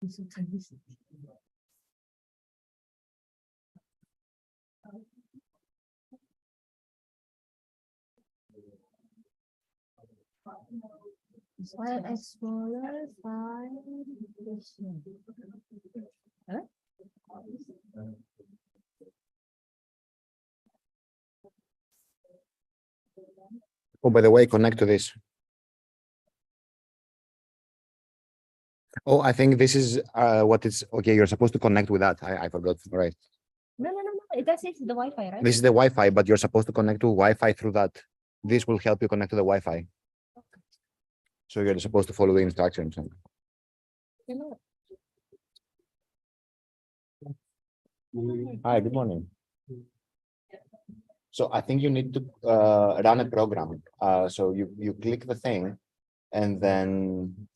File Explorer, file. Huh? Oh, by the way, connect to this. Oh, I think this is what it's okay. You're supposed to connect with that. I forgot. Right. No. It does say the Wi-Fi, right? This is the Wi-Fi, but you're supposed to connect to Wi-Fi through that. This will help you connect to the Wi-Fi. So you're supposed to follow the instructions. Hi, good morning. So I think you need to run a program. So you click the thing, and then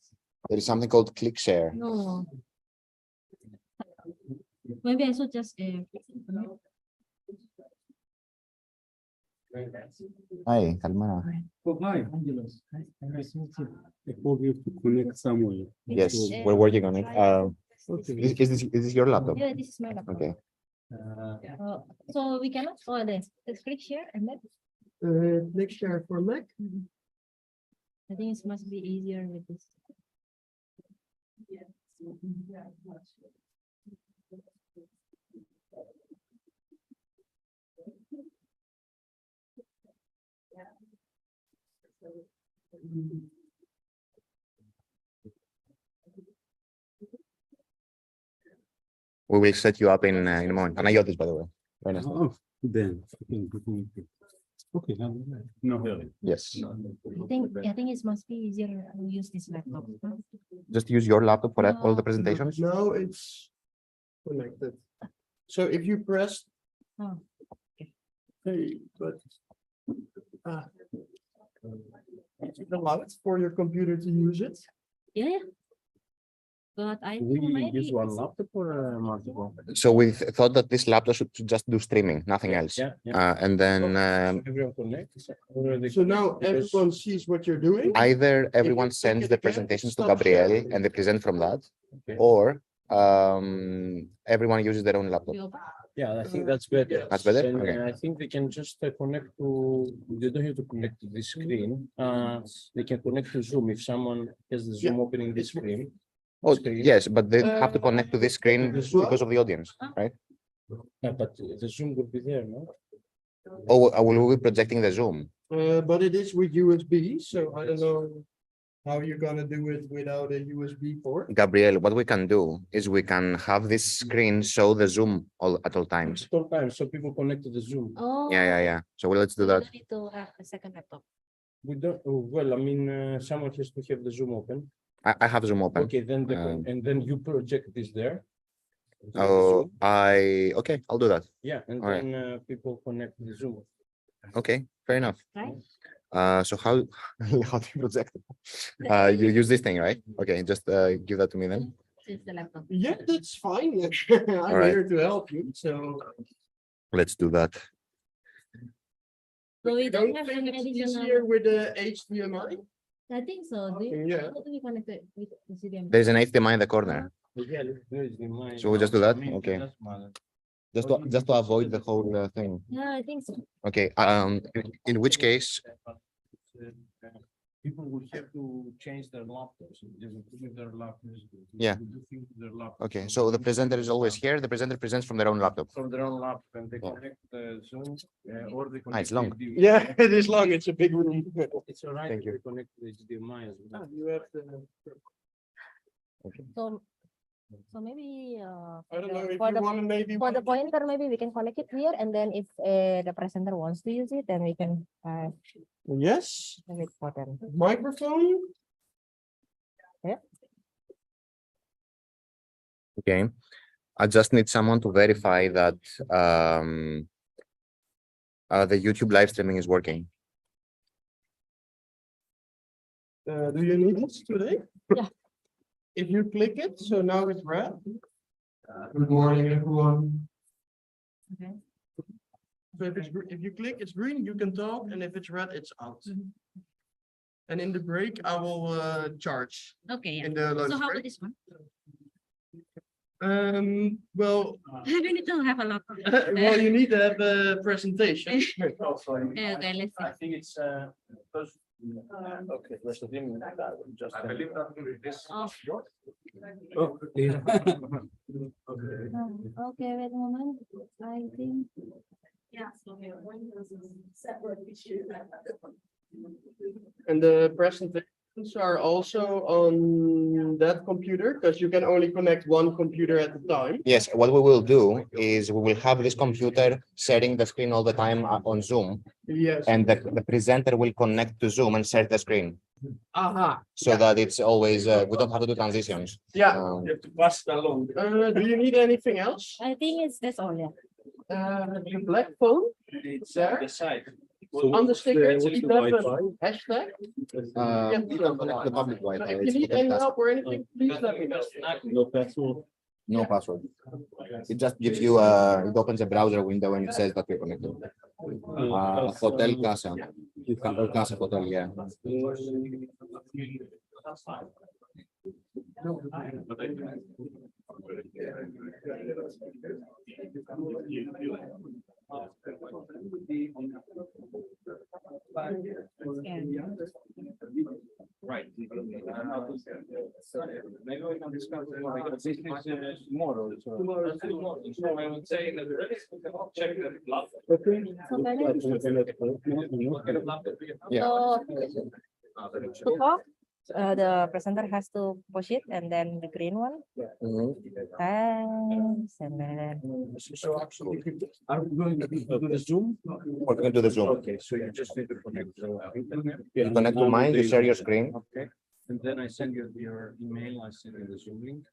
there is something called click share. No. Maybe I should just Hi, καλημέρα. Oh, hi, Angelos. Nice to meet you. I called you to connect somewhere. Yes, we're working on it. Okay. Is this your laptop? Yeah, this is my laptop. Okay. So we cannot let's click share and then Click share for Mac. I think it must be easier with this. We will set you up in a moment. Anayotis, by the way. Very nice. Oh, then. Okay, no hurry. Yes. I think it must be easier to use this laptop. Huh? Just use your laptop for all the presentations. Now it's connected. So if you press, Oh, hey, but it allows for your computer to use it. yeah. But I We think maybe use one laptop or multiple? So we thought that this laptop should just do streaming, nothing else. Yeah. And then Everyone connects. Already. So now everyone sees what you're doing. either everyone click sends it the again, presentations to stop Gabriel sharing. and they present from that, Okay. or everyone uses their own laptop. we open. Yeah, I think that's better. That's better? And Okay. I think they can just connect to. They don't have to connect to this screen. They can connect to Zoom if someone has the Zoom opening this screen. Oh, Screen. yes, but they have to connect to this screen because of the audience, right? Yeah, but the Zoom would be there, no? Oh, will we be projecting the Zoom? But it is with USB, so I don't know how you're gonna do it without a USB port. Gabriel, what we can do is we can have this screen show the Zoom at all times. All time, so people connect to the Zoom. Oh, Yeah. So let's do we that. don't need to have a second laptop. We don't. Oh, well, I mean, someone has to have the Zoom open. I have Zoom open. Okay, then and then you project this there. Oh, okay, I'll do that. Yeah, and All right. then people connect the Zoom. Okay, fair enough. Right? So how do you project it? You use this thing, right? Okay, just give that to me then. It's the laptop. Yeah, that's fine. I'm right. here to help you, so. Let's do that. So we don't Don't have think any it's additional. easier with the HDMI? I think so. Yeah. How do we connect it with the CDMA? There's an HDMI in the corner. Yeah, there's the line. So we just do that? I mean, it Okay. doesn't matter. Just to avoid the whole thing. Yeah, I think so. Okay. In which case, People will have to change their laptops. Their laptops. Yeah. okay. So the presenter is always here. The presenter presents from their own laptop. From their own laptop, and they Yeah. connect the Zoom or they Ah, connect. it's long. the HDMI. Yeah, it is long. It's a big room. It's all right. Thank if you. They connect to the HDMI as well. You have the. So maybe I don't know if for you the want to maybe. for the pointer maybe we can connect it here, and then if the presenter wants to use it, then we can Yes, have it for them. microphone. Okay. I just need someone to verify that the YouTube live streaming is working. Do you need it today? Yeah. If you click it, so now it's red. Good morning, everyone. Okay. So if you click, it's green, you can talk, and if it's red, it's out. And in the break, I will charge. Okay. Yeah. In the lunch So how break. about this one? Well, We need to have a lot of. well, you need to have a presentation. Okay, let's see. I think it's because okay, let's just Oh. Okay, wait a moment. I think. Yeah. And the presentations are also on that computer, because you can only connect one computer at a time. Yes, what we will do is we will have this computer sharing the screen all the time on Zoom, Yes. and the presenter will connect to Zoom and share the screen Aha. so that it's always, we don't have to do transitions. Yeah. Um, You have to pass it along. Do you need anything else? I think that's all, yeah. Your black phone It's there the side. on the sticker. what's It the has a Wi-Fi? hashtag. you can connect to the public So Wi-Fi. if it's you need open any task. help or anything, please let me know. No password. No password. It just gives you it opens a browser window and it says that you're connected. Hotel Casa. Hotel Casa Hotel, yeah. Right. Maybe we can discuss it more, because this is tomorrow. So I would say that check the bluff. So can I to talk, the presenter has to push it and then the green one. Thanks, and then. So actually, are we going to do the Zoom? We're going to do the Zoom. Okay, so you just need to connect. You connect to mine, you share your screen. Okay, and then I send you your email, I send you the Zoom link.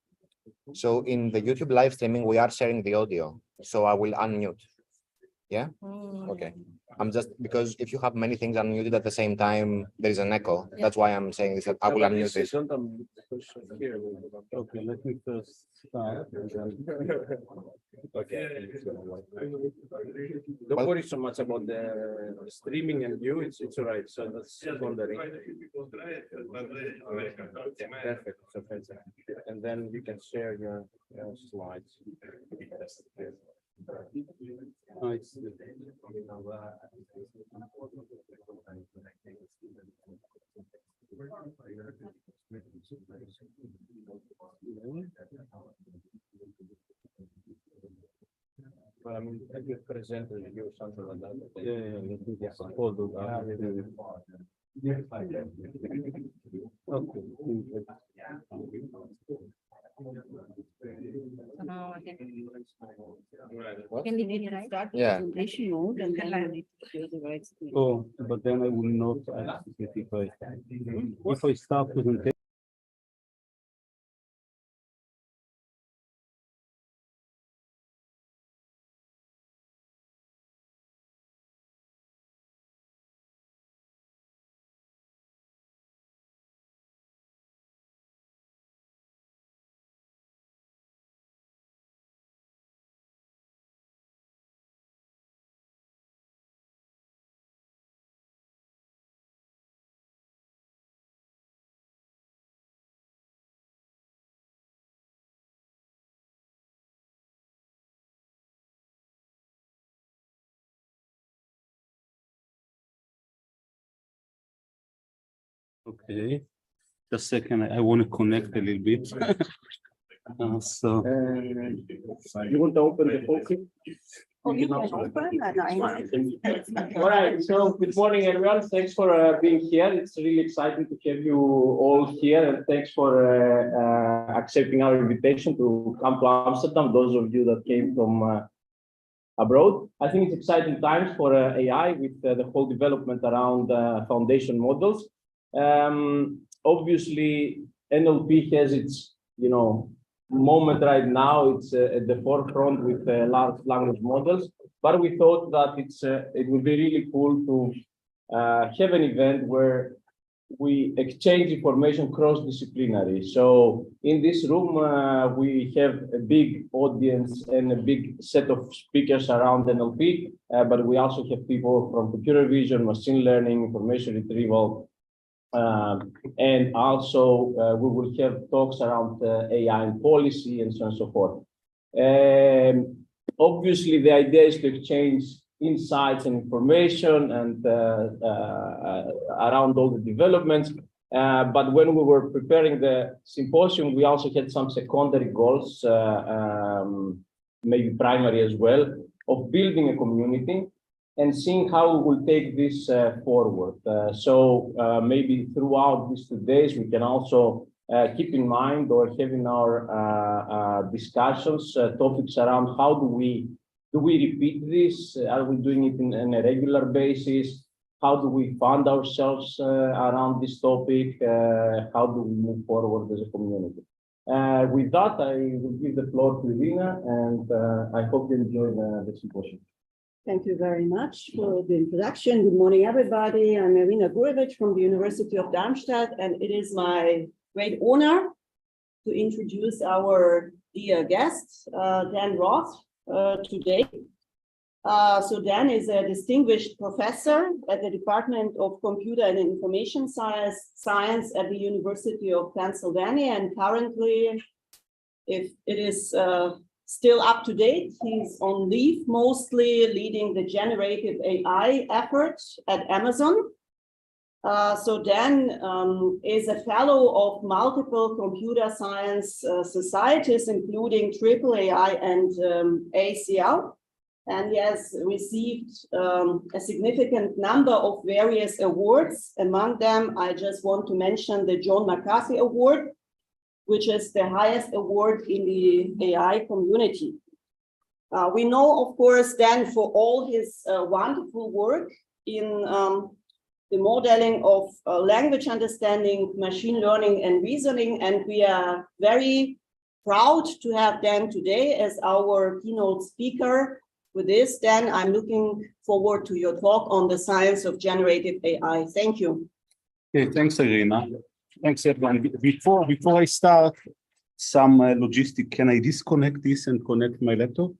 So in the YouTube live streaming, we are sharing the audio. So I will unmute. Okay. I'm just, because if you have many things unmuted at the same time, there is an echo. That's why I'm saying this, that I will unmute this. Okay, let me first start. Okay. Don't worry so much about the streaming and view, it's all right, so that's wondering. Perfect, so fantastic. And then you can share your slides. Well, I mean, have you presented you or something like that? Now I can What? can leave it, right? Yeah. Presentation mode and then I need to share the right screen. Oh, but then I will not access it if I start presentation. Okay, just a second, I want to connect a little bit. So. You want to open the focus? Oh, you can open that. All right, so good morning, everyone. Thanks for being here. It's really exciting to have you all here, and thanks for accepting our invitation to come to Amsterdam, those of you that came from abroad. I think it's exciting times for AI with the whole development around foundation models. Obviously, NLP has its, moment right now. It's at the forefront with large language models, but we thought that it would be really cool to have an event where we exchange information cross-disciplinary. So in this room, we have a big audience and a big set of speakers around NLP, but we also have people from computer vision, machine learning, information retrieval, And also we will have talks around AI and policy and so on and so forth. Obviously, the idea is to exchange insights and information and around all the developments. But when we were preparing the symposium, we also had some secondary goals, maybe primary as well, of building a community and seeing how we will take this forward. So maybe throughout these 2 days, we can also keep in mind or have in our discussions topics around how do we repeat this? Are we doing it on a regular basis? How do we fund ourselves around this topic? How do we move forward as a community? With that, I will give the floor to Irina, and I hope you enjoy the symposium. Thank you very much for the introduction. Good morning, everybody. I'm Irina Gurevich from the University of Darmstadt, and it is my great honor to introduce our dear guest, Dan Roth, today. So Dan is a distinguished professor at the Department of Computer and Information Science at the University of Pennsylvania, and currently, if it is still up to date, he's on leave, mostly leading the generative AI effort at Amazon. So Dan is a fellow of multiple computer science societies, including AAAI and ACL. And he has received a significant number of various awards. Among them, I just want to mention the John McCarthy Award, which is the highest award in the AI community. We know, of course, Dan for all his wonderful work in the modeling of language understanding, machine learning, and reasoning. And we are very proud to have Dan today as our keynote speaker. With this, Dan, I'm looking forward to your talk on the science of generative AI. Thank you. Okay, thanks, Irina. Thanks, everyone. Before I start, some logistic. Can I disconnect this and connect my laptop?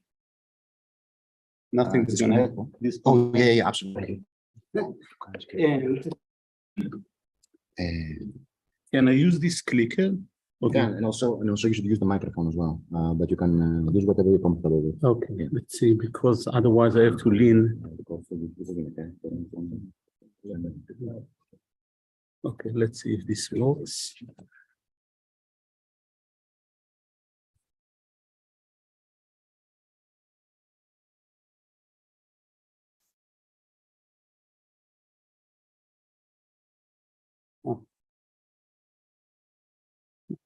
Nothing is going to happen. Oh, yeah, absolutely. And can I use this clicker? Okay. Yeah, and also you should use the microphone as well. But you can use whatever you're comfortable with. Okay, let's see, because otherwise I have to lean. Okay, let's see if this works. Oh.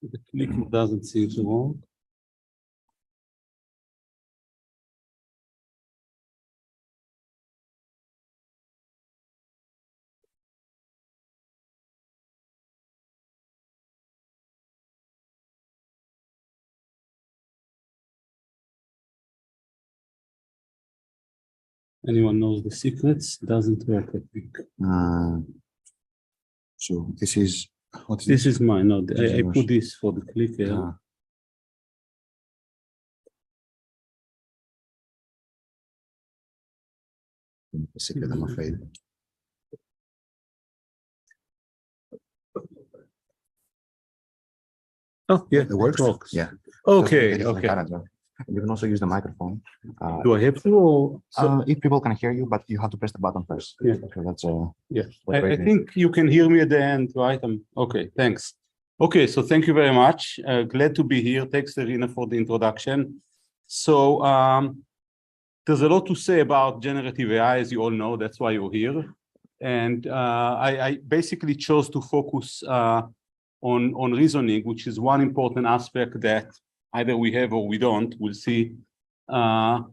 The clicker doesn't seem to work. Anyone knows the secrets? Doesn't work, I think. So this is what is This is mine. No, This is I yours. put this for the clicker. a secret, I'm afraid. Oh, yeah, It works. Yeah. Okay, There is like okay. that as well. You can also use the microphone. Do I have to? Or, If people can hear you, but you have to press the button first. Yeah. So that's yeah, what I great news. think you can hear me at the end, right? Okay, thanks. Okay, so thank you very much. Glad to be here. Thanks, Irina, for the introduction. So there's a lot to say about generative AI, as you all know. That's why you're here. And I basically chose to focus on reasoning, which is one important aspect that either we have or we don't. We'll see. And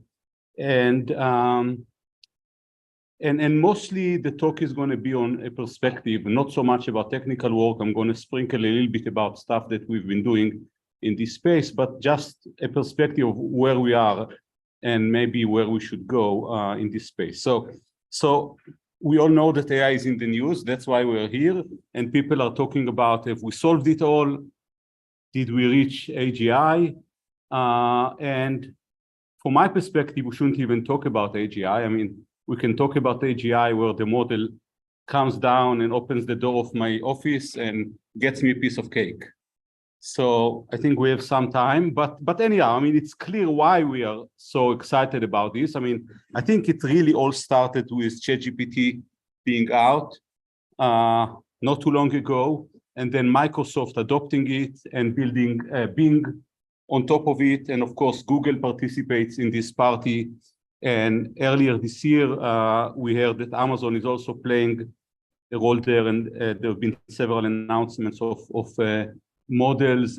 mostly the talk is going to be on a perspective, not so much about technical work. I'm going to sprinkle a little bit about stuff that we've been doing in this space, but just a perspective of where we are and maybe where we should go in this space. So we all know that AI is in the news. That's why we're here. And people are talking about, have we solved it all? Did we reach AGI? And from my perspective, we shouldn't even talk about AGI. I mean, we can talk about AGI where the model comes down and opens the door of my office and gets me a piece of cake. So I think we have some time, but anyhow, I mean, it's clear why we are so excited about this. I mean, I think it really all started with ChatGPT being out not too long ago, and then Microsoft adopting it and building Bing on top of it. And of course, Google participates in this party. And earlier this year, we heard that Amazon is also playing a role there, and there have been several announcements of models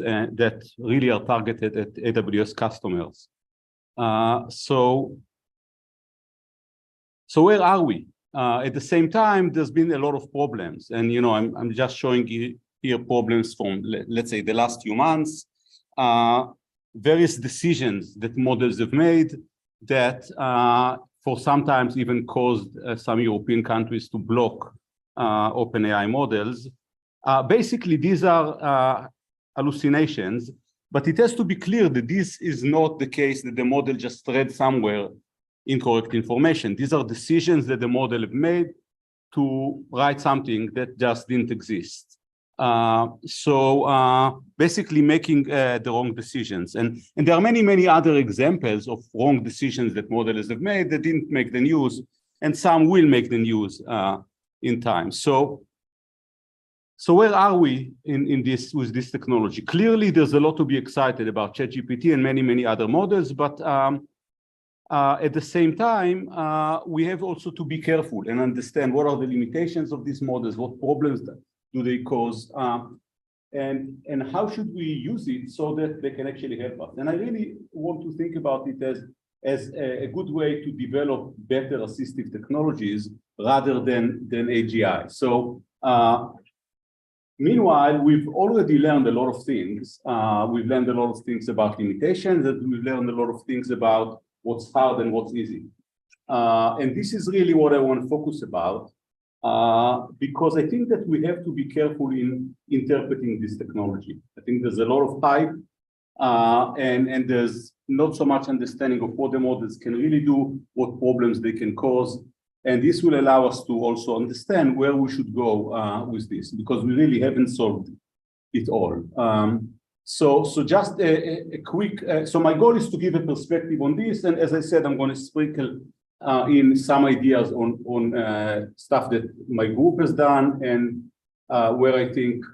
that really are targeted at AWS customers. So where are we? At the same time, there's been a lot of problems, and I'm just showing you here problems from, let's say, the last few months. Various decisions that models have made that for sometimes even caused some European countries to block OpenAI models. Basically, these are hallucinations, but it has to be clear that this is not the case that the model just read somewhere incorrect information. These are decisions that the model have made to write something that just didn't exist. Basically making the wrong decisions. And there are many other examples of wrong decisions that models have made that didn't make the news, and some will make the news in time. So where are we in this with this technology? Clearly, there's a lot to be excited about ChatGPT and many other models, but at the same time, we have also to be careful and understand what are the limitations of these models, what problems do they cause, and how should we use it so that they can actually help us. And I really want to think about it as a good way to develop better assistive technologies rather than AGI. So meanwhile, we've already learned a lot of things. We've learned a lot of things about limitations, and we've learned a lot of things about what's hard and what's easy. And this is really what I want to focus about, because I think that we have to be careful in interpreting this technology. I think there's a lot of hype, and there's not so much understanding of what the models can really do, what problems they can cause. And this will allow us to also understand where we should go with this, because we really haven't solved it all. So just a quick, so my goal is to give a perspective on this. And as I said, I'm going to sprinkle in some ideas on stuff that my group has done and where I think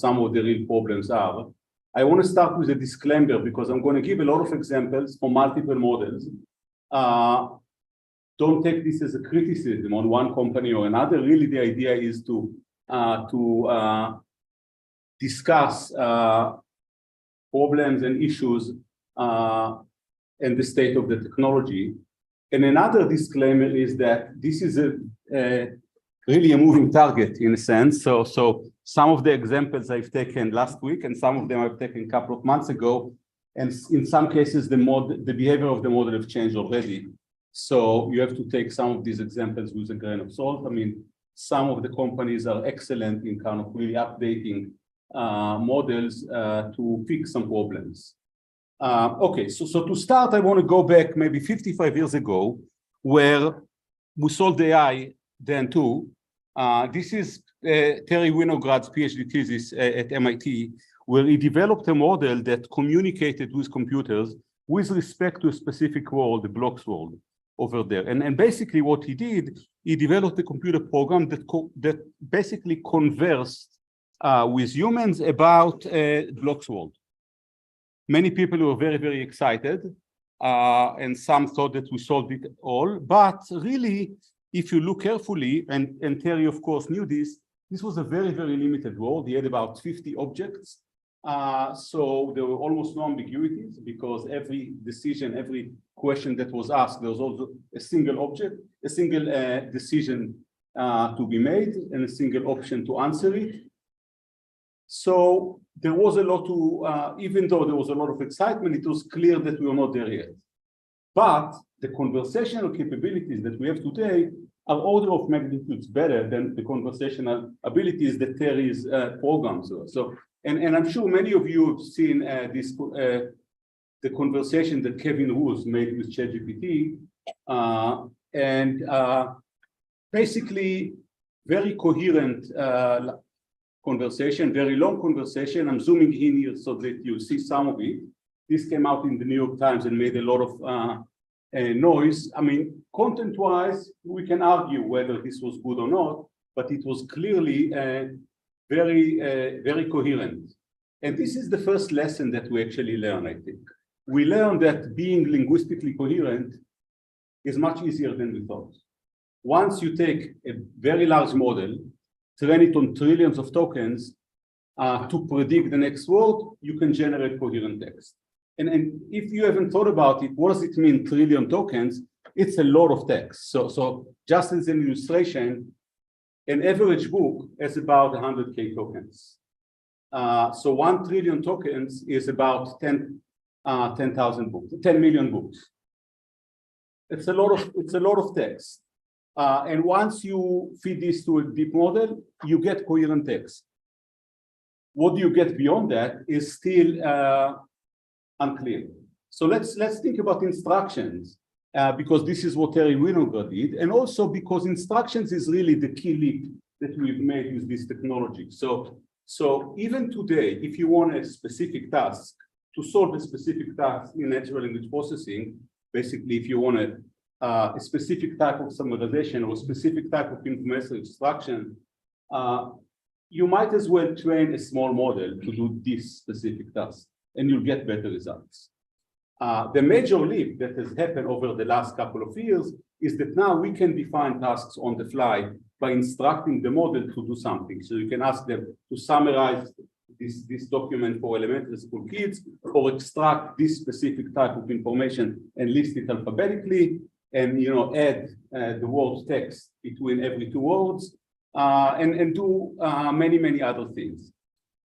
some of the real problems are. I want to start with a disclaimer because I'm going to give a lot of examples for multiple models. Don't take this as a criticism on one company or another. Really, the idea is to discuss problems and issues and the state of the technology. And another disclaimer is that this is really a moving target in a sense. So some of the examples I've taken last week and some of them I've taken a couple of months ago. And in some cases, the behavior of the model have changed already. So you have to take some of these examples with a grain of salt. I mean, some of the companies are excellent in kind of really updating models to fix some problems. Okay, so to start, I want to go back maybe 55 years ago, where we solved AI then too. This is Terry Winograd's PhD thesis at MIT, where he developed a model that communicated with computers with respect to a specific world, the blocks world over there. And basically what he did, he developed a computer program that basically conversed with humans about blocks world. Many people were very excited, and some thought that we solved it all. But really, if you look carefully, and Terry, of course, knew this was a very limited world. He had about 50 objects. So there were almost no ambiguities because every decision, every question that was asked, there was also a single object, a single decision to be made, and a single option to answer it. So there was a lot to, even though there was a lot of excitement, it was clear that we were not there yet. But the conversational capabilities that we have today are order of magnitudes better than the conversational abilities that Terry's programs were. So, and I'm sure many of you have seen the conversation that Kevin Roos made with ChatGPT, and basically very coherent conversation, very long conversation. I'm zooming in here so that you see some of it. This came out in the New York Times and made a lot of noise. I mean, content-wise, we can argue whether this was good or not, but it was clearly very coherent. And this is the first lesson that we actually learn, I think. We learned that being linguistically coherent is much easier than we thought. Once you take a very large model, train it on trillions of tokens to predict the next word, you can generate coherent text. And if you haven't thought about it, what does it mean, trillion tokens? It's a lot of text. So just as an illustration, an average book has about 100K tokens. So 1 trillion tokens is about 10,000 books, 10 million books. It's a lot of text. And once you feed this to a deep model, you get coherent text. What do you get beyond that is still unclear. So let's think about instructions, because this is what Terry Winograd did, and also because instructions is really the key leap that we've made with this technology. So even today, if you want a specific task, to solve a specific task in natural language processing, basically if you want a specific type of summarization or a specific type of information extraction, you might as well train a small model to do this specific task, and you'll get better results. The major leap that has happened over the last couple of years is that now we can define tasks on the fly by instructing the model to do something. So you can ask them to summarize this document for elementary school kids, or extract this specific type of information and list it alphabetically, and add the word text between every 2 words, and do many other things.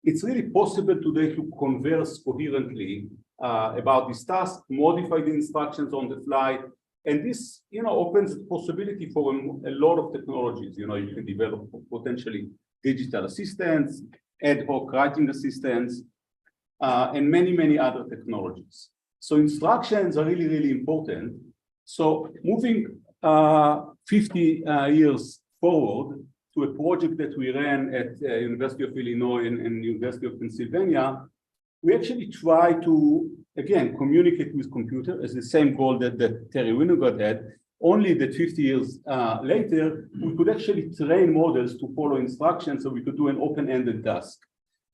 It's really possible today to converse coherently about this task, modify the instructions on the fly, and this opens the possibility for a lot of technologies. You can develop potentially digital assistants, ad hoc writing assistants, and many other technologies. So instructions are really important. So moving 50 years forward to a project that we ran at University of Illinois and University of Pennsylvania, we actually try to, again, communicate with computer as the same goal that Terry Winograd had, only that 50 years later, we could actually train models to follow instructions, so we could do an open-ended task.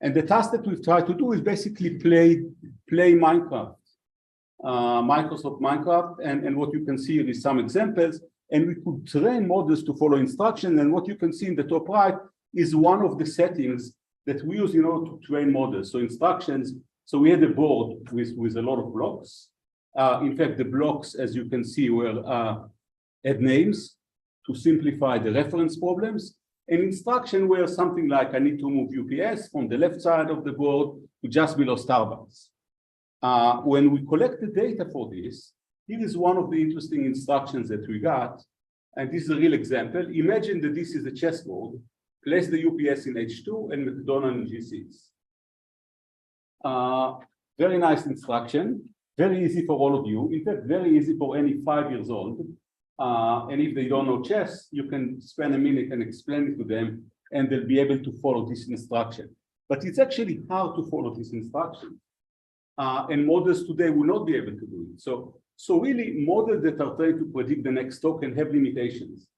And the task that we've tried to do is basically play Minecraft, Microsoft Minecraft, and what you can see here is some examples, and we could train models to follow instructions, and what you can see in the top right is one of the settings that we use in order to train models. So instructions, so we had a board with a lot of blocks. In fact, the blocks, as you can see, had names to simplify the reference problems. An instruction where something like, I need to move UPS from the left side of the board to just below Starbucks. When we collect the data for this, here is one of the interesting instructions that we got. And this is a real example. Imagine that this is a chessboard. Place the UPS in H2 and McDonald's in G6. Very nice instruction. Very easy for all of you. In fact, very easy for any 5 years old. And if they don't know chess, you can spend a minute and explain it to them, and they'll be able to follow this instruction. But it's actually hard to follow this instruction. And models today will not be able to do it. So really, models that are trying to predict the next token have limitations.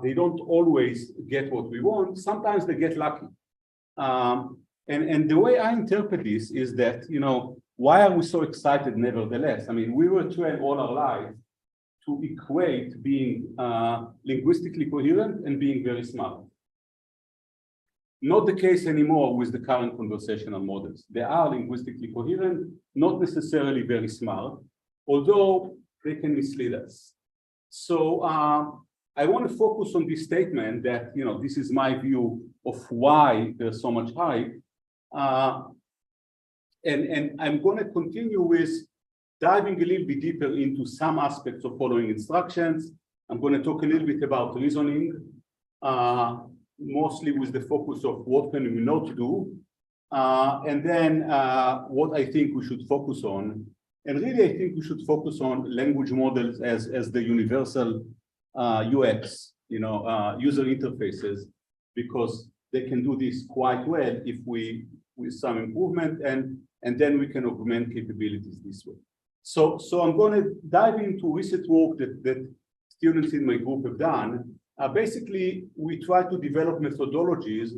They don't always get what we want. Sometimes they get lucky. And the way I interpret this is that, why are we so excited nevertheless? I mean, we were trained all our life to equate being linguistically coherent and being very smart. Not the case anymore with the current conversational models. They are linguistically coherent, not necessarily very smart, although they can mislead us. So I want to focus on this statement that, this is my view of why there's so much hype. And I'm going to continue with diving a little bit deeper into some aspects of following instructions. I'm going to talk a little bit about reasoning, mostly with the focus of what can we not do, and then what I think we should focus on. And really, I think we should focus on language models as the universal UX user interfaces, because they can do this quite well if we, with some improvement, and then we can augment capabilities this way. So I'm going to dive into recent work that students in my group have done. Basically, we try to develop methodologies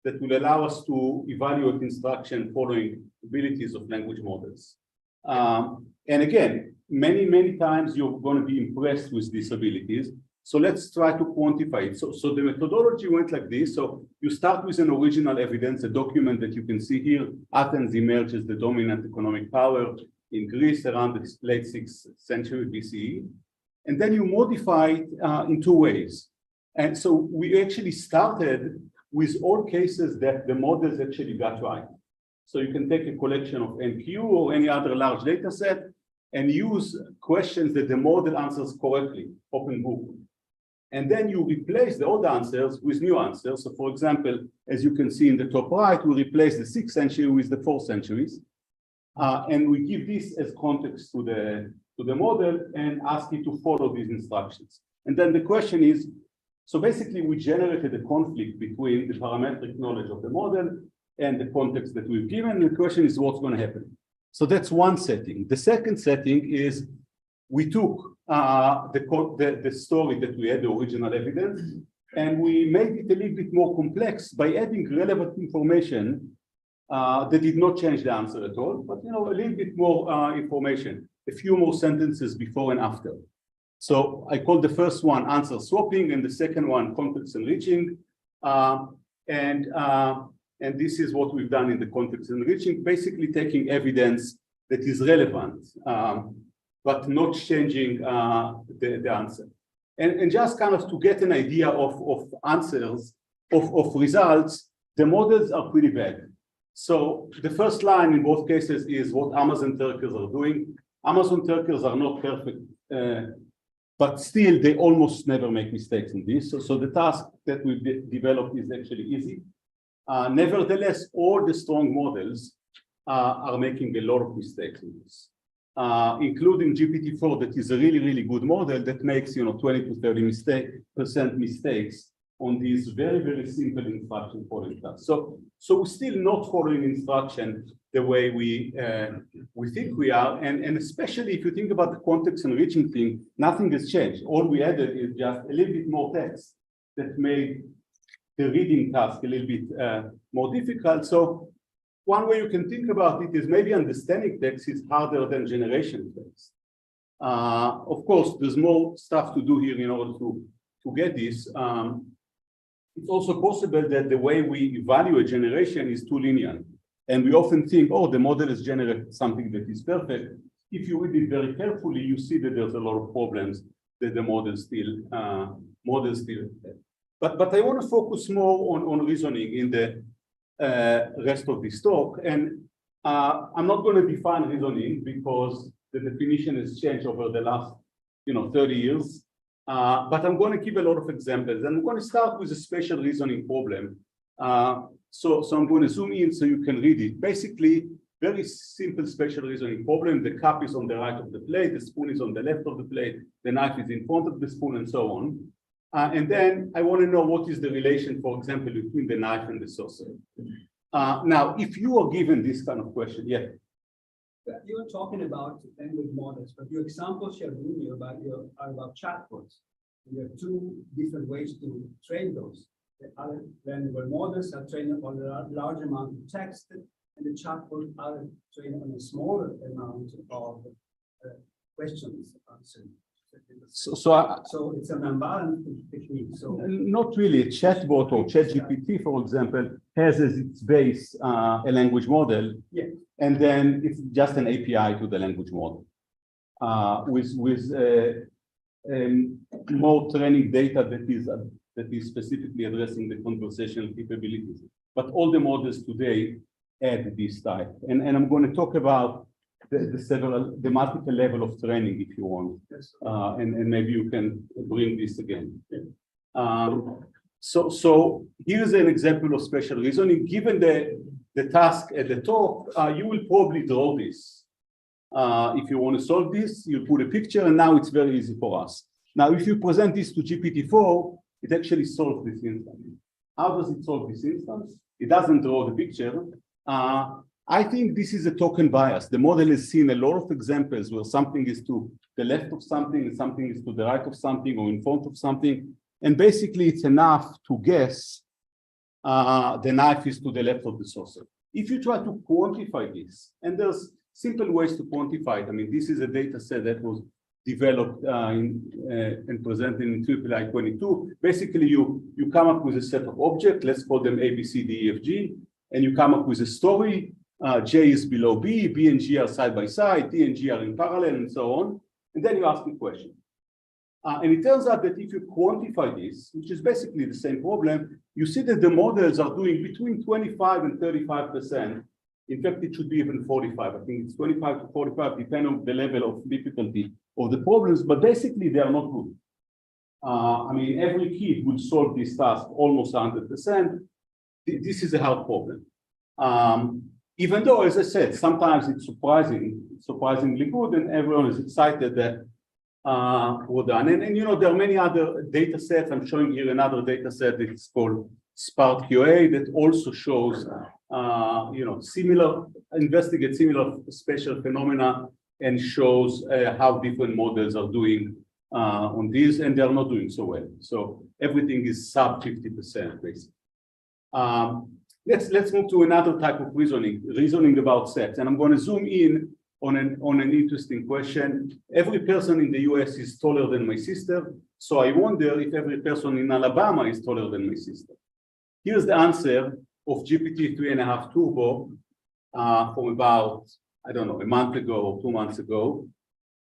that will allow us to evaluate instruction following abilities of language models. And again, many times you're going to be impressed with these abilities. So let's try to quantify it. So the methodology went like this. So you start with an original evidence, a document that you can see here. Athens emerged as the dominant economic power in Greece around the late 6th century BCE. And then you modify it in two ways. And so we actually started with all cases that the models actually got right. So you can take a collection of NQ or any other large data set and use questions that the model answers correctly, open book. And then you replace the old answers with new answers. So for example, as you can see in the top right, we replace the 6th century with the 4th centuries. And we give this as context to the model and ask it to follow these instructions. And then the question is, so basically we generated a conflict between the parametric knowledge of the model and the context that we've given. The question is what's going to happen. So that's one setting. The second setting is we took the story that we had, the original evidence, and we made it a little bit more complex by adding relevant information that did not change the answer at all, but a little bit more information, a few more sentences before and after. So I call the first one answer swapping, and the second one context enriching. And this is what we've done in the context enriching, basically taking evidence that is relevant, but not changing the answer. And just kind of to get an idea of answers, of results, the models are pretty bad. So the first line in both cases is what Amazon Turkers are doing. Amazon Turkers are not perfect, but still they almost never make mistakes in this. So the task that we've developed is actually easy. Nevertheless, all the strong models are making a lot of mistakes in this, including GPT-4, that is a really good model that makes 20 to 30% mistakes on these very simple instruction following tasks. So we're still not following instruction the way we think we are, and especially if you think about the context enriching thing, nothing has changed. All we added is just a little bit more text that made the reading task a little bit more difficult. So one way you can think about it is maybe understanding text is harder than generation text. Of course, there's more stuff to do here in order to get this. It's also possible that the way we evaluate generation is too linear. And we often think, oh, the model has generated something that is perfect. If you read it very carefully, you see that there's a lot of problems that the model still have. But I want to focus more on reasoning in the rest of this talk. And I'm not going to define reasoning because the definition has changed over the last 30 years. But I'm going to give a lot of examples. And I'm going to start with a spatial reasoning problem. So I'm going to zoom in so you can read it. Basically, very simple spatial reasoning problem. The cup is on the right of the plate, the spoon is on the left of the plate, the knife is in front of the spoon, and so on. And then I want to know what is the relation, for example, between the knife and the saucer. Now, if you are given this kind of question, yeah. You were talking about language models, but your examples you're doing are about chatbots. You have two different ways to train those. The other language models are trained on a large amount of text, and the chatbots are trained on a smaller amount of questions answered. So it's an unbalanced technique. So not really. A chatbot or ChatGPT, for example, has as its base a language model, yeah, and then it's just an API to the language model with more training data that is specifically addressing the conversational capabilities. But all the models today add this type, and I'm going to talk about the multiple level of training, if you want, and maybe you can bring this again. So here's an example of spatial reasoning. Given the task at the top, you will probably draw this. If you want to solve this, you put a picture, and now it's very easy for us. Now, if you present this to GPT-4, it actually solves this instance. How does it solve this instance? It doesn't draw the picture. I think this is a token bias. The model has seen a lot of examples where something is to the left of something and something is to the right of something or in front of something. And basically it's enough to guess the knife is to the left of the saucer. If you try to quantify this, and there's simple ways to quantify it. I mean, this is a data set that was developed and presented in ELLIS. Basically, you come up with a set of objects, let's call them A, B, C, D, E, F, G, and you come up with a story. J is below B, B and G are side by side, D and G are in parallel, and so on. And then you ask a question. And it turns out that if you quantify this, which is basically the same problem, you see that the models are doing between 25 and 35%. In fact, it should be even 45. I think it's 25 to 45, depending on the level of difficulty of the problems, but basically they are not good. I mean, every kid would solve this task almost 100%. This is a hard problem. Even though, as I said, sometimes it's surprisingly good, and everyone is excited that we're done. And you know, there are many other data sets. I'm showing here another data set that is called SPART QA that also shows, you know, investigate similar spatial phenomena and shows how different models are doing on these, and they're not doing so well. So everything is sub 50%, basically. Let's move to another type of reasoning about sex, and I'm going to zoom in on an interesting question. Every person in the US is taller than my sister, so I wonder if every person in Alabama is taller than my sister. Here's the answer of GPT 3.5 Turbo from about, I don't know, a month ago or 2 months ago.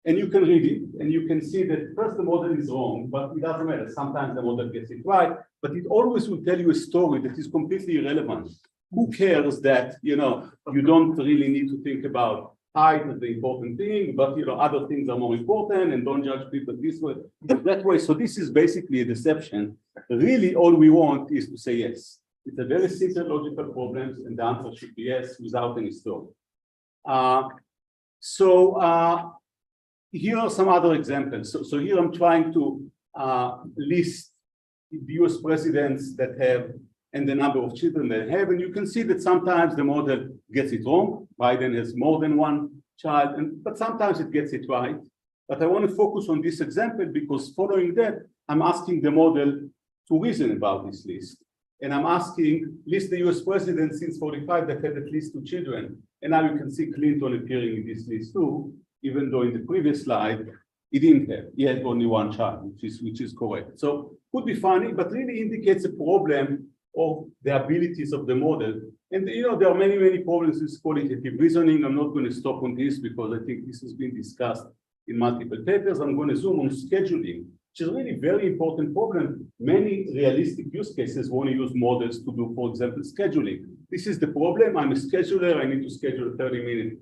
And you can read it, and you can see that first the model is wrong, but it doesn't matter. Sometimes the model gets it right, but it always will tell you a story that is completely irrelevant. Who cares that, you know, you don't really need to think about height as the important thing, but, you know, other things are more important, and don't judge people this way, that way. So this is basically a deception. Really, all we want is to say yes. It's a very simple logical problem, and the answer should be yes without any story. Here are some other examples. So here I'm trying to list the US presidents that have and the number of children they have, and you can see that sometimes the model gets it wrong. Biden has more than one child, but sometimes it gets it right. But I want to focus on this example because following that, I'm asking the model to reason about this list. And I'm asking, list the US president since 45 that had at least 2 children. And now you can see Clinton appearing in this list too, even though in the previous slide, he didn't have, he had only 1 child, which is correct. So could be funny, but really indicates a problem of the abilities of the model. And you know, there are many, many problems with qualitative reasoning. I'm not going to stop on this because I think this has been discussed in multiple papers. I'm going to zoom on scheduling, which is really a very important problem. Many realistic use cases want to use models to do, for example, scheduling. This is the problem. I'm a scheduler. I need to schedule 30 minutes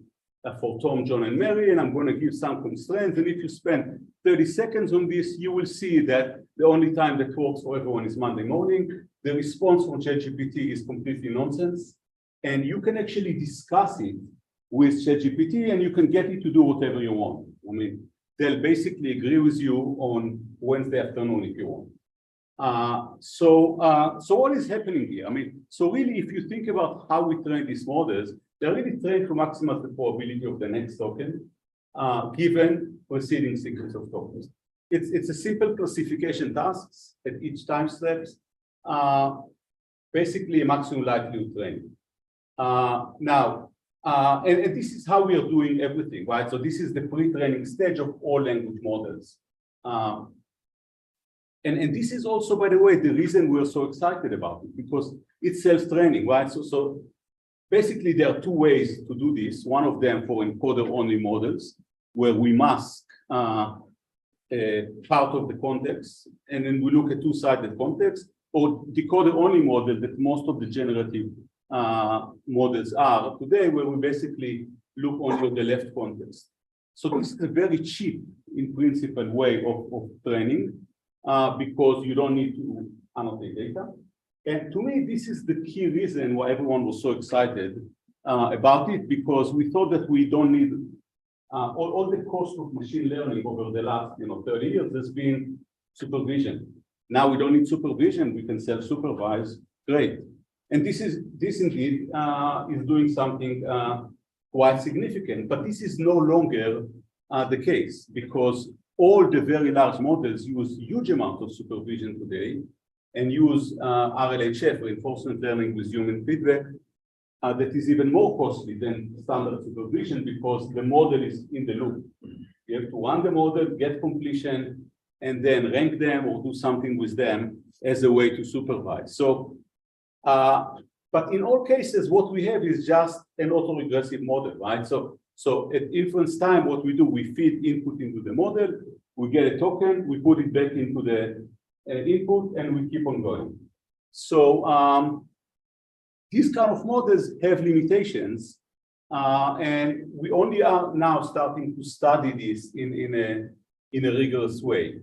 for Tom, John, and Mary, and I'm going to give some constraints. And if you spend 30 seconds on this, you will see that the only time that works for everyone is Monday morning. The response from ChatGPT is completely nonsense. And you can actually discuss it with ChatGPT, and you can get it to do whatever you want. I mean, they'll basically agree with you on Wednesday afternoon if you want. So what is happening here? I mean, so really, if you think about how we train these models, they're really trained to maximize the probability of the next token, given preceding sequence of tokens. It's a simple classification tasks at each time steps, basically a maximum likelihood training. And this is how we are doing everything, right? So this is the pre-training stage of all language models. And this is also, by the way, the reason we're so excited about it, because it's self-training, right? So basically, there are 2 ways to do this. One of them for encoder-only models, where we mask part of the context, and then we look at 2-sided context, or decoder-only model that most of the generative models are today, where we basically look only at the left context. So this is a very cheap, in principle, way of training, because you don't need to annotate data. And to me, this is the key reason why everyone was so excited about it, because we thought that we don't need all the cost of machine learning over the last 30 years has been supervision. Now we don't need supervision, we can self-supervise, great. And this indeed is doing something quite significant, but this is no longer the case because all the very large models use huge amount of supervision today and use RLHF, reinforcement learning with human feedback, that is even more costly than standard supervision because the model is in the loop. You have to run the model, get completion, and then rank them or do something with them as a way to supervise. So, but in all cases, what we have is just an autoregressive model, right? So at inference time, what we do, we feed input into the model, we get a token, we put it back into the input, and we keep on going. So these kind of models have limitations, and we only are now starting to study this in a rigorous way.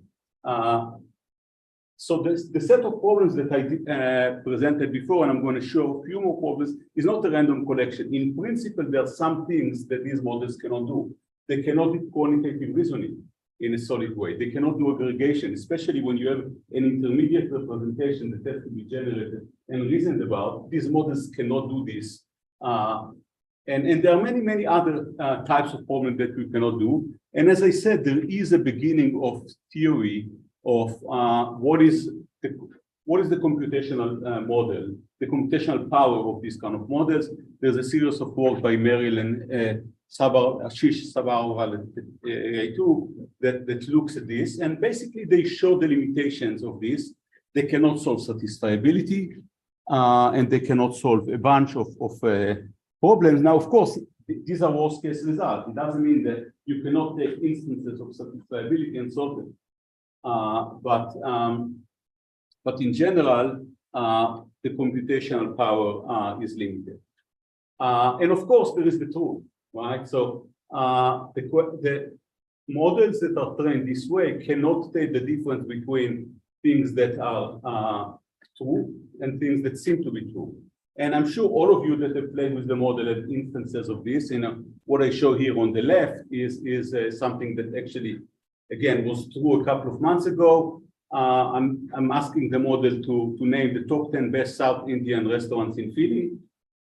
So the set of problems that I presented before, and I'm going to show a few more problems, is not a random collection. In principle, there are some things that these models cannot do. They cannot do quantitative reasoning in a solid way. They cannot do aggregation, especially when you have an intermediate representation that has to be generated and reasoned about. These models cannot do this. And there are many other types of problems that we cannot do. And as I said, there is a beginning of theory of what is the computational model, the computational power of these kind of models. There's a series of work by Merrill and Ashish Sabharwal at AI2 that looks at this, and basically they show the limitations of this. They cannot solve satisfiability, and they cannot solve a bunch of problems. Now, of course, these are worst case results. It doesn't mean that you cannot take instances of satisfiability and solve them. But in general, the computational power is limited. And of course, there is the truth, right? So the models that are trained this way cannot tell the difference between things that are true and things that seem to be true. And I'm sure all of you that have played with the model have instances of this. What I show here on the left is something that actually, again, was true a couple of months ago. I'm asking the model to name the top 10 best South Indian restaurants in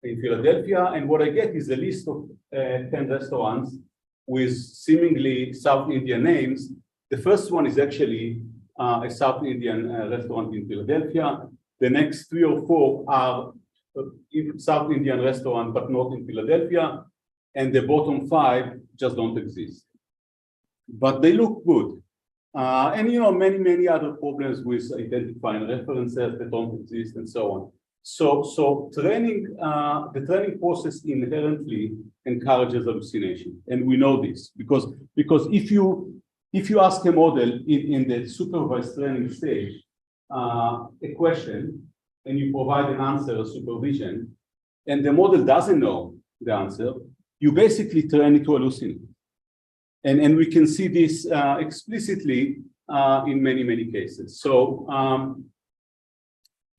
Philadelphia. And what I get is a list of 10 restaurants with seemingly South Indian names. The first one is actually a South Indian restaurant in Philadelphia. The next 3 or 4 are South Indian restaurant, but not in Philadelphia. And the bottom 5 just don't exist. But they look good. And many other problems with identifying references that don't exist and so on. So training, the training process inherently encourages hallucination. And we know this because if you ask a model in the supervised training stage a question and you provide an answer, a supervision, and the model doesn't know the answer, you basically train it to hallucinate. And we can see this explicitly in many cases. So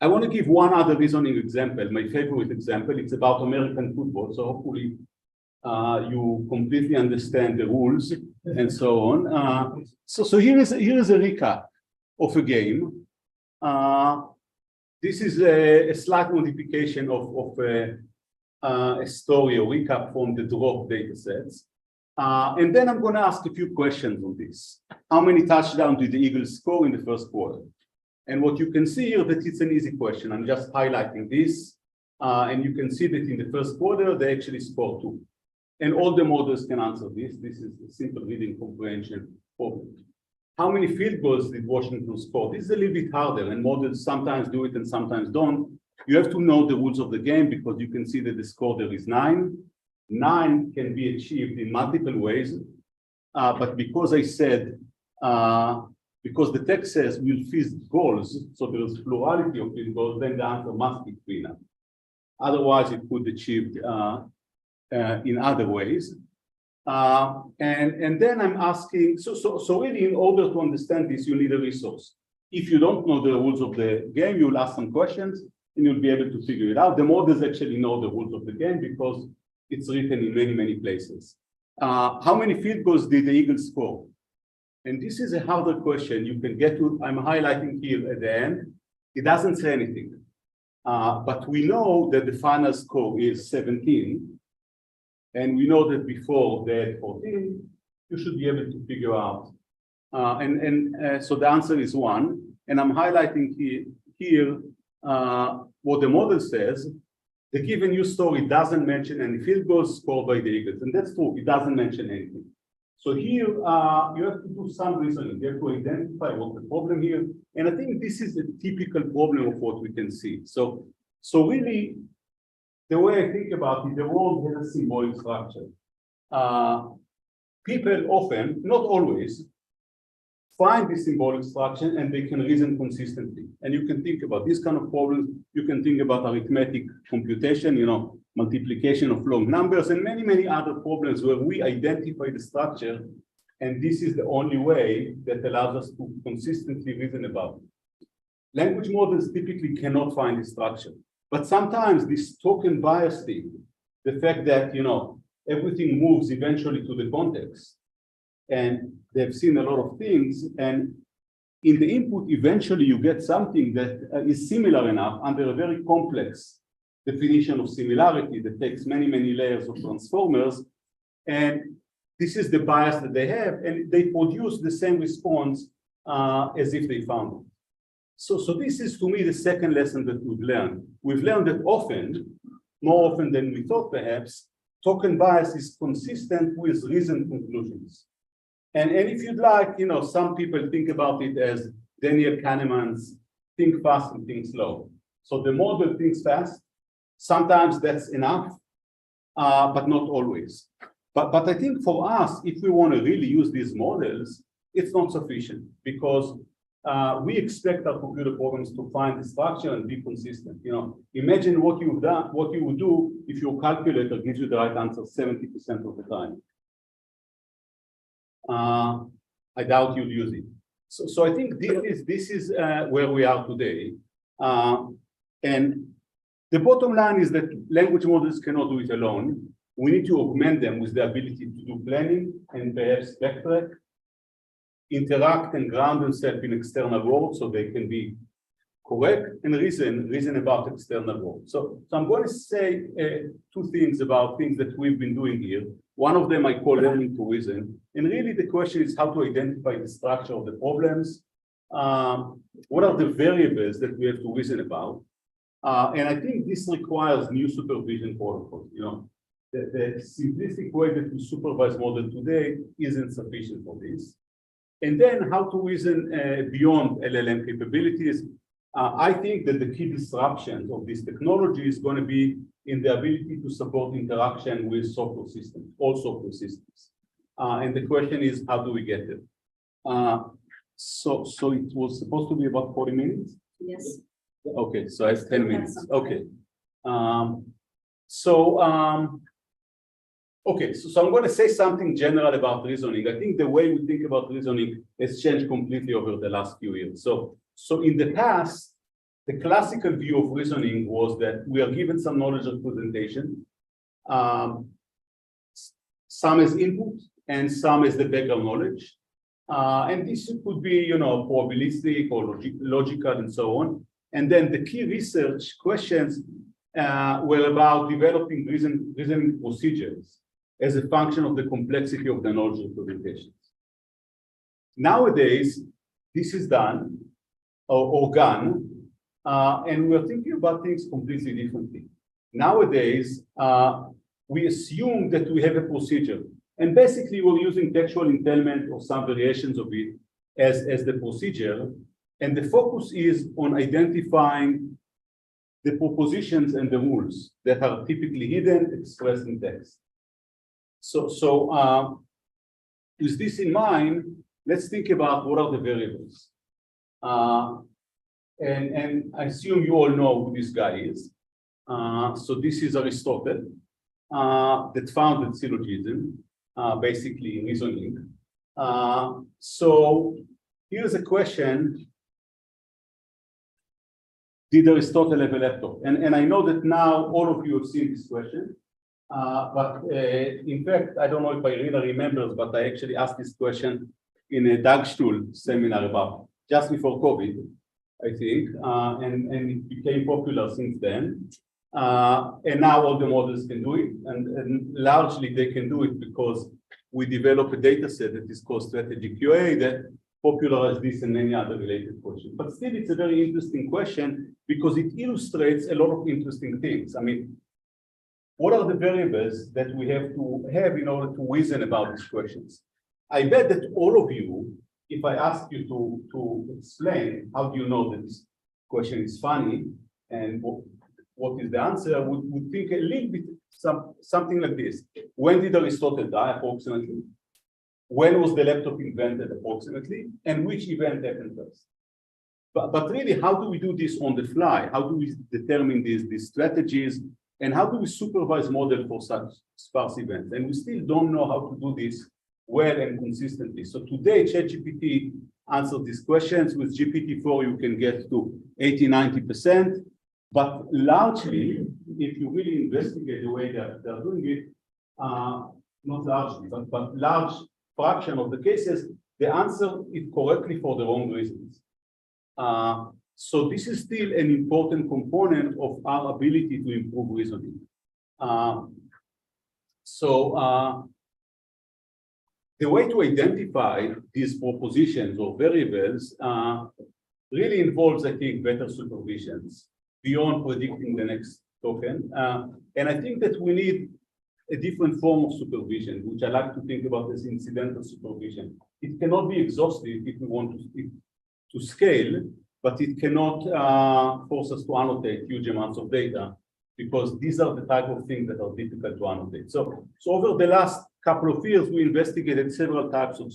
I want to give one other reasoning example, my favorite example. It's about American football. So hopefully you completely understand the rules and so on. So here is a recap of a game. This is a slight modification of a story or recap from the drop data sets. And then I'm going to ask a few questions on this. How many touchdowns did the Eagles score in the first quarter? And what you can see here that it's an easy question. I'm just highlighting this. And you can see that in the first quarter, they actually scored 2. And all the models can answer this. This is a simple reading comprehension problem. How many field goals did Washington score? This is a little bit harder, and models sometimes do it and sometimes don't. You have to know the rules of the game because you can see that the score there is 9. 9 can be achieved in multiple ways, but because I said, because the text says we'll field goals, so there's plurality of field goals, then the answer must be 3 now. Otherwise, it could be achieved in other ways. And then I'm asking, so really in order to understand this, you need a resource. If you don't know the rules of the game, you'll ask some questions and you'll be able to figure it out. The models actually know the rules of the game because it's written in many places. How many field goals did the Eagles score? And this is a harder question. You can get to, I'm highlighting here at the end. It doesn't say anything. But we know that the final score is 17. And we know that before they had 14, you should be able to figure out. So the answer is 1. And I'm highlighting here what the model says. The given news story doesn't mention any field goals scored by the Eagles. And that's true, it doesn't mention anything. So here, you have to do some reasoning. You have to identify what's the problem here. And I think this is a typical problem of what we can see. So really, the way I think about it, the world has a symbolic structure. People often, not always, find this symbolic structure and they can reason consistently. And you can think about this kind of problems. You can think about arithmetic computation, multiplication of long numbers, and many, many other problems where we identify the structure. And this is the only way that allows us to consistently reason about it. Language models typically cannot find this structure. But sometimes this token bias thing, the fact that, everything moves eventually to the context, and they've seen a lot of things, and in the input, eventually you get something that is similar enough under a very complex definition of similarity that takes many, many layers of transformers. And this is the bias that they have, and they produce the same response as if they found it. So this is, to me, the second lesson that we've learned. We've learned that often, more often than we thought perhaps, token bias is consistent with reasoned conclusions. And if you'd like, some people think about it as Daniel Kahneman's think fast and think slow. So the model thinks fast. Sometimes that's enough, but not always. But I think for us, if we want to really use these models, it's not sufficient because we expect our computer programs to find the structure and be consistent. Imagine what you've done, what you would do if your calculator gives you the right answer 70% of the time. I doubt you'd use it. So I think this is where we are today. And the bottom line is that language models cannot do it alone. We need to augment them with the ability to do planning and perhaps backtrack, interact and ground themselves in external world so they can be correct, and reason about external world. So I'm going to say 2 things about things that we've been doing here. One of them I call learning to reason. And really the question is how to identify the structure of the problems. What are the variables that we have to reason about? And I think this requires new supervision protocols. The simplistic way that we supervise model today isn't sufficient for this. And then how to reason beyond LLM capabilities. I think that the key disruption of this technology is going to be in the ability to support interaction with software systems, all software systems. And the question is, how do we get it? So it was supposed to be about 40 minutes? Yes. Okay, so I have 10 minutes. Okay. Okay, so I'm going to say something general about reasoning. I think the way we think about reasoning has changed completely over the last few years. So in the past, the classical view of reasoning was that we are given some knowledge representation, some as input and some as the background knowledge. And this could be, probabilistic or logical and so on. And then the key research questions were about developing reasoning procedures as a function of the complexity of the knowledge representations. Nowadays, this is done or gone, and we're thinking about things completely differently. Nowadays, we assume that we have a procedure, and basically we're using textual entailment or some variations of it as the procedure, and the focus is on identifying the propositions and the rules that are typically hidden, expressed in text. So with this in mind, let's think about what are the variables. And I assume you all know who this guy is. So this is Aristotle that founded syllogism, basically reasoning. So here's a question. Did Aristotle have a laptop? And I know that now all of you have seen this question. But in fact, I don't know if Irina remembers, but I actually asked this question in a Dagstuhl seminar about just before COVID, I think, and it became popular since then. And now all the models can do it, and largely they can do it because we develop a data set that is called strategy QA that popularized this and many other related questions. But still, it's a very interesting question because it illustrates a lot of interesting things. I mean, what are the variables that we have to have in order to reason about these questions? I bet that all of you, if I ask you to explain how do you know that this question is funny and what is the answer, would think a little bit something like this. When did Aristotle die, approximately? When was the laptop invented, approximately? And which event happened first? But really, how do we do this on the fly? How do we determine these strategies? And how do we supervise model for such sparse events? And we still don't know how to do this well and consistently. So today, ChatGPT answers these questions. With GPT-4, you can get to 80–90%. But largely, if you really investigate the way they're doing it, not largely, but large fraction of the cases, the answer is correctly for the wrong reasons. So this is still an important component of our ability to improve reasoning. The way to identify these propositions or variables really involves, I think, better supervisions beyond predicting the next token. And I think that we need a different form of supervision, which I like to think about as incidental supervision. It cannot be exhaustive if we want to scale, but it cannot force us to annotate huge amounts of data, because these are the type of things that are difficult to annotate. So over the last couple of years, we investigated several types of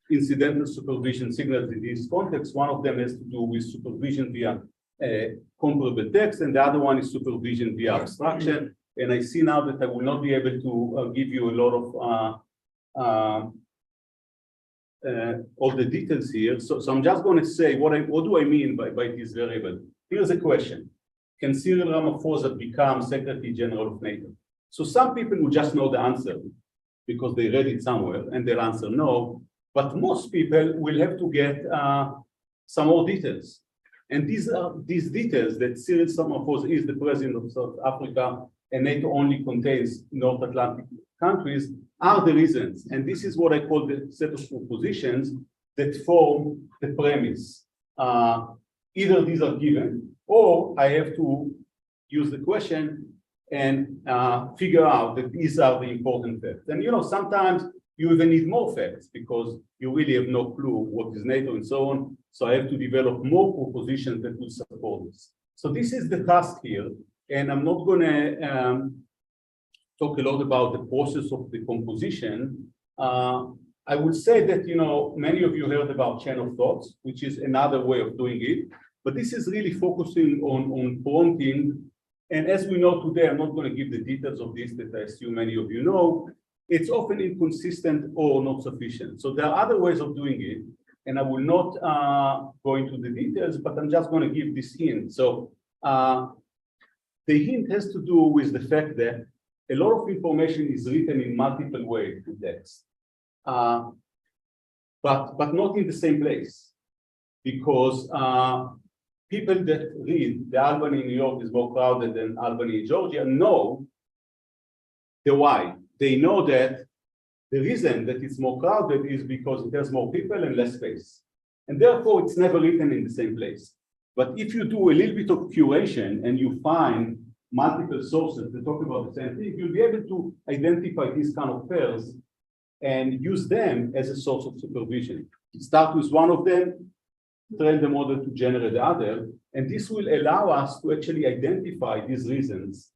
incidental supervision signals in this context. One of them has to do with supervision via comparable text, and the other one is supervision via abstraction. And I see now that I will not be able to give you a lot of all the details here. So I'm just going to say what do I mean by this variable. Here's a question. Can Cyril Ramaphosa become Secretary General of NATO? So some people will just know the answer because they read it somewhere and they'll answer no. But most people will have to get some more details. And these details that Cyril Ramaphosa is the president of South Africa and NATO only contains North Atlantic countries are the reasons. And this is what I call the set of propositions that form the premise. Either these are given, or I have to use the question and figure out that these are the important facts. And sometimes you even need more facts because you really have no clue what is NATO and so on. So I have to develop more propositions that will support this. So this is the task here. And I'm not going to talk a lot about the process of the composition. I would say that, many of you heard about chain of thoughts, which is another way of doing it. But this is really focusing on prompting. And as we know today, I'm not going to give the details of this that I assume many of you know. It's often inconsistent or not sufficient. So there are other ways of doing it. And I will not go into the details, but I'm just going to give this hint. So the hint has to do with the fact that a lot of information is written in multiple ways in text, but not in the same place, because people that read the Albany in New York is more crowded than Albany in Georgia know the why. They know that the reason that it's more crowded is because it has more people and less space. And therefore, it's never written in the same place. But if you do a little bit of curation and you find multiple sources that talk about the same thing, you'll be able to identify these kind of pairs and use them as a source of supervision. Start with one of them, train the model to generate the other, and this will allow us to actually identify these reasons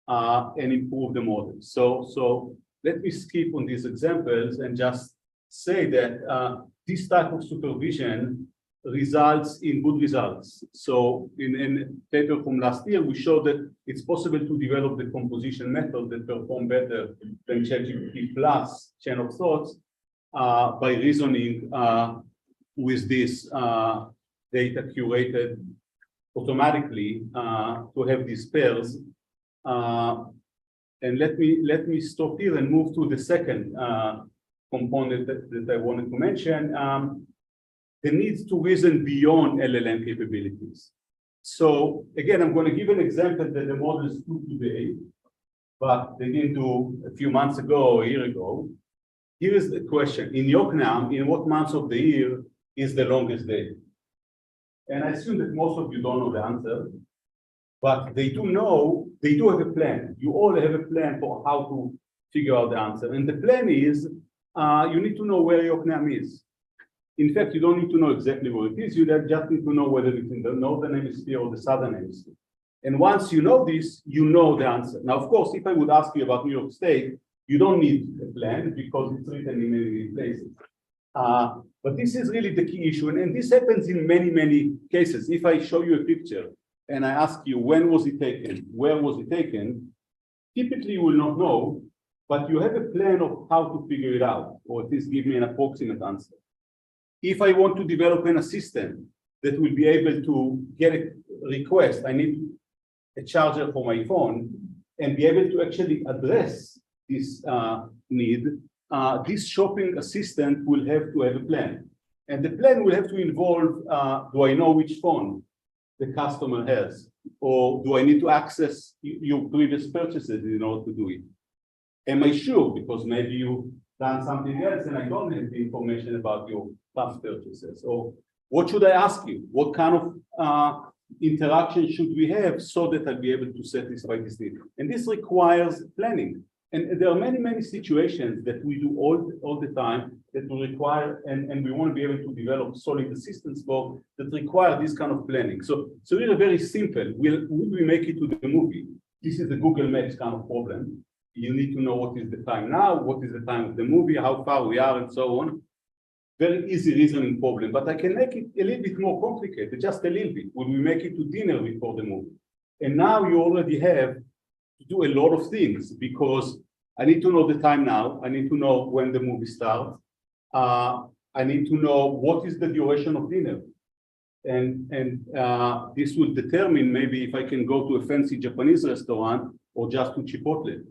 and improve the model. So let me skip on these examples and just say that this type of supervision results in good results. So in a paper from last year, we showed that it's possible to develop the composition method that perform better than ChatGPT plus chain of thoughts by reasoning with this data curated automatically to have these pairs. And let me stop here and move to the second component that I wanted to mention, the need to reason beyond LLM capabilities. So again, I'm going to give an example that the models do today, but they didn't do a few months ago or a year ago. Here is the question. In Yokneam, in what months of the year is the longest day? And I assume that most of you don't know the answer, but they do have a plan. You all have a plan for how to figure out the answer. And the plan is, you need to know where Yokneam is. In fact, you don't need to know exactly where it is. You just need to know whether it's in the northern hemisphere or the southern hemisphere. And once you know this, you know the answer. Now, of course, if I would ask you about New York State, you don't need a plan because it's written in many places. But this is really the key issue. And this happens in many, many cases. If I show you a picture and I ask you, when was it taken? Where was it taken? Typically, you will not know, but you have a plan of how to figure it out, or at least give me an approximate answer. If I want to develop an assistant that will be able to get a request, I need a charger for my phone, and be able to actually address this need, this shopping assistant will have to have a plan. And the plan will have to involve, do I know which phone the customer has? Or do I need to access your previous purchases in order to do it? Am I sure? Because maybe you've done something else and I don't have the information about your past purchases. Or what should I ask you? What kind of interaction should we have so that I'll be able to satisfy this need? And this requires planning. And there are many, many situations that we do all the time that will require, and we want to be able to develop solid assistance for that require this kind of planning. So really very simple. Will we make it to the movie? This is the Google Maps kind of problem. You need to know what is the time now, what is the time of the movie, how far we are, and so on. Very easy reasoning problem, but I can make it a little bit more complicated, just a little bit. Will we make it to dinner before the movie? And now you already have to do a lot of things because I need to know the time now. I need to know when the movie starts. I need to know what is the duration of dinner. And this will determine maybe if I can go to a fancy Japanese restaurant or just to Chipotle.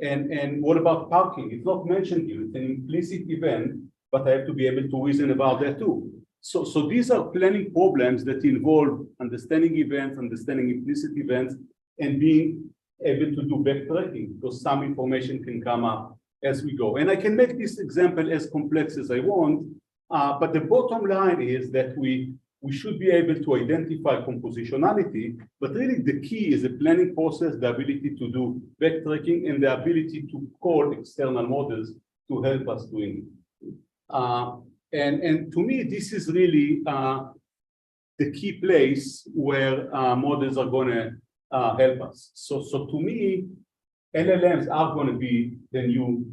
And what about parking? It's not mentioned here. It's an implicit event, but I have to be able to reason about that too. So these are planning problems that involve understanding events, understanding implicit events, and being able to do backtracking because some information can come up as we go. And I can make this example as complex as I want, but the bottom line is that we should be able to identify compositionality, but really the key is the planning process, the ability to do backtracking, and the ability to call external models to help us doing it. And to me, this is really the key place where models are going to help us. So to me, LLMs are going to be the new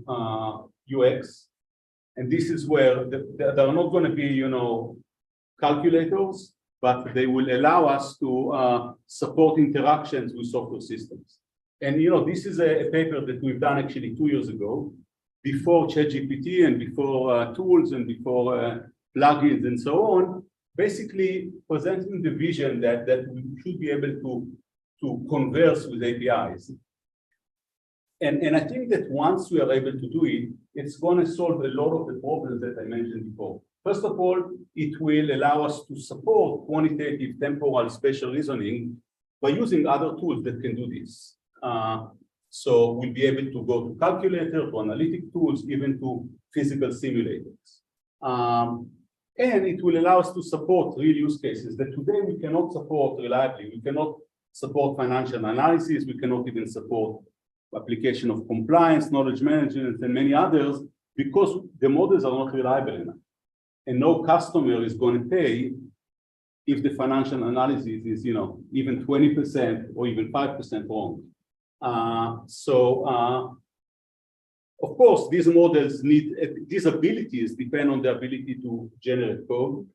UX, and this is where there are not going to be, calculators, but they will allow us to support interactions with software systems. And this is a paper that we've done actually 2 years ago, before ChatGPT and before tools and before plugins and so on, basically presenting the vision that we should be able to converse with APIs. And I think that once we are able to do it, it's going to solve a lot of the problems that I mentioned before. First of all, it will allow us to support quantitative, temporal, spatial reasoning by using other tools that can do this. So we'll be able to go to calculator, to analytic tools, even to physical simulators. And it will allow us to support real use cases that today we cannot support reliably. We cannot support financial analysis. We cannot even support application of compliance, knowledge management, and many others because the models are not reliable enough. And no customer is going to pay if the financial analysis is, even 20% or even 5% wrong. Of course, these models need, these abilities depend on the ability to generate code.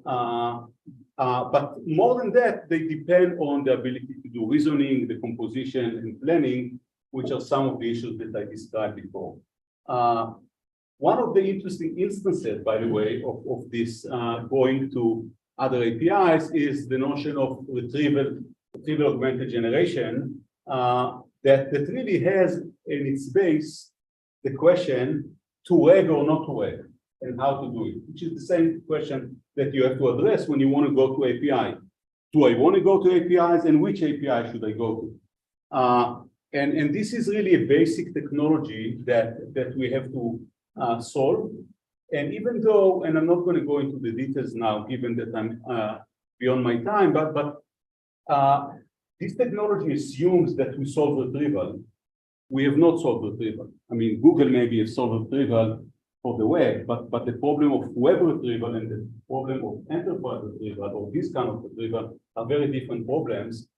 But more than that, they depend on the ability to do reasoning, the composition, and planning, which are some of the issues that I described before. One of the interesting instances, by the way, of this going to other APIs is the notion of retrieval augmented generation that really has in its base the question, to reg or not to reg, and how to do it, which is the same question that you have to address when you want to go to API. Do I want to go to APIs, and which API should I go to? And this is really a basic technology that we have to solve. And even though, and I'm not going to go into the details now, given that I'm beyond my time, but this technology assumes that we solve retrieval. We have not solved retrieval. I mean, Google maybe has solved retrieval for the web, but the problem of web retrieval and the problem of enterprise retrieval or this kind of retrieval are very different problems,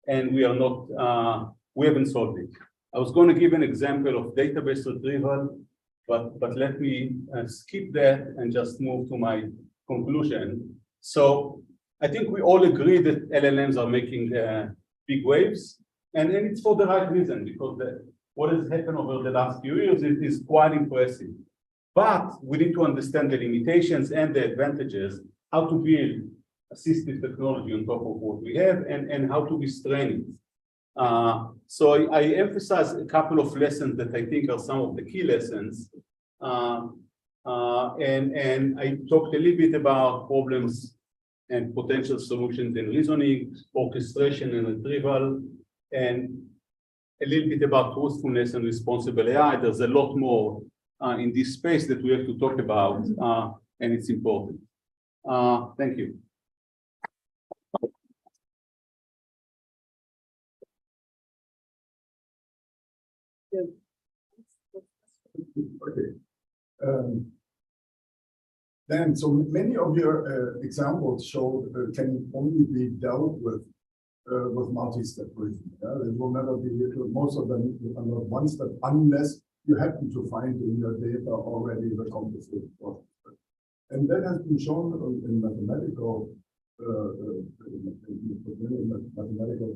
and we are not, we haven't solved it. I was going to give an example of database retrieval, but let me skip that and just move to my conclusion. So I think we all agree that LLMs are making big waves, and it's for the right reason, because what has happened over the last few years is quite impressive. But we need to understand the limitations and the advantages, how to build assistive technology on top of what we have, and how to restrain it. So I emphasize a couple of lessons that I think are some of the key lessons. And I talked a little bit about problems and potential solutions in reasoning, orchestration and retrieval, and a little bit about truthfulness and responsible AI. There's a lot more in this space that we have to talk about, and it's important. Thank you. Okay. Then, so many of your examples show can only be dealt with multi-step reasoning. It will never be most of them are not one step unless you happen to find in your data already the compensated process. And that has been shown in mathematical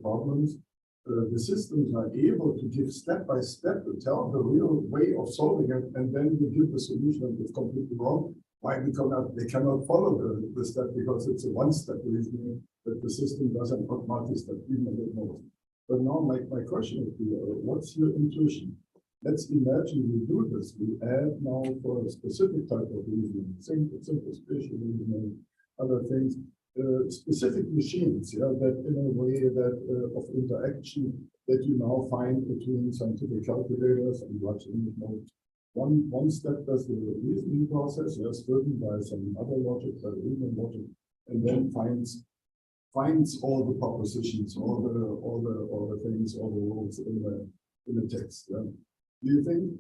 problems. The systems are able to give step by step to tell the real way of solving it, and then you give the solution that is completely wrong. Why? Because they cannot follow the step, because it's a one-step reasoning that the system doesn't not multi-step, even a bit more. But now my question is, what's your intuition? Let's imagine we do this. We add now for a specific type of reasoning, simple spatial reasoning, other things, specific machines, that in a way that of interaction that you now find between scientific calculators and large language models. One step does the reasoning process, driven by some other logic, by the reasoning logic, and then finds all the propositions, all the things, all the rules in the text. Do you think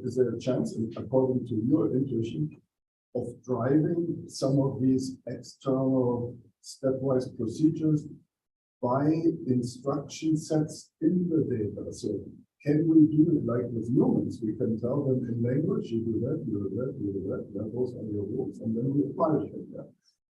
is there a chance, according to your intuition, of driving some of these external stepwise procedures by instruction sets in the data? So can we do it like with humans? We can tell them in language, you do that, you do that, you do that, those are your rules, and then we apply it.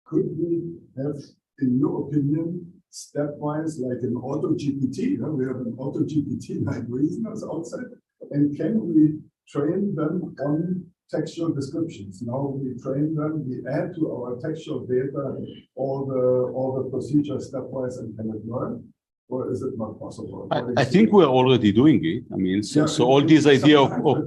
Could we have, in your opinion, stepwise, like an auto GPT? We have an auto GPT like reasoners outside, and can we train them on textual descriptions? Now we train them, we add to our textual data all the procedures stepwise, and can it learn? Or is it not possible? I think we're already doing it. I mean, so all this idea of all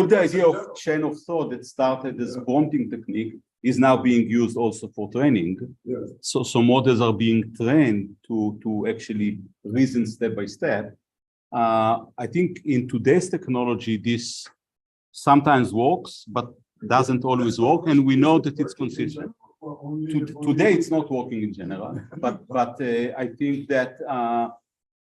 the idea of chain of thought that started as prompting technique is now being used also for training. Yes. So models are being trained to actually reason step by step. I think in today's technology, this sometimes works, but doesn't always work, and we know that it's consistent. Today, it's not working in general, but I think that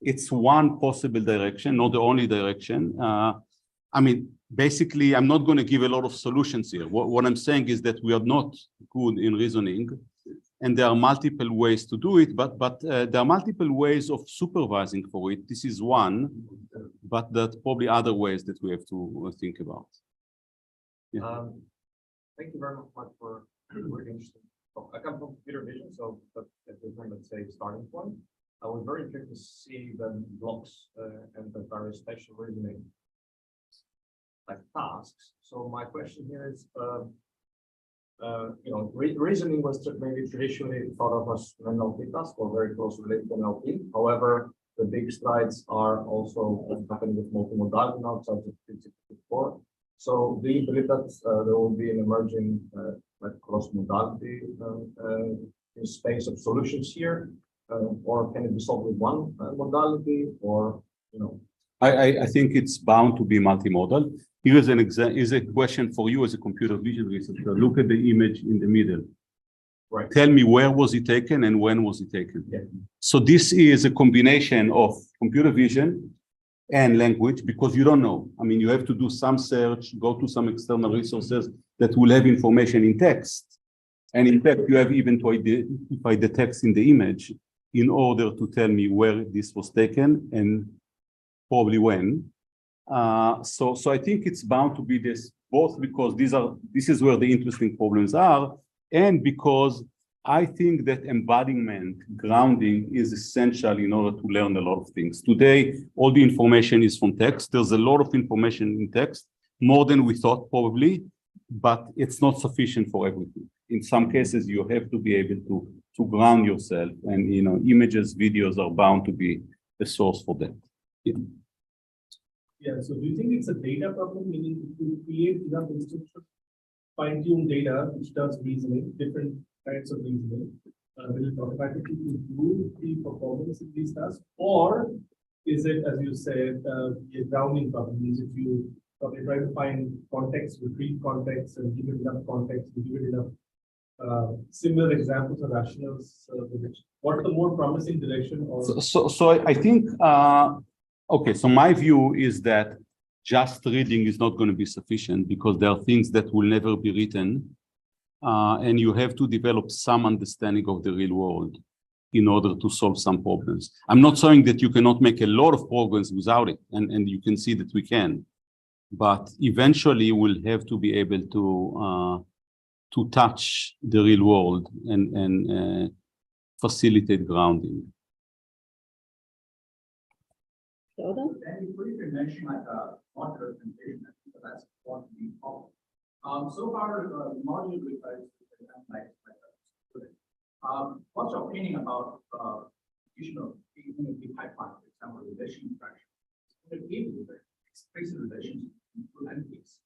it's one possible direction, not the only direction. I mean, basically, I'm not going to give a lot of solutions here. What I'm saying is that we are not good in reasoning, and there are multiple ways to do it, but there are multiple ways of supervising for it. This is one, but there's probably other ways that we have to think about. Yeah. Thank you very much for very interesting. I come from computer vision, so that's a different, let's say, starting point. I was very intrigued to see the blocks and the various spatial reasoning like tasks. So my question here is, reasoning was maybe traditionally thought of as an NLP task or very close related to NLP. However, the big strides are also happening with multimodality now, such as before. So do you believe that there will be an emerging like cross-modality space of solutions here, or can it be solved with one modality, or I think it's bound to be multimodal. Here is is a question for you as a computer vision researcher. Look at the image in the middle. Right. Tell me where was it taken and when was it taken? Yeah. So this is a combination of computer vision and language, because you don't know. I mean, you have to do some search, go to some external resources that will have information in text. And in fact, you have even to identify the text in the image in order to tell me where this was taken and probably when. So I think it's bound to be this, both because this is where the interesting problems are, and because I think that embodiment, grounding is essential in order to learn a lot of things. Today, all the information is from text. There's a lot of information in text, more than we thought probably, but it's not sufficient for everything. In some cases, you have to be able to ground yourself, and images, videos are bound to be the source for that. Yeah. Yeah, so do you think it's a data problem, meaning to create enough instructions, fine-tune data which does reasoning, different kinds of reasoning, will it automatically improve the performance of these tasks? Or is it, as you said, a grounding problem? Means if you try to find context, retrieve context, and give it enough context, and give it enough similar examples of rationals, what's the more promising direction? Or So I think, okay, so my view is that just reading is not going to be sufficient, because there are things that will never be written, and you have to develop some understanding of the real world in order to solve some problems. I'm not saying that you cannot make a lot of progress without it, and you can see that we can, but eventually we'll have to be able to touch the real world and facilitate grounding. Jordan? And you briefly mentioned like a modular transition, so that's what we call. So far, modular like what's your opinion about additional pipeline, for example, relation fraction? It gives you the explicit relations to entities.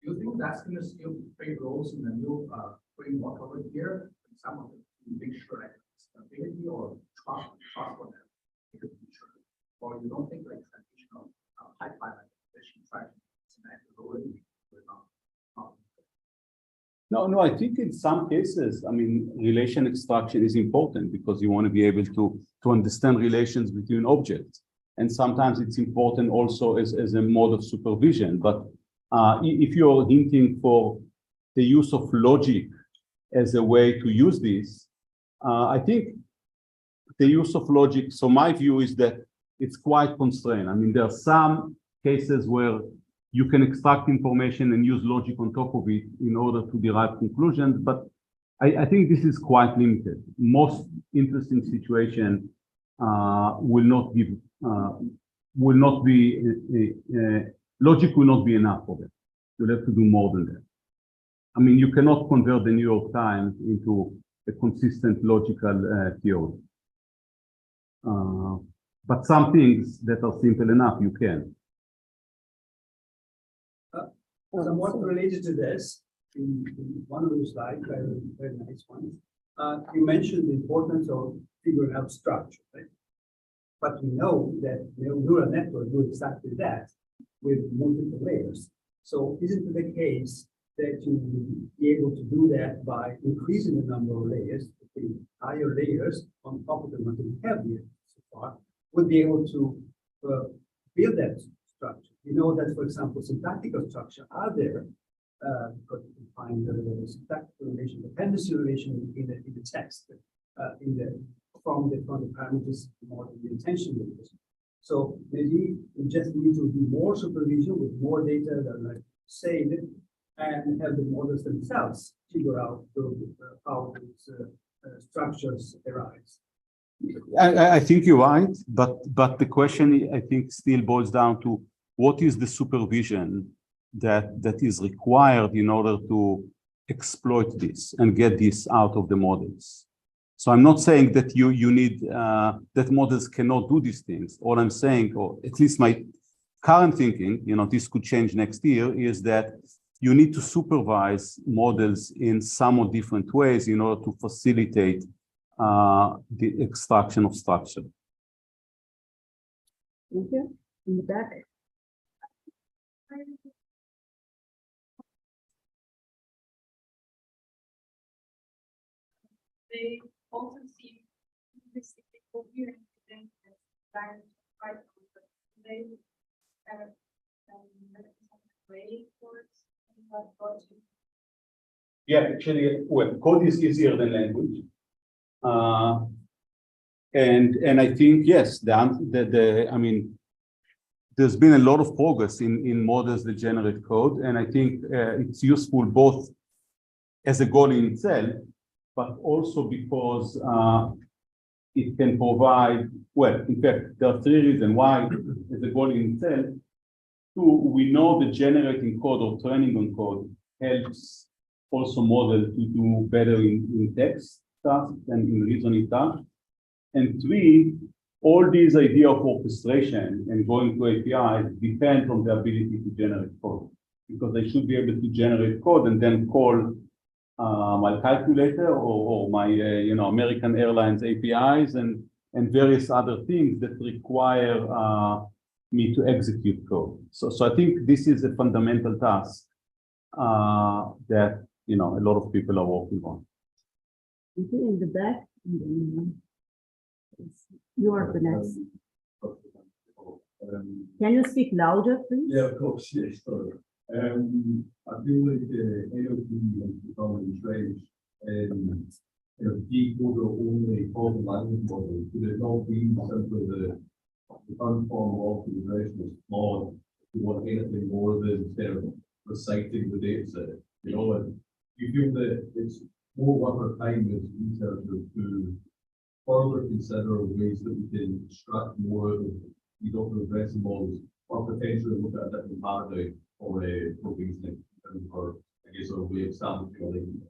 Do you think that's going to still play roles in the new framework over here? For example, to make sure like stability or trust for them? Or you don't think like traditional pipeline like relation fraction is an actual No, I think in some cases, I mean, relation extraction is important because you want to be able to understand relations between objects. And sometimes it's important also as a mode of supervision. But if you're hinting for the use of logic as a way to use this, I think the use of logic, so my view is that it's quite constrained. I mean, there are some cases where you can extract information and use logic on top of it in order to derive conclusions, but I think this is quite limited. Most interesting situation will not be, logic will not be enough for that. You'll have to do more than that. I mean, you cannot convert the New York Times into a consistent logical theory. But some things that are simple enough, you can. Somewhat related to this, in one of the slides, very nice one, you mentioned the importance of figuring out structure, right? But we know that neural networks do exactly that with multiple layers. So isn't it the case that you will be able to do that by increasing the number of layers, the higher layers on top of the ones we have here so far, would be able to build that structure? You know that, for example, syntactical structure are there, because you can find the syntactical relation, dependency relation in the text, from the parameters more than the intention relation. So maybe we just need to do more supervision with more data that are like saved, and have the models themselves figure out how these structures arise. I think you're right, but the question I think still boils down to what is the supervision that is required in order to exploit this and get this out of the models. So I'm not saying that you need that models cannot do these things. All I'm saying, or at least my current thinking, this could change next year, is that you need to supervise models in somewhat different ways in order to facilitate the extraction of structure. Thank you. In the back. They also seem realistically coherent within the direct right. They have way towards what logic. Yeah, actually, well, code is easier than language. And I think, yes, I mean, there's been a lot of progress in models that generate code, and I think it's useful both as a goal in itself, but also because it can provide, well, in fact, there are three reasons why as a goal in itself. Two, we know that generating code or training on code helps also model to do better in text tasks and in reasoning tasks. And three, all these idea of orchestration and going to APIs depend on the ability to generate code, because I should be able to generate code and then call my calculator or my American Airlines APIs and various other things that require me to execute code. So I think this is a fundamental task that a lot of people are working on. In the back. You are the next. Can you speak louder, please? Yeah, of course, yes, sorry. I feel like AOP has become entrenched in decoder only code language model. Could it not be simply the current form of optimization is flawed? You want anything more than instead of reciting the data set. And you feel that it's more worth our time as researchers to further consider ways that we can extract more of these optimization models, or potentially look at a different paradigm for reasoning, or I guess a way of establishing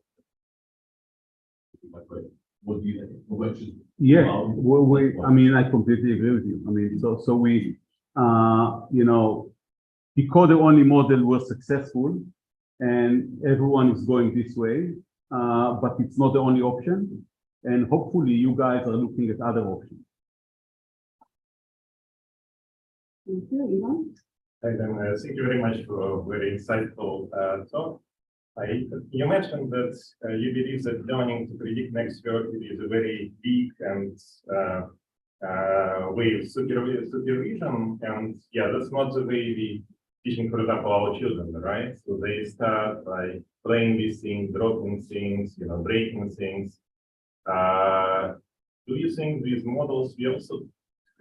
what do you think? Which is I mean, I completely agree with you. I mean, so we, decoder only model was successful, and everyone is going this way, but it's not the only option. And hopefully you guys are looking at other options. Thank you, Ivan. Thank you very much for a very insightful talk. You mentioned that you believe that learning to predict next word is a very big and way of supervision. And yeah, that's not the way we teaching, for example, our children, right? So they start by playing these things, dropping things, breaking things. Do you think these models will also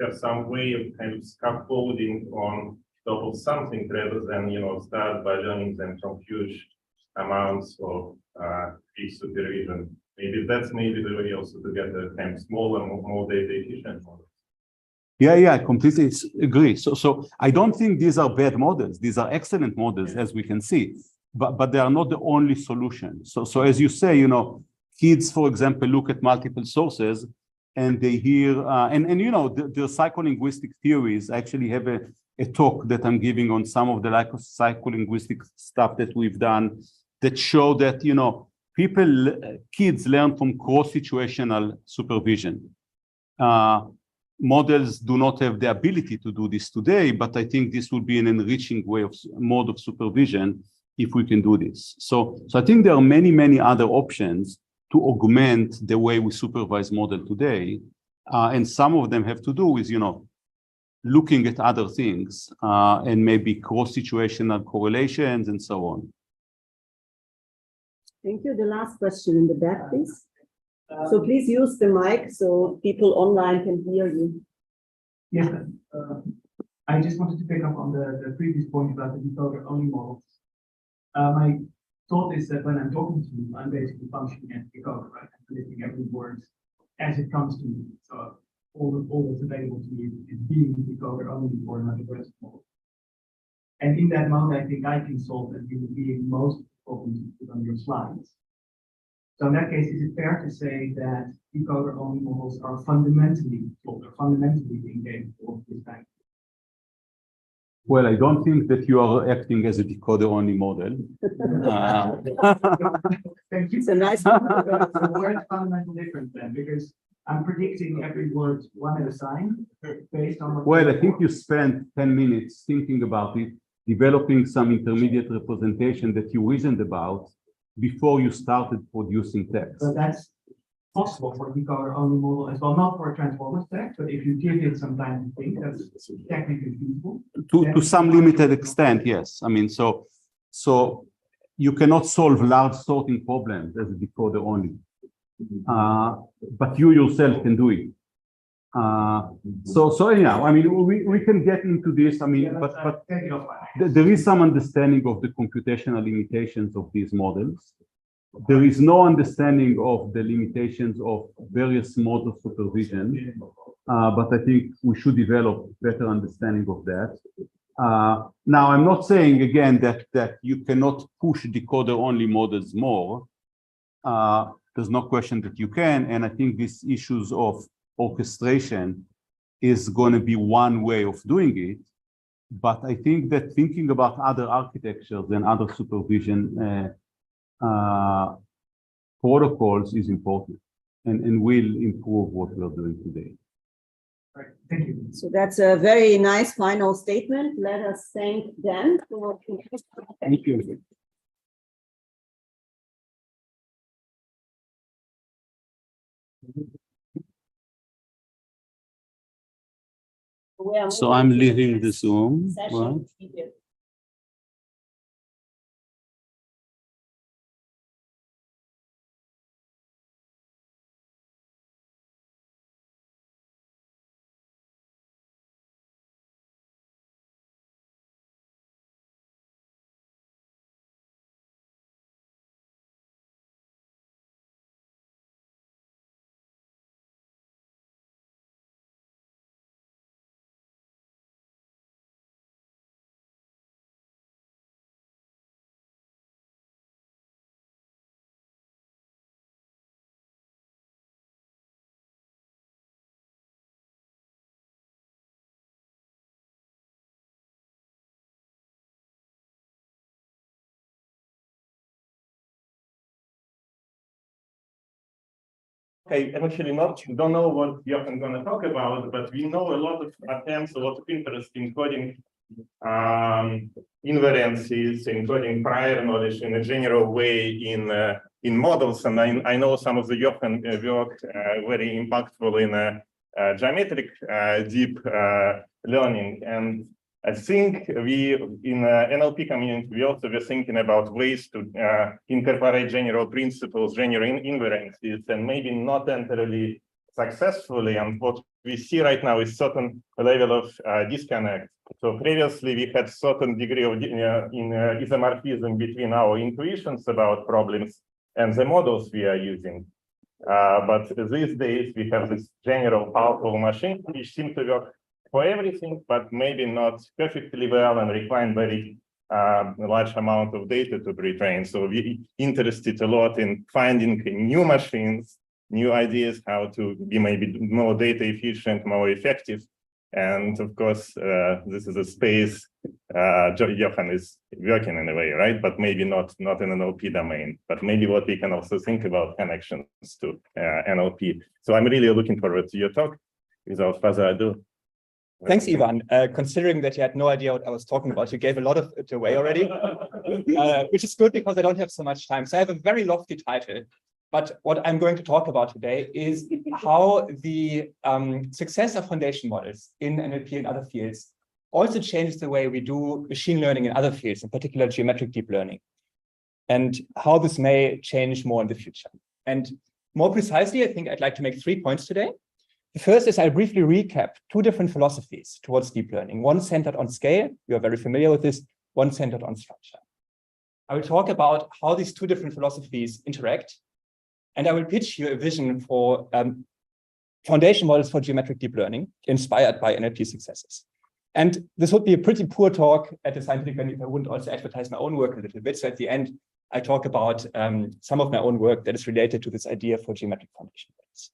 have some way of kind of scaffolding on top of something rather than start by learning them from huge amounts of big supervision? Maybe that's the way also to get a kind of smaller, more data efficient model. Yeah, I completely agree. So I don't think these are bad models. These are excellent models, as we can see, but they are not the only solution. So as you say, kids, for example, look at multiple sources and they hear, the psycholinguistic theories. I actually have a talk that I'm giving on some of the psycholinguistic stuff that we've done that show that, kids learn from cross-situational supervision. Models do not have the ability to do this today, but I think this will be an enriching mode of supervision if we can do this. So I think there are many, many other options to augment the way we supervise model today. And some of them have to do with, looking at other things and maybe cross-situational correlations and so on. Thank you. The last question in the back, please. So please use the mic so people online can hear you. Yes, I just wanted to pick up on the previous point about the decoder-only models. My thought is that when I'm talking to you, I'm basically functioning as a decoder, right? I'm predicting every word as it comes to me. So all that's available to me is being decoder-only for another addressed model. And in that mode, I think I can solve as human being most problems you put on your slides. So in that case, is it fair to say that decoder-only models are fundamentally being capable of this kind? Well, I don't think that you are acting as a decoder-only model. Thank you. It's a nice. So where's the fundamental difference then? Because I'm predicting every word one at a time based on what. Well, I think you spent 10 minutes thinking about it, developing some intermediate representation that you reasoned about before you started producing text. So that's possible for a decoder-only model as well, not for a transformer stack, but if you give it some time to think, that's technically feasible. To some limited extent, yes. I mean, so you cannot solve large sorting problems as a decoder only, but you yourself can do it. So anyhow, I mean, we can get into this. I mean, but there is some understanding of the computational limitations of these models. There is no understanding of the limitations of various modes of supervision, but I think we should develop better understanding of that. Now, I'm not saying again that you cannot push decoder-only models more. There's no question that you can, and I think these issues of orchestration is going to be one way of doing it. But I think that thinking about other architectures and other supervision protocols is important and will improve what we're doing today. Right. Thank you. So that's a very nice final statement. Let us thank Dan for. Thank you. So I'm leaving the Zoom. Right? Okay, actually don't know what Jochen going to talk about, but we know a lot of attempts, a lot of interest in coding invariances, in coding prior knowledge in a general way in models, and I know some of the Jochen work very impactful in geometric deep learning, and I think we in NLP community we also were thinking about ways to incorporate general principles, general invariances, and maybe not entirely successfully. And what we see right now is certain level of disconnect. So previously we had certain degree of isomorphism between our intuitions about problems and the models we are using. But these days we have this general powerful machine which seems to work for everything, but maybe not perfectly well and require very large amount of data to pre-train. So we're interested a lot in finding new machines, new ideas how to be maybe more data efficient, more effective. And of course, this is a space Jochen is working in a way, right? But maybe not in an NLP domain, but maybe what we can also think about connections to NLP. So I'm really looking forward to your talk. Without further ado. Thanks, Ivan. Considering that you had no idea what I was talking about, you gave a lot of it away already, which is good because I don't have so much time. So I have a very lofty title, but what I'm going to talk about today is how the success of foundation models in NLP and other fields also changes the way we do machine learning in other fields, in particular geometric deep learning, and how this may change more in the future. And more precisely, I think I'd like to make 3 points today. The first is I'll briefly recap 2 different philosophies towards deep learning, one centered on scale, you are very familiar with this, one centered on structure. I will talk about how these 2 different philosophies interact, and I will pitch you a vision for foundation models for geometric deep learning inspired by NLP successes. And this would be a pretty poor talk at the scientific venue if I wouldn't also advertise my own work a little bit. So at the end, I talk about some of my own work that is related to this idea for geometric foundation models.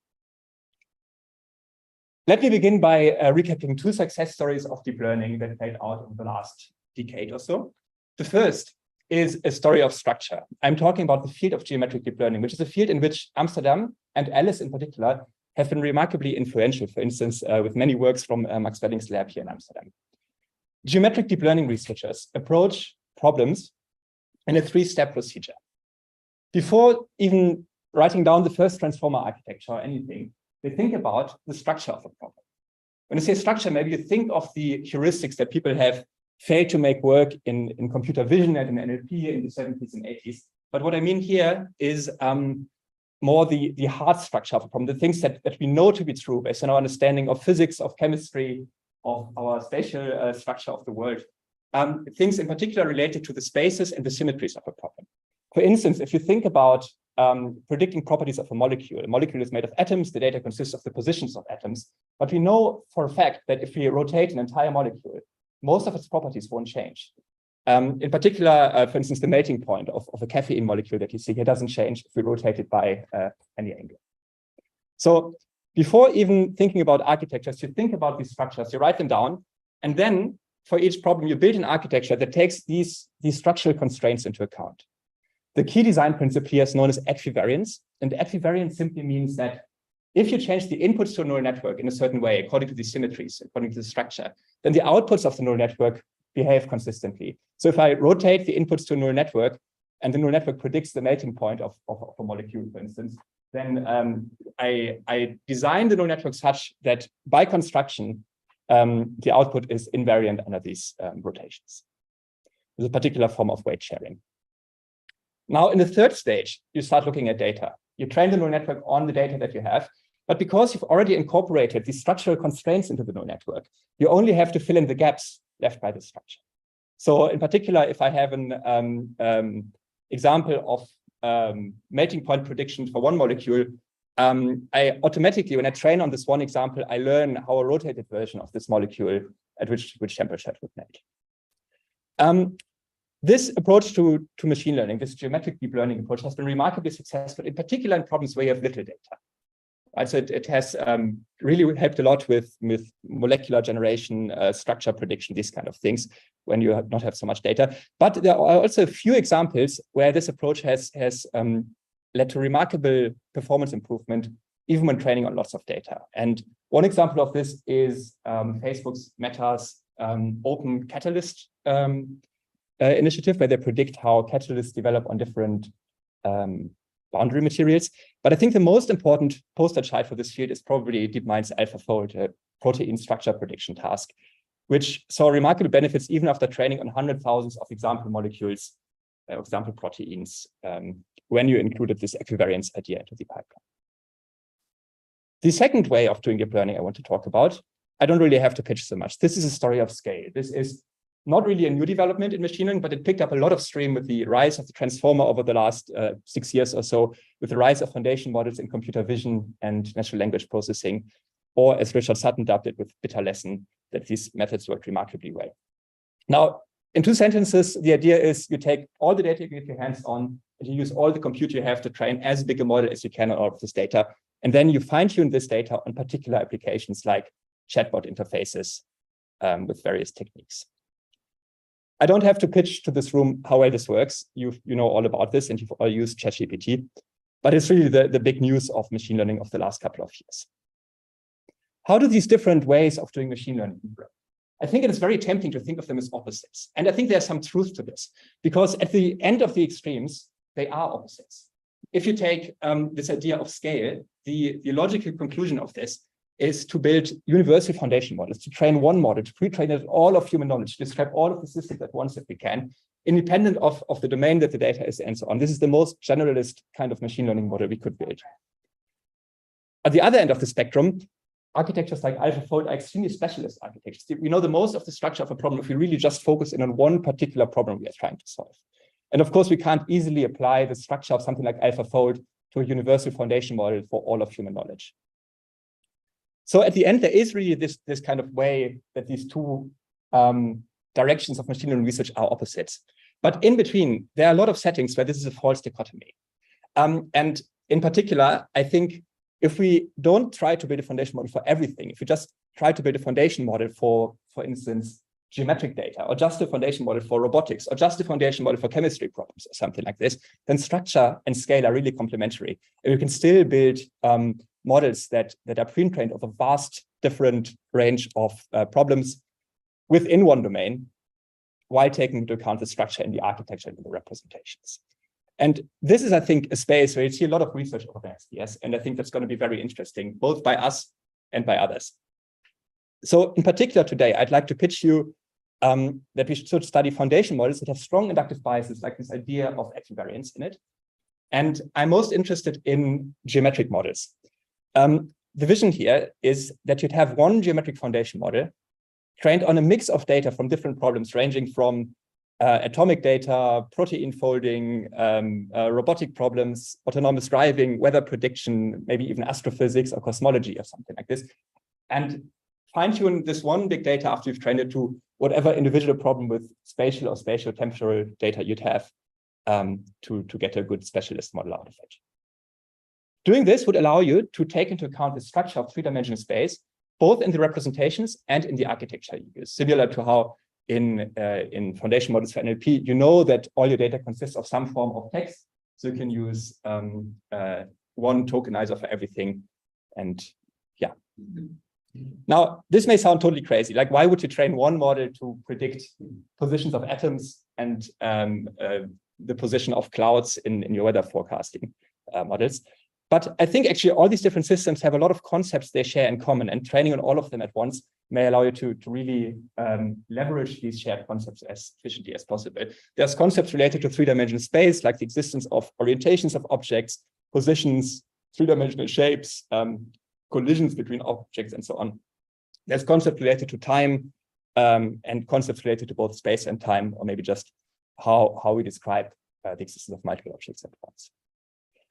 Let me begin by recapping two success stories of deep learning that played out over the last decade or so. The first is a story of structure. I'm talking about the field of geometric deep learning, which is a field in which Amsterdam and ELLIS in particular have been remarkably influential, for instance, with many works from Max Welling's lab here in Amsterdam. Geometric deep learning researchers approach problems in a three-step procedure. Before even writing down the first transformer architecture or anything, they think about the structure of a problem. When you say structure, maybe you think of the heuristics that people have failed to make work in computer vision and in NLP in the 70s and 80s. But what I mean here is more the hard structure of a problem, the things that we know to be true based on our understanding of physics, of chemistry, of our spatial structure of the world. Things in particular related to the spaces and the symmetries of a problem. For instance, if you think about predicting properties of a molecule is made of atoms, the data consists of the positions of atoms, but we know for a fact that if we rotate an entire molecule, most of its properties won't change. In particular, for instance, the melting point of a caffeine molecule that you see here doesn't change if we rotate it by any angle. So before even thinking about architectures, you think about these structures, you write them down, and then for each problem, you build an architecture that takes these structural constraints into account. The key design principle here is known as equivariance, and equivariance simply means that if you change the inputs to a neural network in a certain way, according to the symmetries, according to the structure, then the outputs of the neural network behave consistently. So if I rotate the inputs to a neural network, and the neural network predicts the melting point of a molecule, for instance, then I design the neural network such that by construction, the output is invariant under these rotations. There's a particular form of weight sharing. Now, in the third stage, you start looking at data. You train the neural network on the data that you have, but because you've already incorporated these structural constraints into the neural network, you only have to fill in the gaps left by the structure. So in particular, if I have an example of melting point prediction for one molecule, I automatically, when I train on this one example, I learn how a rotated version of this molecule at which temperature it would melt. This approach to machine learning, this geometric deep learning approach, has been remarkably successful, in particular in problems where you have little data. Right, so it has really helped a lot with molecular generation, structure prediction, these kind of things, when you not have so much data. But there are also a few examples where this approach has led to remarkable performance improvement, even when training on lots of data. And one example of this is Facebook's Meta's Open Catalyst initiative, where they predict how catalysts develop on different boundary materials. But I think the most important poster child for this field is probably DeepMind's AlphaFold, a protein structure prediction task, which saw remarkable benefits even after training on hundred thousands of example molecules, example proteins, when you included this equivariance idea into the pipeline. The second way of doing deep learning I want to talk about, I don't really have to pitch so much. This is a story of scale. This is not really a new development in machine learning, but it picked up a lot of steam with the rise of the transformer over the last 6 years or so, with the rise of foundation models in computer vision and natural language processing, or as Richard Sutton dubbed it with bitter lesson, that these methods work remarkably well. Now, in 2 sentences, the idea is you take all the data you get your hands on, and you use all the compute you have to train as big a model as you can on all of this data. And then you fine-tune this data on particular applications like chatbot interfaces with various techniques. I don't have to pitch to this room how well this works. You know all about this, and you've all used ChatGPT. But it's really the big news of machine learning of the last couple of years. How do these different ways of doing machine learning work? I think it is very tempting to think of them as opposites. And I think there's some truth to this, because at the end of the extremes, they are opposites. If you take this idea of scale, the logical conclusion of this is to build universal foundation models, to train one model, to pre-train it all of human knowledge, to describe all of the systems at once if we can, independent of the domain that the data is and so on. This is the most generalist kind of machine learning model we could build. At the other end of the spectrum, architectures like AlphaFold are extremely specialist architectures. We know the most of the structure of a problem if we really just focus in on one particular problem we are trying to solve. And of course, we can't easily apply the structure of something like AlphaFold to a universal foundation model for all of human knowledge. So at the end, there is really this kind of way that these two directions of machine learning research are opposites. But in between, there are a lot of settings where this is a false dichotomy. And in particular, I think if we don't try to build a foundation model for everything, if we just try to build a foundation model for instance, geometric data, or just a foundation model for robotics, or just a foundation model for chemistry problems, or something like this, then structure and scale are really complementary. And we can still build models that are pre-trained of a vast different range of problems within one domain, while taking into account the structure and the architecture and the representations. And this is, I think, a space where you see a lot of research over the next years, and I think that's going to be very interesting, both by us and by others. So in particular today, I'd like to pitch you that we should study foundation models that have strong inductive biases, like this idea of equivariance in it. And I'm most interested in geometric models. The vision here is that you'd have one geometric foundation model trained on a mix of data from different problems, ranging from atomic data, protein folding, robotic problems, autonomous driving, weather prediction, maybe even astrophysics or cosmology or something like this. And fine-tune this one big data after you've trained it to whatever individual problem with spatial or spatial temporal data you'd have to get a good specialist model out of it. Doing this would allow you to take into account the structure of three-dimensional space, both in the representations and in the architecture you use, similar to how in foundation models for NLP, you know that all your data consists of some form of text, so you can use one tokenizer for everything. And yeah. Now, this may sound totally crazy. Like, why would you train one model to predict positions of atoms and the position of clouds in your weather forecasting models? But I think actually all these different systems have a lot of concepts they share in common, and training on all of them at once may allow you to really leverage these shared concepts as efficiently as possible. There's concepts related to three-dimensional space, like the existence of orientations of objects, positions, three-dimensional shapes, collisions between objects, and so on. There's concepts related to time and concepts related to both space and time, or maybe just how we describe the existence of multiple objects at once.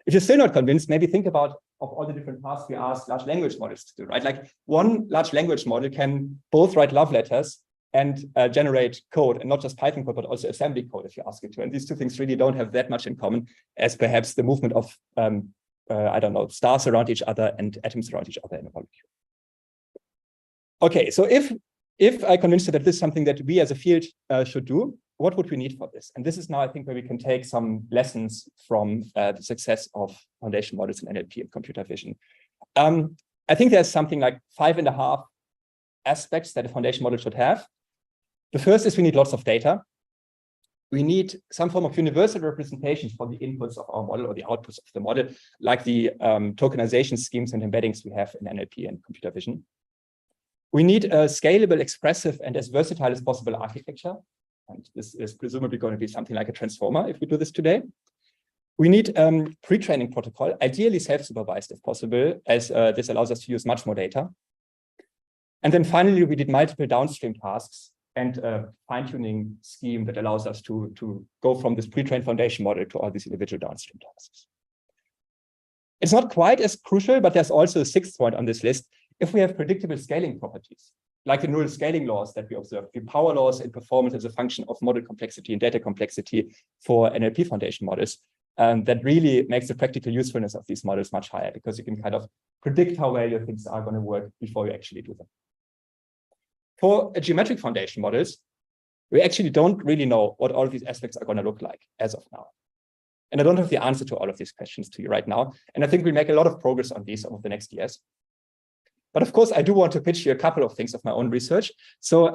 If you're still not convinced, maybe think about of all the different tasks we ask large language models to do, right? Like, one large language model can both write love letters and generate code, and not just Python code, but also assembly code if you ask it to. And these two things really don't have that much in common as perhaps the movement of, I don't know, stars around each other and atoms around each other in a molecule. Okay, so if I convinced you that this is something that we as a field should do, what would we need for this? And this is now, I think, where we can take some lessons from the success of foundation models in NLP and computer vision. I think there's something like 5.5 aspects that a foundation model should have. The first is we need lots of data. We need some form of universal representations for the inputs of our model or the outputs of the model, like the tokenization schemes and embeddings we have in NLP and computer vision. We need a scalable, expressive, and as versatile as possible architecture. And this is presumably going to be something like a transformer if we do this today. We need pre-training protocol, ideally self-supervised if possible, as this allows us to use much more data. And then finally, we did multiple downstream tasks and a fine-tuning scheme that allows us to go from this pre-trained foundation model to all these individual downstream tasks. It's not quite as crucial, but there's also a sixth point on this list. If we have predictable scaling properties, like the neural scaling laws that we observe, the power laws and performance as a function of model complexity and data complexity for NLP foundation models, that really makes the practical usefulness of these models much higher, because you can kind of predict how well your things are going to work before you actually do them. For geometric foundation models, we actually don't really know what all of these aspects are going to look like as of now. And I don't have the answer to all of these questions to you right now. And I think we'll make a lot of progress on these over the next years. But of course, I do want to pitch you a couple of things of my own research. So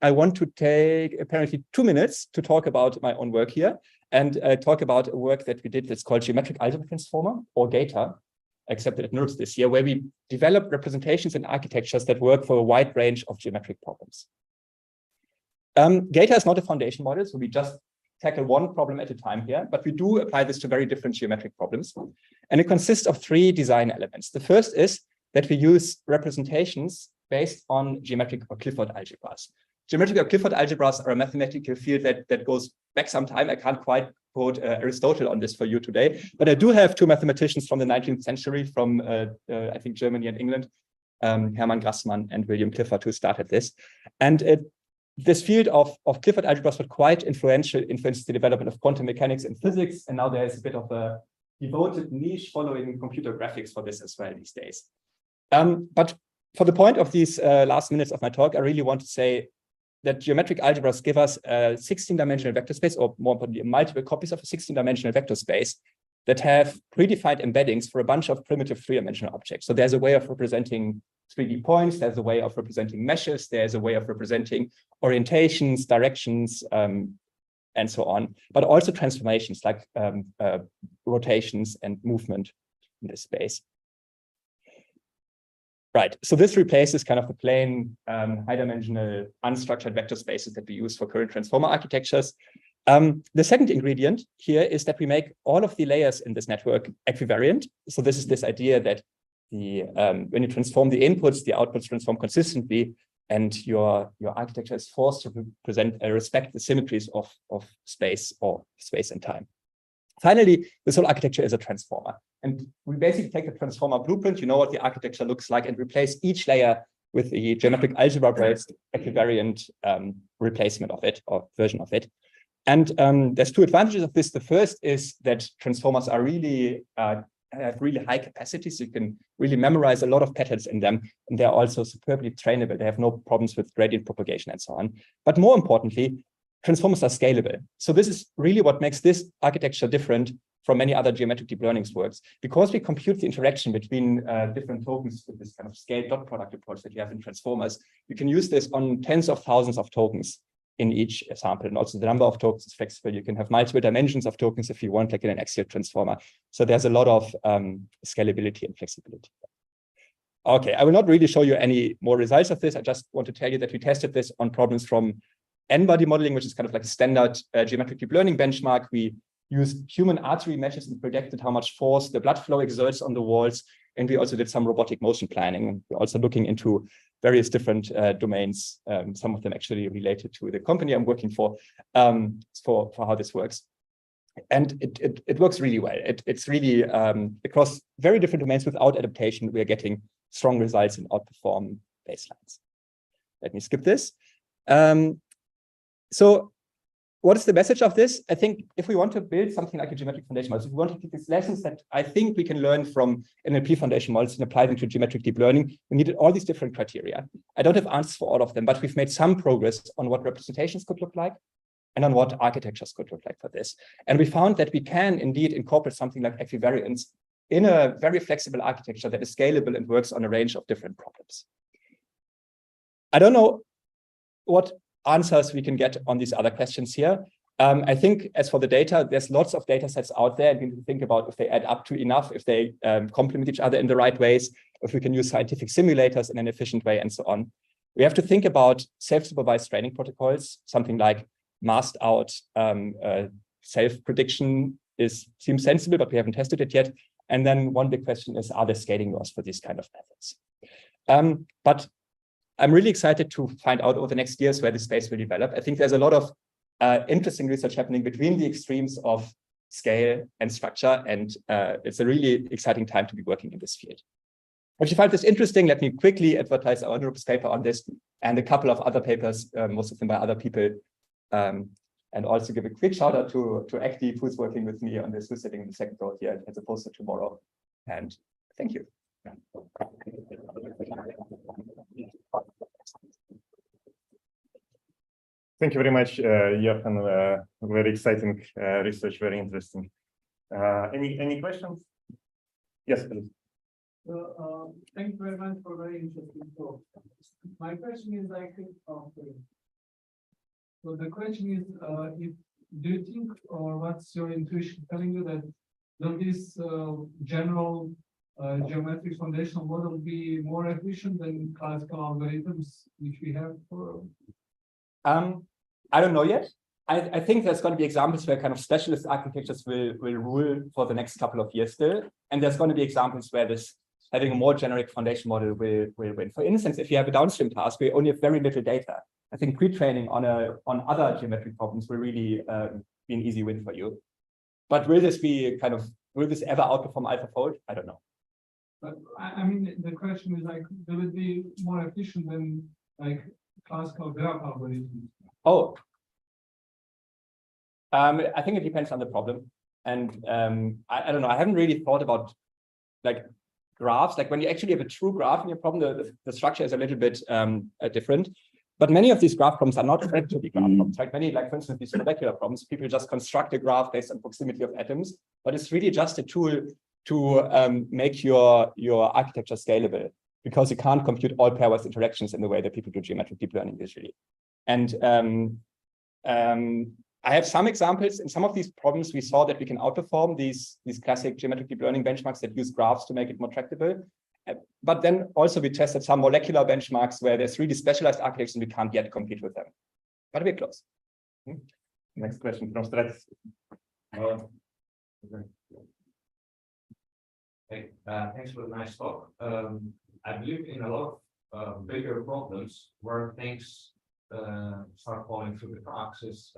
I want to take apparently 2 minutes to talk about my own work here and talk about a work that we did that's called Geometric Algebra Transformer, or GATA, accepted at NeurIPS this year, where we developed representations and architectures that work for a wide range of geometric problems. GATA is not a foundation model, so we just tackle one problem at a time here, but we do apply this to very different geometric problems. And it consists of 3 design elements. The first is that we use representations based on geometric or Clifford algebras. Geometric or Clifford algebras are a mathematical field that goes back some time. I can't quite quote Aristotle on this for you today, but I do have 2 mathematicians from the 19th century from, I think, Germany and England, Hermann Grassmann and William Clifford, who started this. And this field of Clifford algebras was quite influential, influenced the development of quantum mechanics and physics, and now there's a bit of a devoted niche following computer graphics for this as well these days. But for the point of these last minutes of my talk, I really want to say that geometric algebras give us a 16-dimensional vector space, or more importantly, multiple copies of a 16-dimensional vector space that have predefined embeddings for a bunch of primitive 3-dimensional objects. So there's a way of representing 3D points, there's a way of representing meshes, there's a way of representing orientations, directions, and so on, but also transformations like rotations and movement in this space. Right, so this replaces kind of the plain high-dimensional unstructured vector spaces that we use for current transformer architectures. The second ingredient here is that we make all of the layers in this network equivariant. So this is this idea that when you transform the inputs, the outputs transform consistently, and your architecture is forced to respect the symmetries of space or space and time. Finally, this whole architecture is a transformer. And we basically take the transformer blueprint, you know what the architecture looks like, and replace each layer with the geometric algebra-based equivariant replacement of it, or version of it. And there's two advantages of this. The first is that transformers are really have really high capacity, so you can really memorize a lot of patterns in them, and they're also superbly trainable. They have no problems with gradient propagation and so on. But more importantly, transformers are scalable. So this is really what makes this architecture different from many other geometric deep learning works. Because we compute the interaction between different tokens with this kind of scaled dot product approach that you have in transformers, you can use this on tens of thousands of tokens in each sample. And also the number of tokens is flexible. You can have multiple dimensions of tokens if you want, like in an axial transformer. So there's a lot of scalability and flexibility. Okay, I will not really show you any more results of this. I just want to tell you that we tested this on problems from N-body modeling, which is kind of like a standard geometric deep learning benchmark. We used human artery meshes and predicted how much force the blood flow exerts on the walls. And we also did some robotic motion planning. We're also looking into various different domains, some of them actually related to the company I'm working for how this works. And it works really well. It's really across very different domains without adaptation, we are getting strong results and outperform baselines. Let me skip this. So what is the message of this? I think if we want to build something like a geometric foundation model, if we want to take these lessons that I think we can learn from NLP foundation models and apply them to geometric deep learning, we needed all these different criteria. I don't have answers for all of them, but we've made some progress on what representations could look like and on what architectures could look like for this. And we found that we can indeed incorporate something like equivariance in a very flexible architecture that is scalable and works on a range of different problems. I don't know what answers we can get on these other questions here. I think as for the data, there's lots of data sets out there, and we need to think about if they add up to enough, if they complement each other in the right ways, if we can use scientific simulators in an efficient way, and so on. We have to think about self-supervised training protocols. Something like masked out self-prediction seems sensible, but we haven't tested it yet. And then one big question is, are there scaling laws for these kind of methods? But I'm really excited to find out over the next years where this space will develop. I think there's a lot of interesting research happening between the extremes of scale and structure, and it's a really exciting time to be working in this field. If you find this interesting, let me quickly advertise our NeurIPS paper on this and a couple of other papers, most of them by other people, and also give a quick shout out to Active, who's working with me on this, who's sitting in the second row here as a poster tomorrow. And thank you. Thank you very much, Johan. Very exciting research, very interesting. Any questions? Yes, please. Thank you very much for very interesting talk. My question is, so the question is, do you think, or what's your intuition telling you that this general geometric foundational model be more efficient than classical algorithms which we have for? I don't know yet. I think there's going to be examples where kind of specialist architectures will rule for the next couple of years still. And there's going to be examples where this having a more generic foundation model will win. For instance, if you have a downstream task, we only have very little data. I think pre-training on other geometric problems will really be an easy win for you. But will this ever outperform AlphaFold? I don't know. But I mean, the question is will it be more efficient than classical graph algorithm? Oh. I think it depends on the problem. And I don't know, I haven't really thought about like graphs. Like when you actually have a true graph in your problem, the structure is a little bit different. But many of these graph problems are not actually graph problems, right? Many, like for instance, these molecular problems, people just construct a graph based on proximity of atoms, but it's really just a tool to make your architecture scalable, because you can't compute all pairwise interactions in the way that people do geometric deep learning usually. And I have some examples. In some of these problems, we saw that we can outperform these classic geometric deep learning benchmarks that use graphs to make it more tractable. But then also we tested some molecular benchmarks where there's really specialized architectures and we can't yet compete with them. But we're close. Next question from Stratis. Hey, thanks for the nice talk. I believe in a lot of bigger problems where things start falling through the cracks is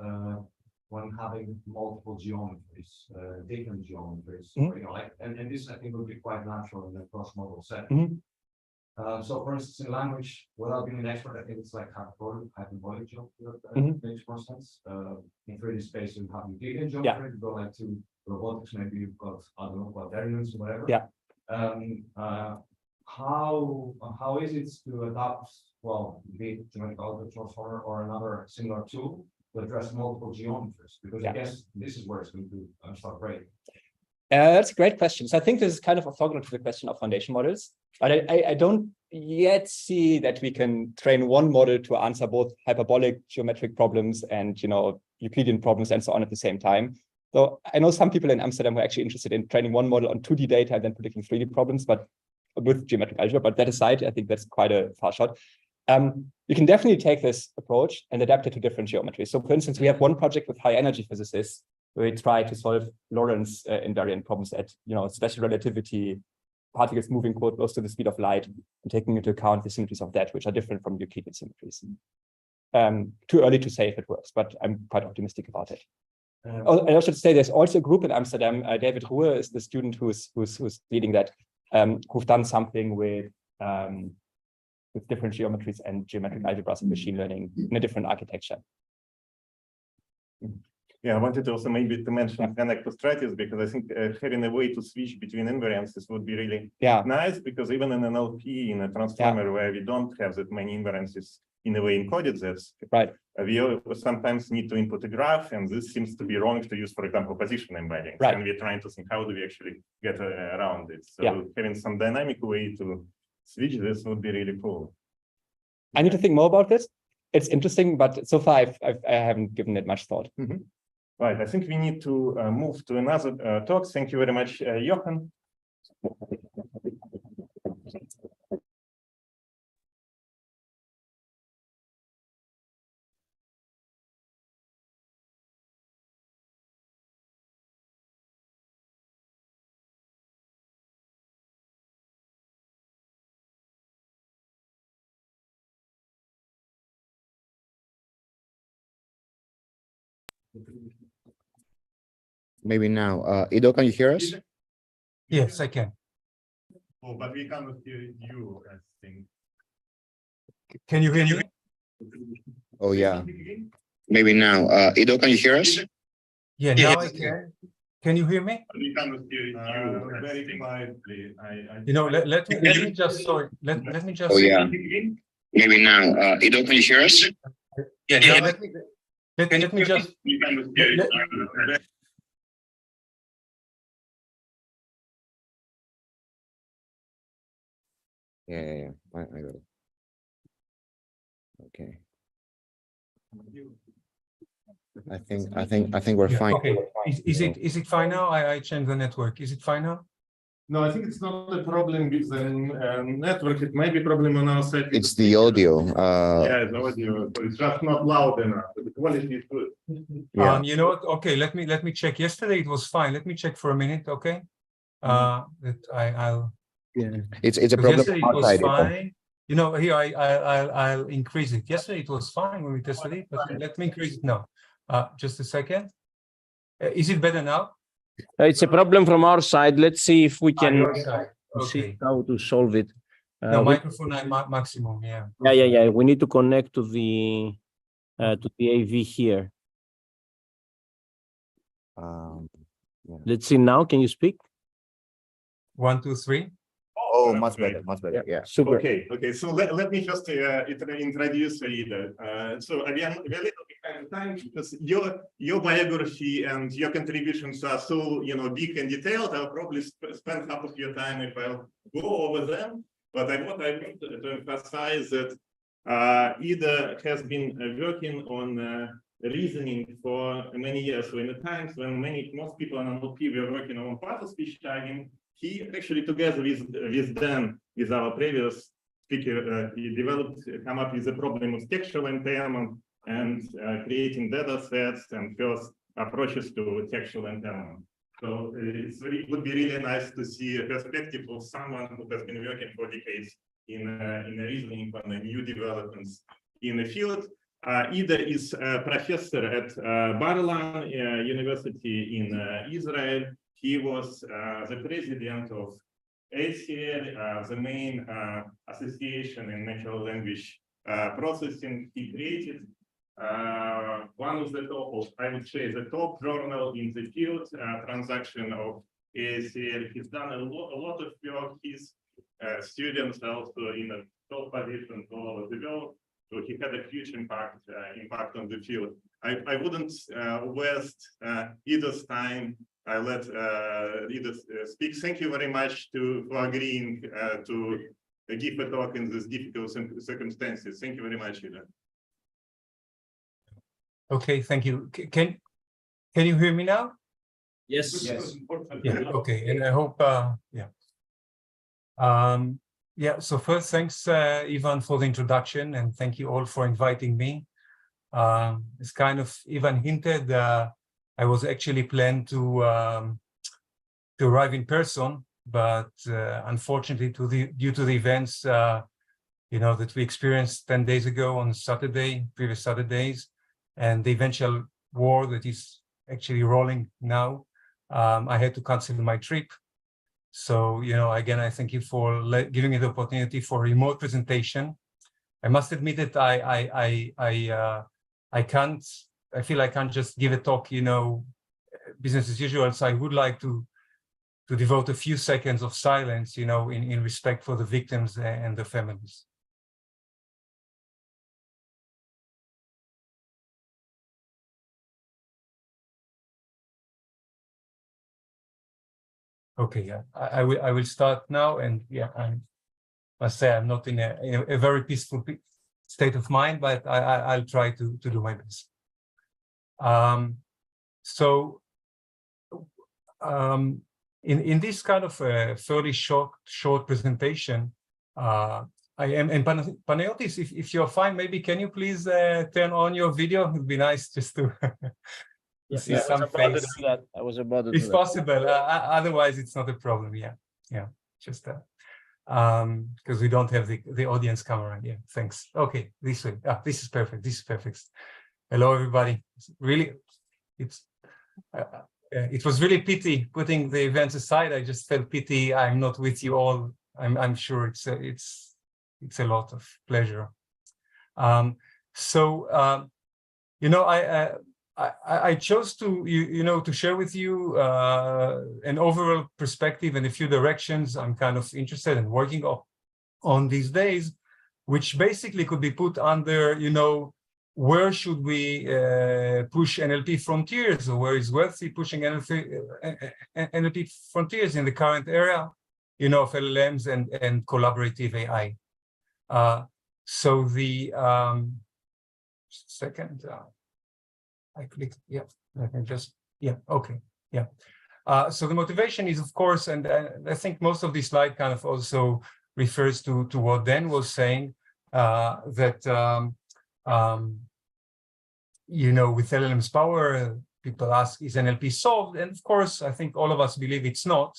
when having multiple geometries, different geometries, you know, like, and this I think would be quite natural in a cross-model setting. So for instance, in language, without being an expert, I think it's like hyperbolic geometry makes more sense. In 3D space, you have Euclidean geometry, you go like to robotics, maybe you've got, I don't know, quaternions or whatever. Yeah. How is it to adapt, well, the geometric algebra transformer or another similar tool to address multiple geometries? Because I guess this is where it's going to start breaking. That's a great question. So I think this is kind of orthogonal to the question of foundation models, but I don't yet see that we can train one model to answer both hyperbolic geometric problems and, you know, Euclidean problems and so on at the same time. So I know some people in Amsterdam who are actually interested in training one model on 2D data and then predicting 3D problems, but with geometric algebra. But that aside, I think that's quite a far shot. You can definitely take this approach and adapt it to different geometries. So for instance, we have one project with high energy physicists where we try to solve Lorentz invariant problems at, you know, special relativity, particles moving close to the speed of light, and taking into account the symmetries of that, which are different from Euclidean symmetries. Too early to say if it works, but I'm quite optimistic about it. And I should say there's also a group in Amsterdam. David Ruhe is the student who's leading that, who've done something with different geometries and geometric algebras and machine learning in a different architecture. Yeah, I wanted also maybe to mention connect to Stratis, because I think having a way to switch between invariances would be really nice, because even in an LP, in a transformer where we don't have that many invariances in a way encoded, that's we sometimes need to input a graph, and this seems to be wrong to use, for example, position embeddings. And we're trying to think how do we actually get around it. So having some dynamic way to switch this would be really cool. I need to think more about this. It's interesting, but so far I haven't given it much thought. Right, I think we need to move to another talk. Thank you very much, Johan. Maybe now. Ido, can you hear us? Yes, I can. Oh, but we cannot hear you, I think. Can you hear me? Oh, yeah. Maybe now. Ido, can you hear us? Yeah, now I can. Can you hear me? We cannot hear you very quietly. You know, let me just, sorry, let me just. Oh, yeah. Maybe now. Ido, can you hear us? Yeah, let me just. Yeah. I got it. Okay. I think we're fine. Okay. Is it fine now? I changed the network. Is it fine now? No, I think it's not a problem with the network. It might be a problem on our side. It's the audio. Yeah, the audio. So it's just not loud enough. The quality is good. Yeah. You know what? Okay, let me check. Yesterday it was fine. Let me check for a minute. Okay. That I'll. Yeah. It's a problem. Yesterday it was fine. You know, here I'll increase it. Yesterday it was fine when we tested it, but let me increase it now. Just a second. Is it better now? It's a problem from our side. Let's see if we can Okay. see how to solve it. No, microphone maximum, yeah. Yeah. We need to connect to the AV here. Yeah. Let's see now. Can you speak? 1, 2, 3. Oh, much better, much better. Yeah. Super. Okay. So let me just introduce AIDA. So again, a little behind time because your biography and your contributions are so big and detailed. I'll probably spend half of your time if I'll go over them. But I want to emphasize that AIDA has been working on reasoning for many years. So in the times when most people in NLP were working on partial speech tagging, he actually, together with Dan, with our previous speaker, he come up with the problem of textual impairment and creating data sets and first approaches to textual impairment. So it would be really nice to see a perspective of someone who has been working for decades in reasoning on the new developments in the field. AIDA is a professor at Bar-Ilan University in Israel. He was the president of ACL, the main association in natural language processing. He created one of the top, I would say, the top journal in the field, transaction of ACL. He's done a lot of work. His students are also in a top position all over the world. So he had a huge impact on the field. I wouldn't waste Ida's time. I let Ida speak. Thank you very much for agreeing to give a talk in these difficult circumstances. Thank you very much, Ida. Okay, thank you. Can you hear me now? Yes. Yeah. Okay, and I hope yeah. So first, thanks Ivan for the introduction, and thank you all for inviting me. It's kind of Ivan hinted. I was actually planned to arrive in person, but unfortunately, due to the events that we experienced 10 days ago on previous Saturdays, and the eventual war that is actually rolling now, I had to cancel my trip. So again, I thank you for giving me the opportunity for a remote presentation. I must admit that I feel I can't just give a talk, business as usual. So I would like to devote a few seconds of silence, in respect for the victims and their families. Okay, yeah, I will start now, and yeah, I must say I'm not in a very peaceful state of mind, but I'll try to do my best. In this kind of fairly short presentation, I am, and Panayotis, if you're fine, maybe can you please turn on your video? It'd be nice just to see some face. I was about to do that. It's possible. Otherwise, it's not a problem. Yeah. Just because we don't have the audience camera. Yeah. Thanks. Okay. This way. This is perfect. This is perfect. Hello, everybody. It was really pity putting the events aside. I just felt pity. I'm not with you all. I'm sure it's a lot of pleasure. I chose to to share with you an overall perspective and a few directions I'm kind of interested in working on these days, which basically could be put under where should we push NLP frontiers, or where is worthy pushing NLP frontiers in the current era, of LLMs and collaborative AI. So the second, I clicked, yeah, I can just, yeah, okay, yeah. So the motivation is, of course, and I think most of this slide kind of also refers to what Dan was saying, that with LLM's power, people ask, is NLP solved? And of course, I think all of us believe it's not.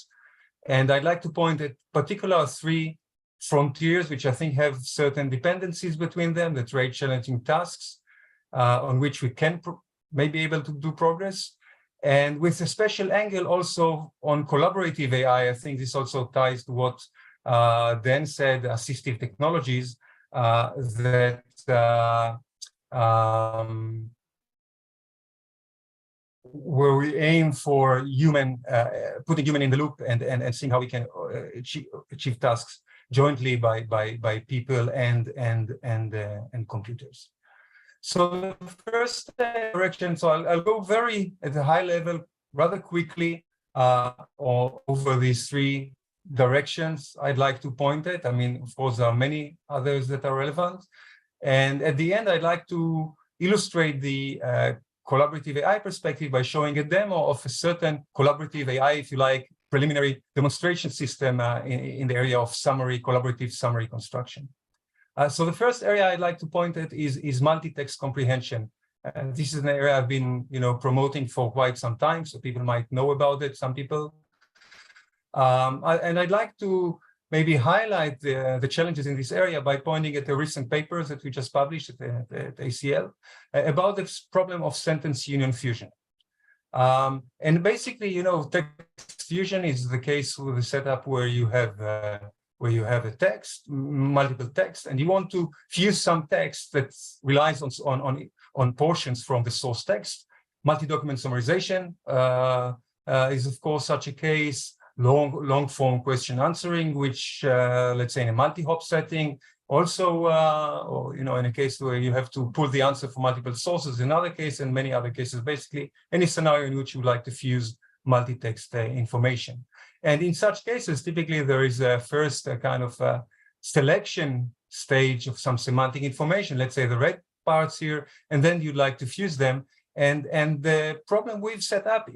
And I'd like to point at particular 3 frontiers, which I think have certain dependencies between them, that raise challenging tasks on which we may be able to do progress. And with a special angle also on collaborative AI, I think this also ties to what then said assistive technologies that where we aim for putting human in the loop and seeing how we can achieve tasks jointly by people and computers. So the first direction, so I'll go very at a high level rather quickly over these three directions I'd like to point at. I mean, of course, there are many others that are relevant. And at the end, I'd like to illustrate the collaborative AI perspective by showing a demo of a certain collaborative AI, if you like, preliminary demonstration system in the area of collaborative summary construction. So the first area I'd like to point at is multi-text comprehension. This is an area I've been, promoting for quite some time, so people might know about it, some people. And I'd like to maybe highlight the challenges in this area by pointing at the recent papers that we just published at ACL about this problem of sentence union fusion. And basically, text fusion is the case with the setup where you have a text, multiple text, and you want to fuse some text that relies on portions from the source text. Multi-document summarization is, of course, such a case. Long-form question answering, which, let's say, in a multi-hop setting, also, or in a case where you have to pull the answer from multiple sources, in other cases, and many other cases, basically, any scenario in which you would like to fuse multi-text information. And in such cases, typically there is a first kind of selection stage of some semantic information, let's say the red parts here, and then you'd like to fuse them. And the problem we've set up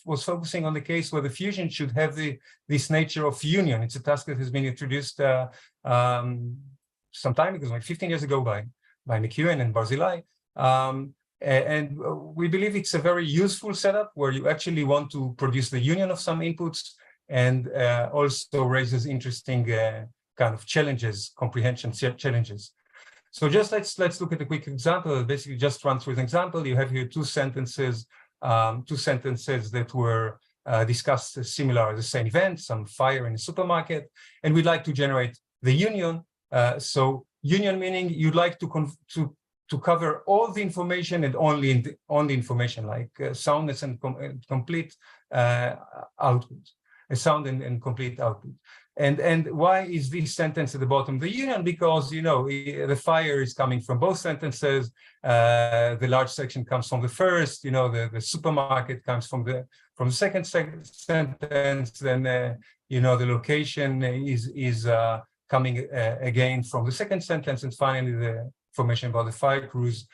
was focusing on the case where the fusion should have this nature of union. It's a task that has been introduced some time ago, like 15 years ago by McEwen and Barzilai. And we believe it's a very useful setup where you actually want to produce the union of some inputs and also raises interesting kind of challenges, comprehension challenges. So just let's look at a quick example. Basically, just run through an example. You have here two sentences that were discussed similar, the same event, some fire in a supermarket, and we'd like to generate the union. So union meaning you'd like to cover all the information and only the information, like soundness and complete output, a sound and complete output. And why is this sentence at the bottom of the union? Because, the fire is coming from both sentences. The large section comes from the first, the supermarket comes from the second sentence. Then, the location is coming again from the second sentence. And finally, the information about the fire crews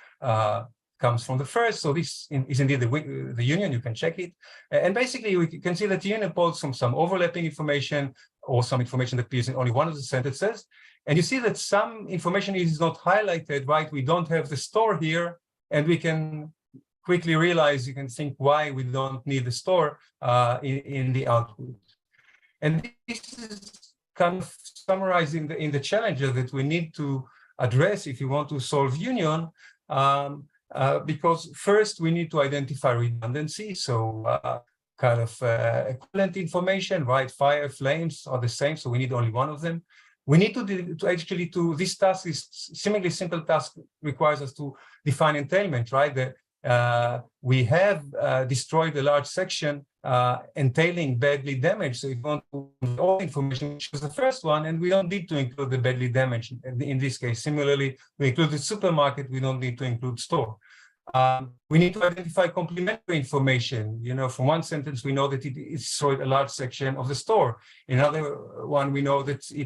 comes from the first. So this is indeed the union. You can check it. And basically, we can see that the union pulls from some overlapping information or some information that appears in only one of the sentences. And you see that some information is not highlighted, right? We don't have the store here, and we can quickly realize, you can think why we don't need the store in the output. And this is kind of summarizing the challenges that we need to address if you want to solve union, because first we need to identify redundancy. So kind of equivalent information, right? Fire, flames are the same, so we need only one of them. We need this task is seemingly simple task requires us to define entailment, right? We have destroyed a large section entailing badly damage. So if you want to all information, which was the first one, and we don't need to include the badly damage in this case. Similarly, we include the supermarket, we don't need to include store. We need to identify complementary information. From one sentence, we know that it destroyed a large section of the store. In another one, we know that the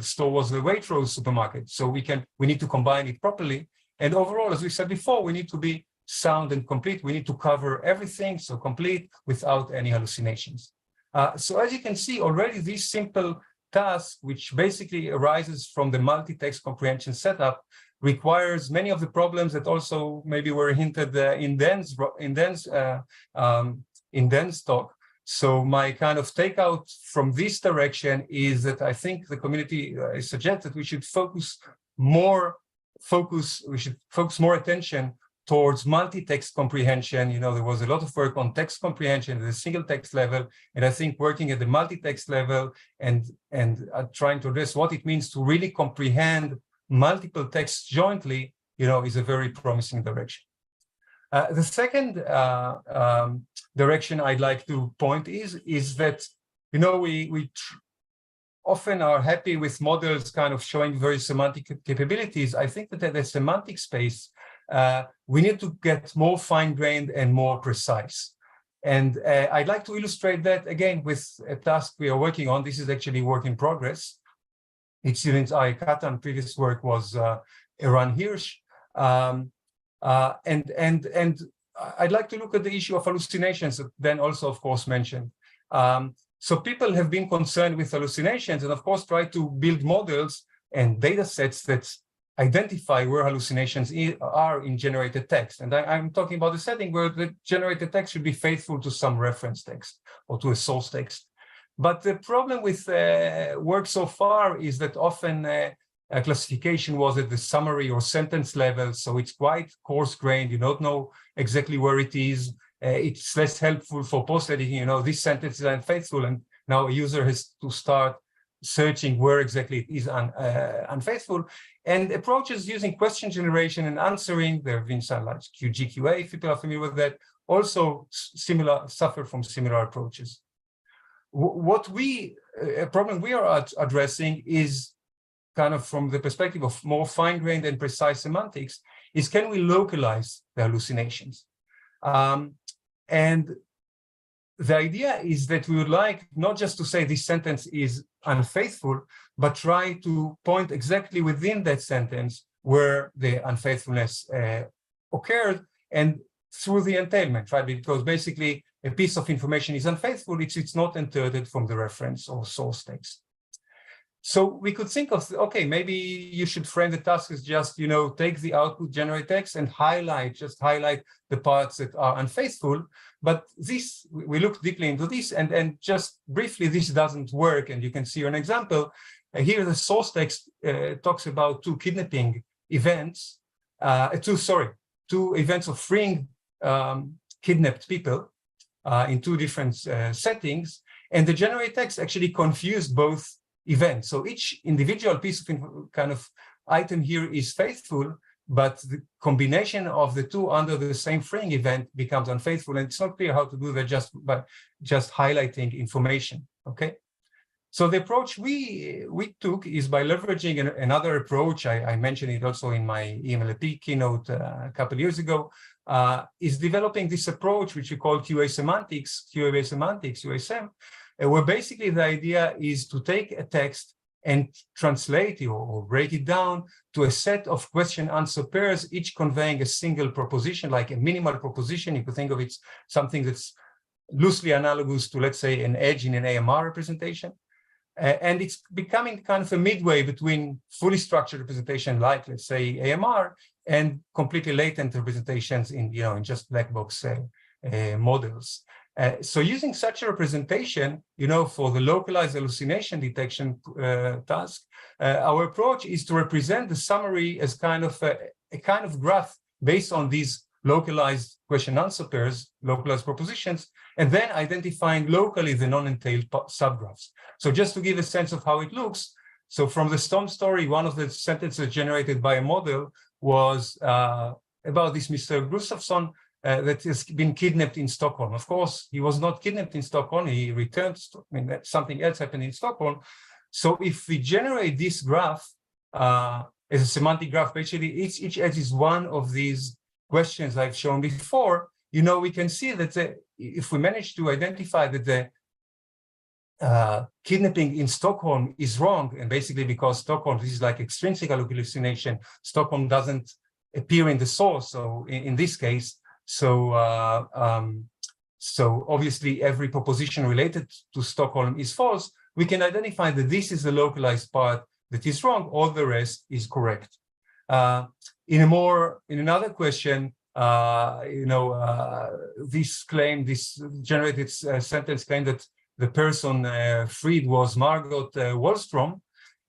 store was the Waitrose supermarket. So we need to combine it properly. And overall, as we said before, we need to be sound and complete. We need to cover everything, so complete without any hallucinations. So as you can see already, this simple task, which basically arises from the multi-text comprehension setup, requires many of the problems that also maybe were hinted in Dan's talk. So my kind of takeout from this direction is that I think the community suggests that we should focus more attention towards multi-text comprehension. You know, there was a lot of work on text comprehension at the single text level, and I think working at the multi-text level and trying to address what it means to really comprehend multiple texts jointly, you know, is a very promising direction. The second direction I'd like to point is that, you know, we often are happy with models kind of showing very semantic capabilities. I think that at the semantic space, we need to get more fine-grained and more precise. And I'd like to illustrate that again with a task we are working on. This is actually work in progress. It's students I Katan, previous work was Eran Hirsch. And I'd like to look at the issue of hallucinations, then also, of course, mentioned. So people have been concerned with hallucinations and, of course, try to build models and data sets that identify where hallucinations are in generated text. And I'm talking about a setting where the generated text should be faithful to some reference text or to a source text. But the problem with work so far is that often classification was at the summary or sentence level, so it's quite coarse-grained. You don't know exactly where it is. It's less helpful for post-editing. You know, this sentence is unfaithful, and now a user has to start searching where exactly it is unfaithful. And approaches using question generation and answering, there have been some like QGQA, if people are familiar with that, also suffer from similar approaches. A problem we are addressing is kind of from the perspective of more fine-grained and precise semantics, is can we localize the hallucinations? And the idea is that we would like not just to say this sentence is unfaithful, but try to point exactly within that sentence where the unfaithfulness occurred, and through the entailment, right? Because basically a piece of information is unfaithful, it's not inserted from the reference or source text. So we could think of, okay, maybe you should frame the task as just, you know, take the output, generate text, and just highlight the parts that are unfaithful. But this, we looked deeply into this, and just briefly, this doesn't work. And you can see an example. Here, the source text talks about two kidnapping events, two events of freeing kidnapped people in two different settings. And the generate text actually confused both events. So each individual piece of kind of item here is faithful, but the combination of the two under the same freeing event becomes unfaithful. And it's not clear how to do that just by highlighting information, okay? So the approach we took is by leveraging another approach. I mentioned it also in my EMLP keynote a couple of years ago, is developing this approach, which we call QA semantics, USM, where basically the idea is to take a text and translate it or break it down to a set of question-answer pairs, each conveying a single proposition, like a minimal proposition. You could think of it something that's loosely analogous to, let's say, an edge in an AMR representation. And it's becoming kind of a midway between fully structured representation, like, let's say, AMR, and completely latent representations in, you know, in just black box models. So using such a representation, you know, for the localized hallucination detection task, our approach is to represent the summary as kind of a kind of graph based on these localized question-answer pairs, localized propositions, and then identifying locally the non-entailed subgraphs. So just to give a sense of how it looks, so from the Storm story, one of the sentences generated by a model was about this Mr. Gustafsson, that has been kidnapped in Stockholm. Of course, he was not kidnapped in Stockholm. He returned. I mean, something else happened in Stockholm. So if we generate this graph as a semantic graph, basically each edge is one of these questions I've shown before. You know, we can see that if we manage to identify that the kidnapping in Stockholm is wrong, and basically because Stockholm, this is like extrinsic hallucination, Stockholm doesn't appear in the source. So in this case, so obviously every proposition related to Stockholm is false. We can identify that this is the localized part that is wrong, all the rest is correct. In another question, you know, this generated sentence claim that the person freed was Margot Wallstrom,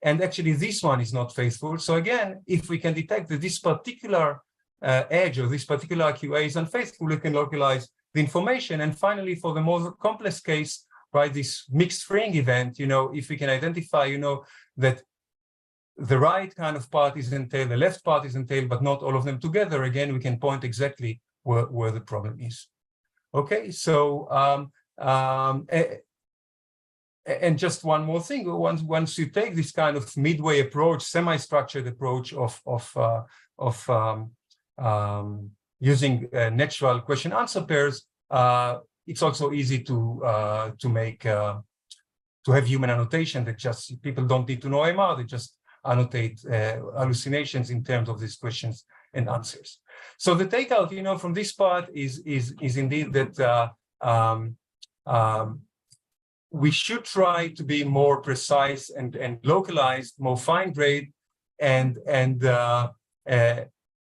and actually this one is not faithful. So again, if we can detect that this particular edge or this particular QA is unfaithful, we can localize the information. And finally, for the more complex case, right, this mixed string event, if we can identify, that the right kind of part is entailed, the left part is entailed, but not all of them together, again, we can point exactly where the problem is. Okay, so and just one more thing, once you take this kind of midway approach, semi-structured approach of using natural question-answer pairs, it's also easy to have human annotation that just people don't need to know MR, they just annotate hallucinations in terms of these questions and answers. So the takeout, from this part is indeed that we should try to be more precise and localized, more fine-grained, and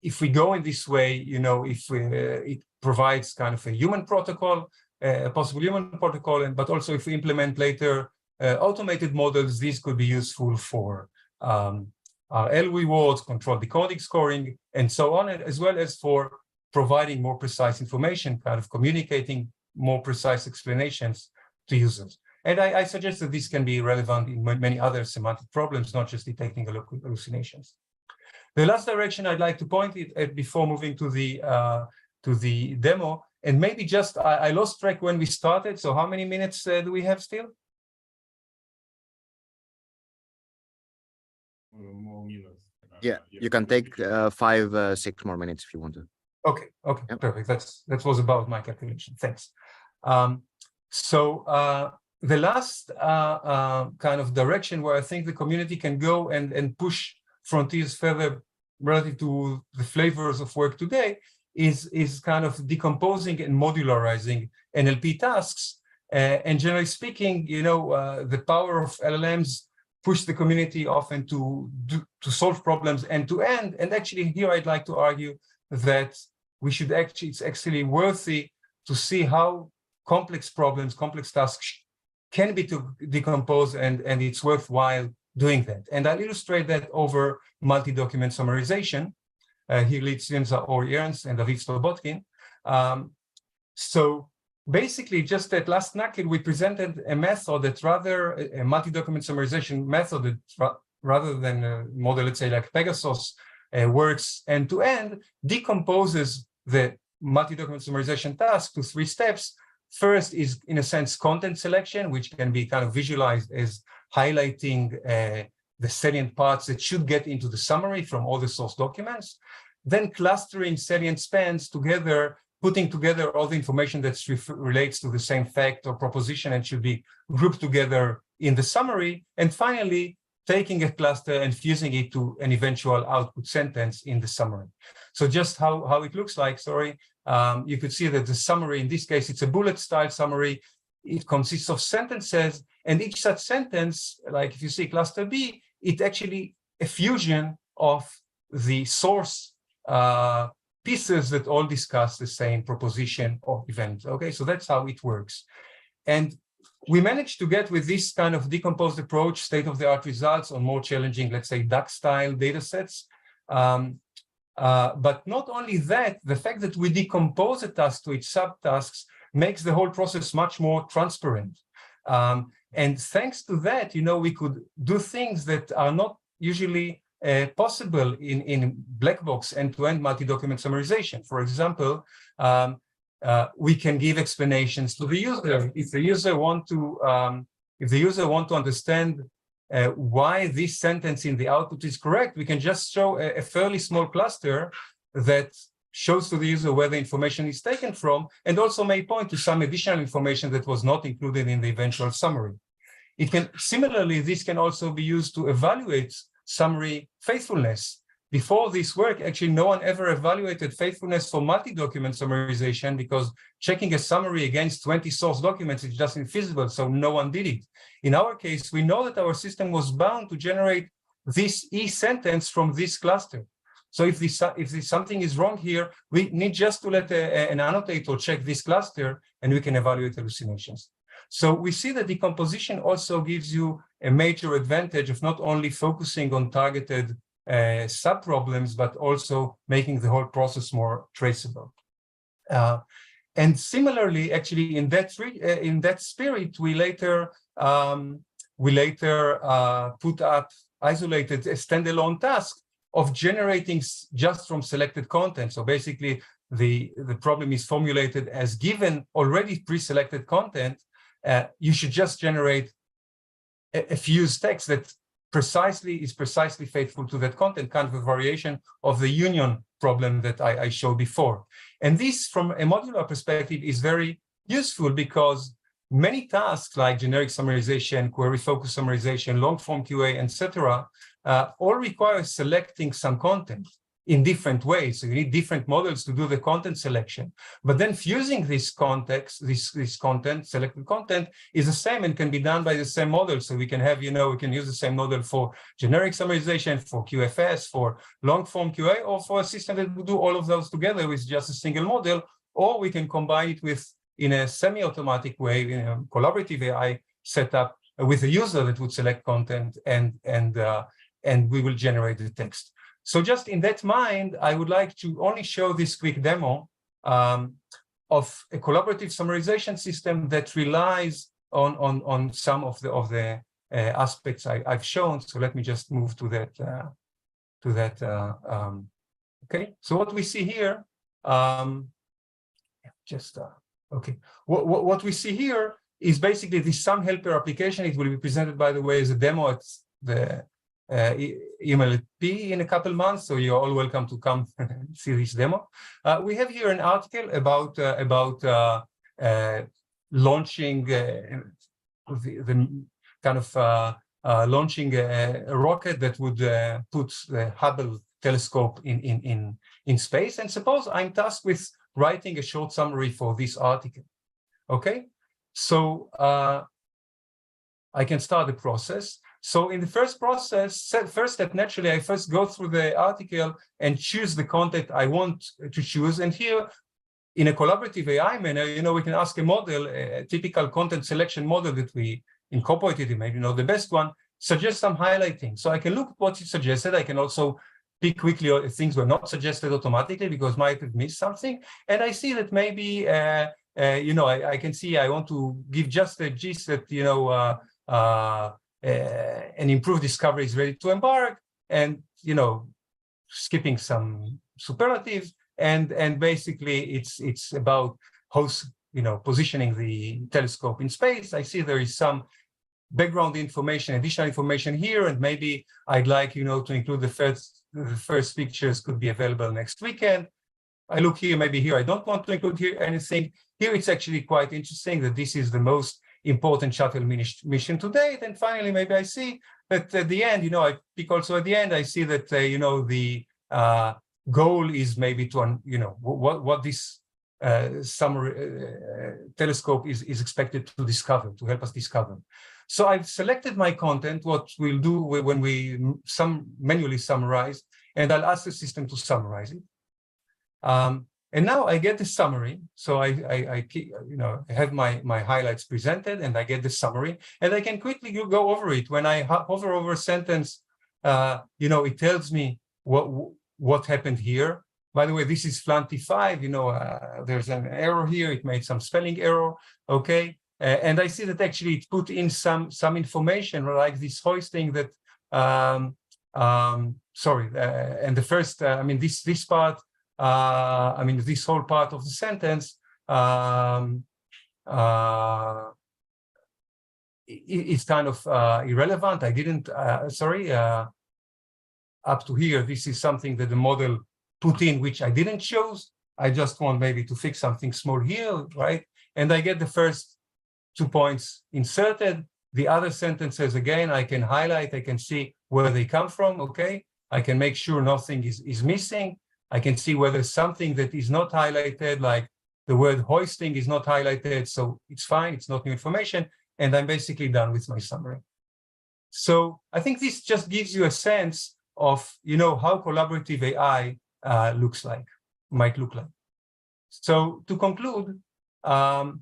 if we go in this way, if it provides kind of a human protocol, a possible human protocol, but also if we implement later automated models, these could be useful for L rewards, control decoding scoring, and so on, as well as for providing more precise information, kind of communicating more precise explanations to users. And I suggest that this can be relevant in many other semantic problems, not just detecting hallucinations. The last direction I'd like to point it at before moving to the demo, and maybe just I lost track when we started. So how many minutes do we have still? More minutes. Yeah, you can take 5, 6 more minutes if you want to. Okay, yep. Perfect. That was about my calculation. Thanks. The last kind of direction where I think the community can go and push frontiers further relative to the flavors of work today is kind of decomposing and modularizing NLP tasks. And generally speaking, the power of LLMs push the community often to solve problems end to end. And actually here I'd like to argue that it's actually worthy to see how complex problems, complex tasks can be decomposed, and it's worthwhile doing that. And I'll illustrate that over multi-document summarization. Here lead students are Ori Ernst and David Slobodkin. So basically, just at last NACL, we presented a method that a multi-document summarization method that rather than a model, let's say like Pegasus, works end-to-end, decomposes the multi-document summarization task to 3 steps. First is, in a sense, content selection, which can be kind of visualized as highlighting the salient parts that should get into the summary from all the source documents. Then clustering salient spans together, putting together all the information that relates to the same fact or proposition and should be grouped together in the summary. And finally, taking a cluster and fusing it to an eventual output sentence in the summary. So just how it looks like, you could see that the summary, in this case, it's a bullet style summary. It consists of sentences, and each such sentence, like if you see cluster B, it's actually a fusion of the source pieces that all discuss the same proposition or event. Okay, so that's how it works. And we managed to get, with this kind of decomposed approach, state-of-the-art results on more challenging, let's say, DAX-style data sets. But not only that, the fact that we decompose a task to its subtasks makes the whole process much more transparent. And thanks to that, we could do things that are not usually possible in black box end-to-end multi-document summarization. For example, we can give explanations to the user. If the user want to understand why this sentence in the output is correct, we can just show a fairly small cluster that shows to the user where the information is taken from, and also may point to some additional information that was not included in the eventual summary. Similarly, this can also be used to evaluate summary faithfulness. Before this work, actually, no one ever evaluated faithfulness for multi-document summarization, because checking a summary against 20 source documents is just infeasible, so no one did it. In our case, we know that our system was bound to generate this E sentence from this cluster. So if something is wrong here, we need just to let an annotator check this cluster, and we can evaluate hallucinations. So we see that decomposition also gives you a major advantage of not only focusing on targeted sub-problems, but also making the whole process more traceable. And similarly, actually, in that spirit, we later put up isolated standalone task of generating just from selected content. So basically, the problem is formulated as given already pre-selected content. You should just generate a fused text that is precisely faithful to that content, kind of a variation of the union problem that I showed before. And this, from a modular perspective, is very useful because many tasks like generic summarization, query focus summarization, long form QA, etc., all require selecting some content in different ways. So you need different models to do the content selection. But then fusing this context, this content, selected content, is the same and can be done by the same model. So we can have, we can use the same model for generic summarization, for QFS, for long form QA, or for a system that will do all of those together with just a single model, or we can combine it with, in a semi-automatic way, in a collaborative AI setup with a user that would select content and we will generate the text. So just in that mind, I would like to only show this quick demo of a collaborative summarization system that relies on some of the aspects I've shown. So let me just move to that. Okay. So what we see here, okay. What we see here is basically the Sum Helper application. It will be presented, by the way, as a demo at the EMLP in a couple months, so you're all welcome to come see this demo. We have here an article about launching launching a rocket that would put the Hubble telescope in space. And suppose I'm tasked with writing a short summary for this article. Okay, so I can start the process. So in the first step, naturally, I first go through the article and choose the content I want to choose. And here, in a collaborative AI manner, we can ask a model, a typical content selection model that we incorporated, maybe the best one, suggest some highlighting. So I can look at what it suggested. I can also pick quickly if things were not suggested automatically because might have missed something. And I see that maybe, I can see I want to give just a gist that, an improved discovery is ready to embark, and skipping some superlatives, and basically it's about positioning the telescope in space. I see there is some background information, additional information here, and maybe I'd like to include the first pictures could be available next weekend. I look here, maybe here I don't want to include here anything. Here it's actually quite interesting that this is the most important shuttle mission to date. And finally, maybe I see that at the end, I pick also at the end, I see that, the goal is maybe to, what this telescope is expected to discover, to help us discover. So I've selected my content, what we'll do when we manually summarize, and I'll ask the system to summarize it. And now I get the summary. So I have my highlights presented, and I get the summary, and I can quickly go over it. When I hover over a sentence, it tells me what happened here. By the way, this is Flanty 5. There's an error here. It made some spelling error. Okay, and I see that actually it put in some information like this hoisting that. And the first, this part. This whole part of the sentence is kind of irrelevant. I didn't, up to here, this is something that the model put in, which I didn't choose. I just want maybe to fix something small here, right? And I get the first 2 points inserted. The other sentences, again, I can highlight, I can see where they come from, okay? I can make sure nothing is missing. I can see whether something that is not highlighted, like the word hoisting is not highlighted, so it's fine, it's not new information, and I'm basically done with my summary. So I think this just gives you a sense of, how collaborative AI might look like. So to conclude, I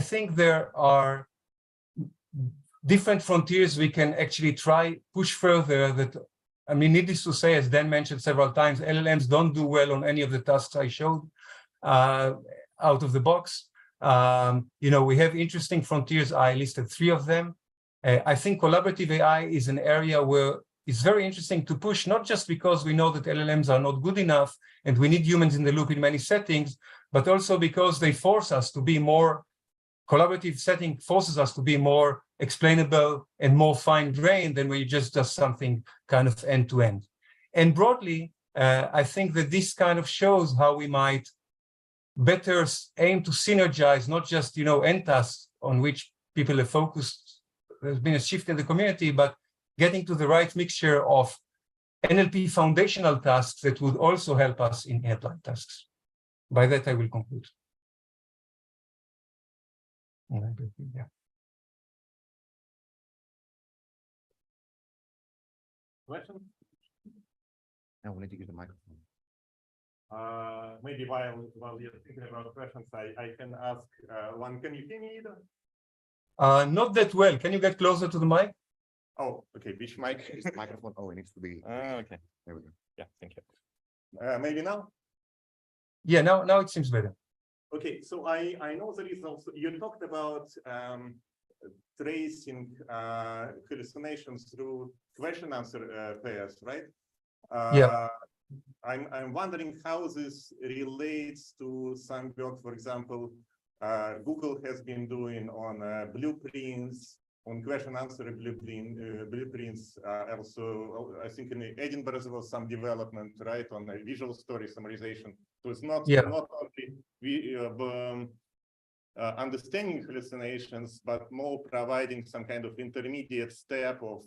think there are different frontiers we can actually try push further. That, I mean, needless to say, as Dan mentioned several times, LLMs don't do well on any of the tasks I showed out of the box. You know, we have interesting frontiers. I listed 3 of them. I think collaborative AI is an area where it's very interesting to push, not just because we know that LLMs are not good enough and we need humans in the loop in many settings, but also because they force us to be more, collaborative setting forces us to be more explainable and more fine-grained than when you just do something kind of end-to-end. And broadly, I think that this kind of shows how we might better aim to synergize, not just, you know, end tasks on which people have focused. There's been a shift in the community, but getting to the right mixture of NLP foundational tasks that would also help us in headline tasks. By that, I will conclude. Yeah. Question? I will need to use the microphone. Maybe while you're thinking about questions, I can ask one. Can you hear me either? Not that well. Can you get closer to the mic? Oh, okay. Which mic? Microphone. Oh, it needs to be. Okay. There we go. Yeah, thank you. Maybe now? Yeah, now it seems better. Okay, so I know there is also, you talked about tracing hallucinations through question answer pairs, right? Yeah. I'm wondering how this relates to some work, for example, Google has been doing on blueprints, on question answer blueprints. Also, I think in Edinburgh there was some development, right, on visual story summarization. So it's not only understanding hallucinations, but more providing some kind of intermediate step of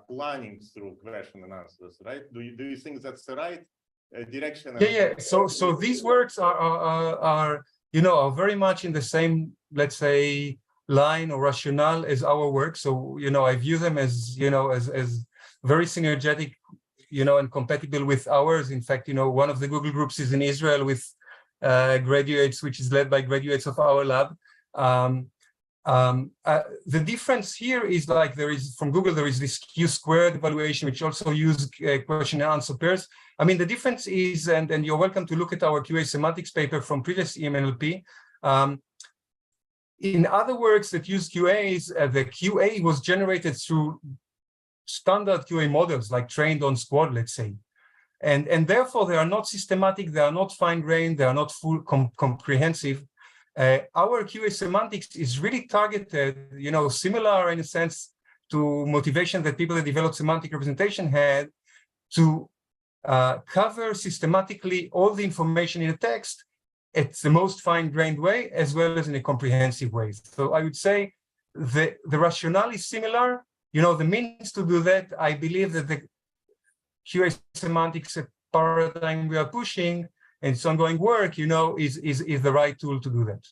planning through question and answers, right? Do you think that's the right direction? Yeah. So these works are you know, are very much in the same, let's say, line or rationale as our work. So, you know, I view them as, you know, as very synergetic, you know, and compatible with ours. In fact, you know, one of the Google groups is in Israel with graduates, which is led by graduates of our lab. The difference here is like there is from Google, there is this Q-squared evaluation, which also use question and answer pairs. I mean, the difference is, and you're welcome to look at our QA semantics paper from previous EMNLP. In other works that use QAs, the QA was generated through standard QA models, like trained on Squad, let's say. And therefore, they are not systematic, they are not fine-grained, they are not full comprehensive. Our QA semantics is really targeted, you know, similar in a sense to motivation that people that develop semantic representation had to cover systematically all the information in a text at the most fine-grained way, as well as in a comprehensive way. So I would say the rationale is similar. You know, the means to do that, I believe that the QA semantics paradigm we are pushing and its ongoing work, you know, is the right tool to do that.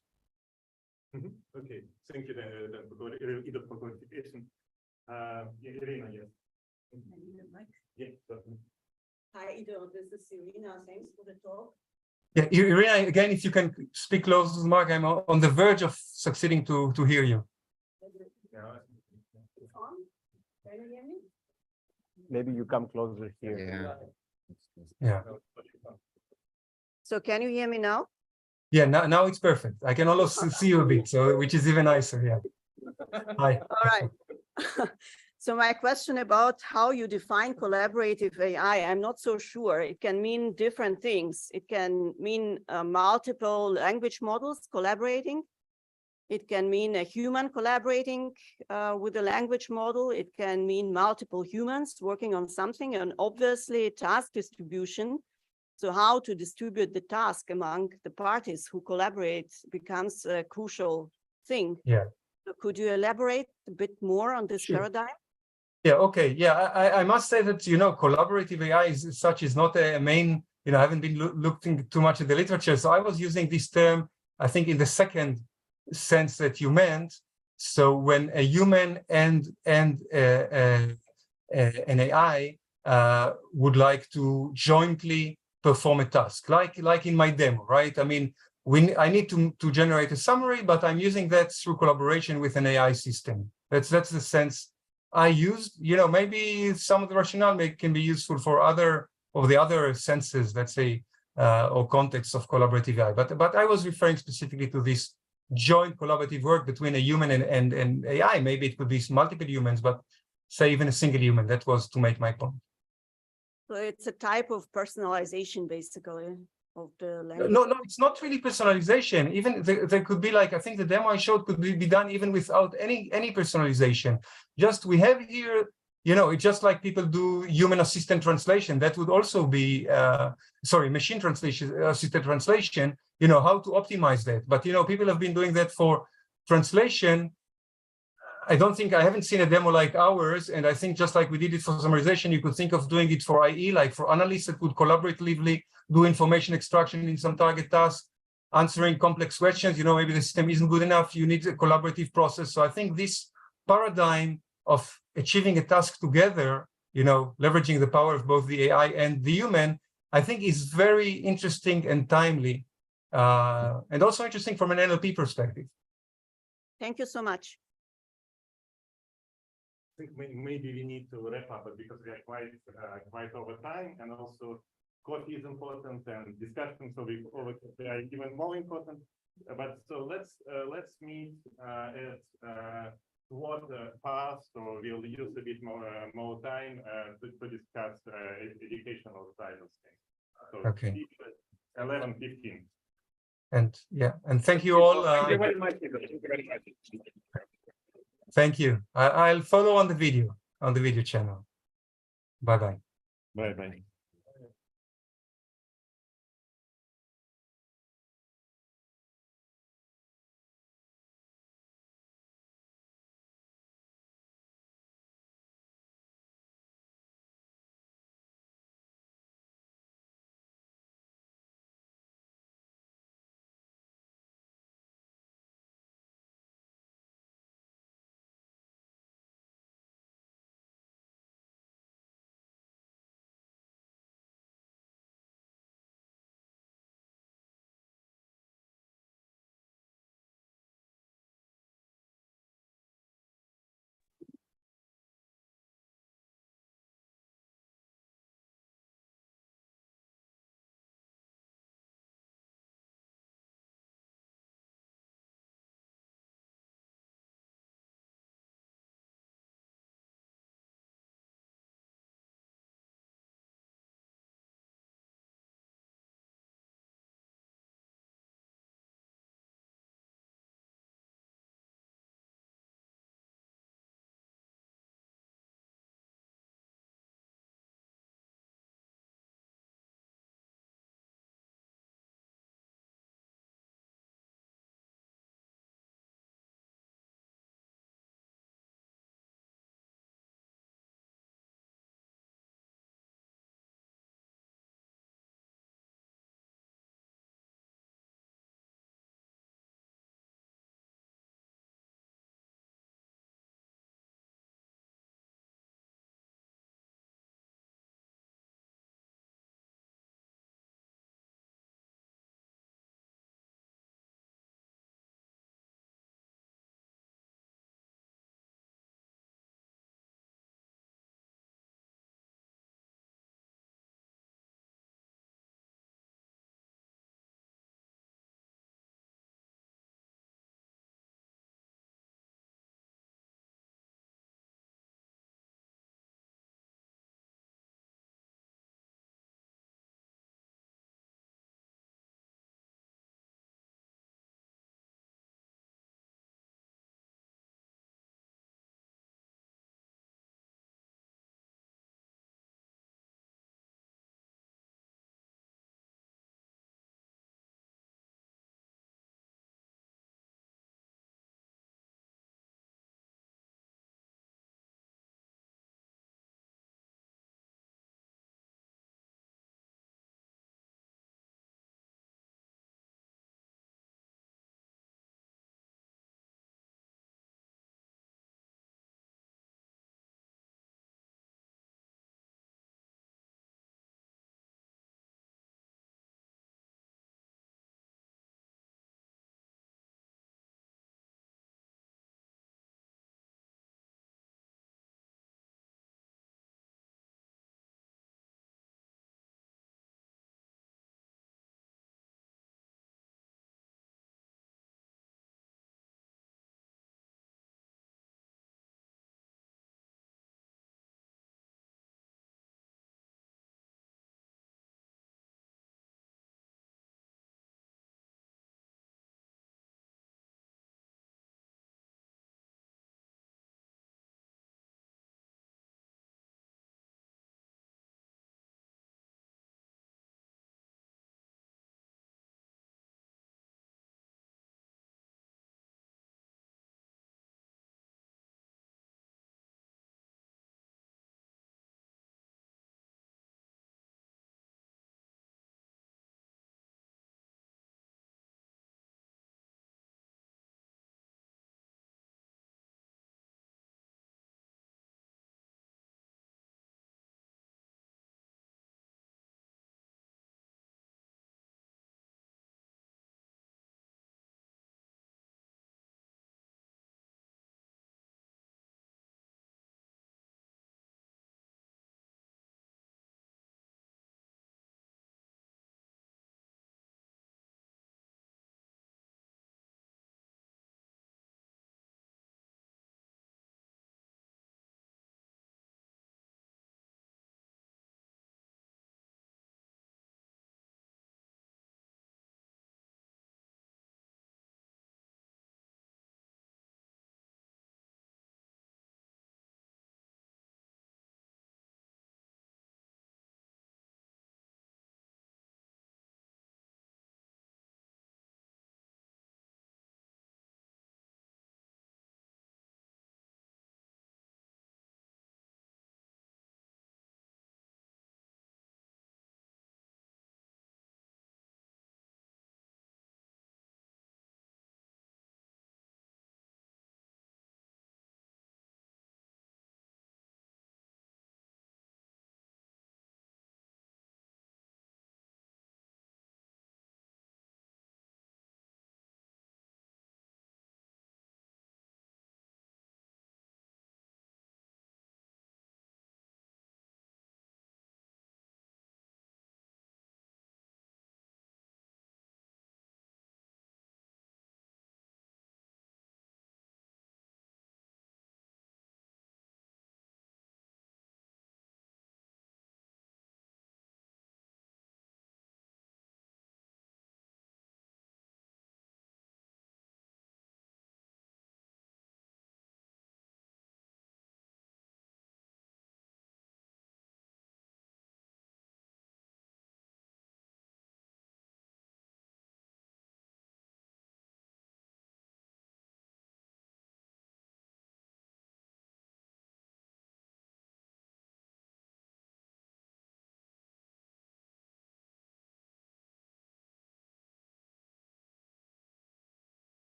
Okay, thank you then for clarification. Irina, yes. Yeah. Hi, Ido. This is Irina. Thanks for the talk. Yeah, Irina, again, if you can speak close to the mic, I'm on the verge of succeeding to hear you. It's on? Can you hear me? Maybe you come closer here. Yeah. So can you hear me now? Yeah, now it's perfect. I can also see you a bit, so which is even nicer. Yeah. Hi. All right. So my question about how you define collaborative AI, I'm not so sure. It can mean different things. It can mean multiple language models collaborating. It can mean a human collaborating with a language model. It can mean multiple humans working on something, and obviously task distribution. So how to distribute the task among the parties who collaborate becomes a crucial thing. Yeah. So could you elaborate a bit more on this paradigm? Yeah, okay. Yeah, I must say that, you know, collaborative AI is such is not a main, you know, I haven't been looking too much at the literature. So I was using this term, I think, in the second sense that you meant. So when a human and an AI would like to jointly perform a task, like in my demo, right? I mean, I need to generate a summary, but I'm using that through collaboration with an AI system. That's the sense I used. Maybe some of the rationale can be useful for other of the other senses, let's say, or contexts of collaborative AI. But I was referring specifically to this joint collaborative work between a human and AI. Maybe it could be multiple humans, but say even a single human. That was to make my point. So it's a type of personalization, basically, of the language. No, it's not really personalization. Even there could be, like, I think the demo I showed could be done even without any personalization. Just we have here, it's just like people do human assistant translation. That would also be, machine translation, assisted translation, how to optimize that. But, people have been doing that for translation. I haven't seen a demo like ours, and I think just like we did it for summarization, you could think of doing it for IE, like for analysts that would collaboratively do information extraction in some target task, answering complex questions. Maybe the system isn't good enough, you need a collaborative process. So I think this paradigm of achieving a task together, leveraging the power of both the AI and the human, I think is very interesting and timely, and also interesting from an NLP perspective. Thank you so much. I think maybe we need to wrap up because we are quite over time, and also coffee is important and discussions are even more important. But so let's meet at past, or we'll use a bit more time to discuss educational side of things. So Okay. 11:15. And thank you all. Thank you very much. Thank you. I'll follow on the video channel. Bye-bye. Bye-bye.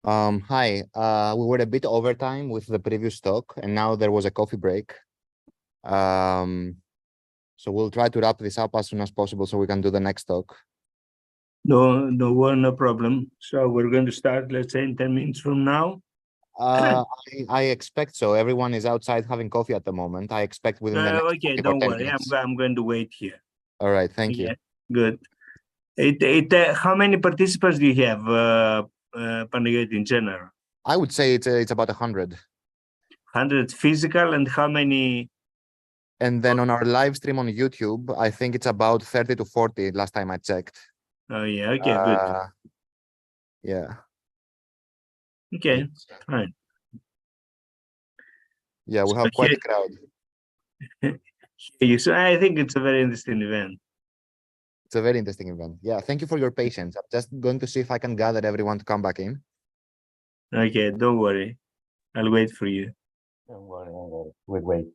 Hi, we were a bit over time with the previous talk and now there was a coffee break. So we'll try to wrap this up as soon as possible so we can do the next talk. No problem. So we're going to start, let's say, in 10 minutes from now. I expect so. Everyone is outside having coffee at the moment. I expect within the next Okay, 5 or don't 10 worry. minutes. I'm going to wait here. All right, thank you. Good. How many participants do you have, Panagiotis, in general? I would say it's about 100. 100 physical, and how many? And then on our live stream on YouTube, I think it's about 30 to 40 last time I checked. Oh yeah, okay, good. Yeah. Okay, fine. Yeah, we have quite a crowd. So I think it's a very interesting event. It's a very interesting event. Yeah, thank you for your patience. I'm just going to see if I can gather everyone to come back in. Okay, don't worry. I'll wait for you. Don't worry, wait.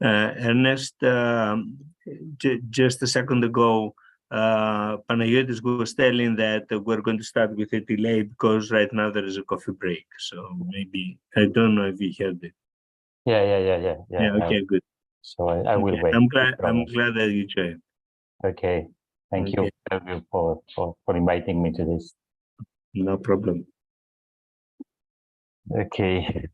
Ernest, just a second ago, Panagiotis was telling that we're going to start with a delay because right now there is a coffee break. So maybe, I don't know if you heard it. Yeah. Okay, good. So I will wait. I'm glad that you joined. Okay. Thank you for inviting me to this. No problem. Okay.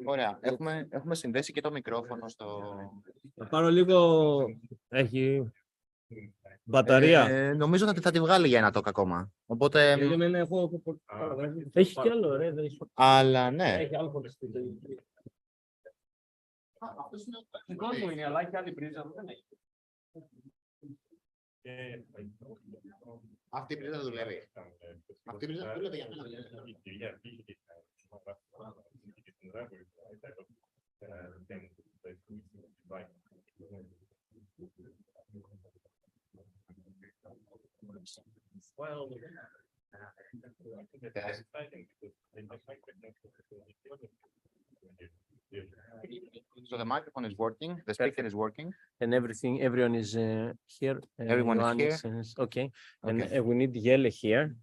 Ωραία. Έχουμε συνδέσει και το μικρόφωνο στο... Θα πάρω λίγο... Έχει μπαταρία. Νομίζω ότι θα τη βγάλει για ένα τόκ ακόμα. Οπότε... Έχει κι άλλο, ρε. Αλλά ναι. Έχει άλλο χωριστή. Δικό μου είναι, αλλά έχει άλλη πρίζα. Δεν έχει. Αυτή η πρίζα δεν δουλεύει. Αυτή η πρίζα δεν δουλεύει για μένα. So the microphone is working, the speaker is working. And everyone is here. Everyone is here? Okay. And Okay. we need yellow here.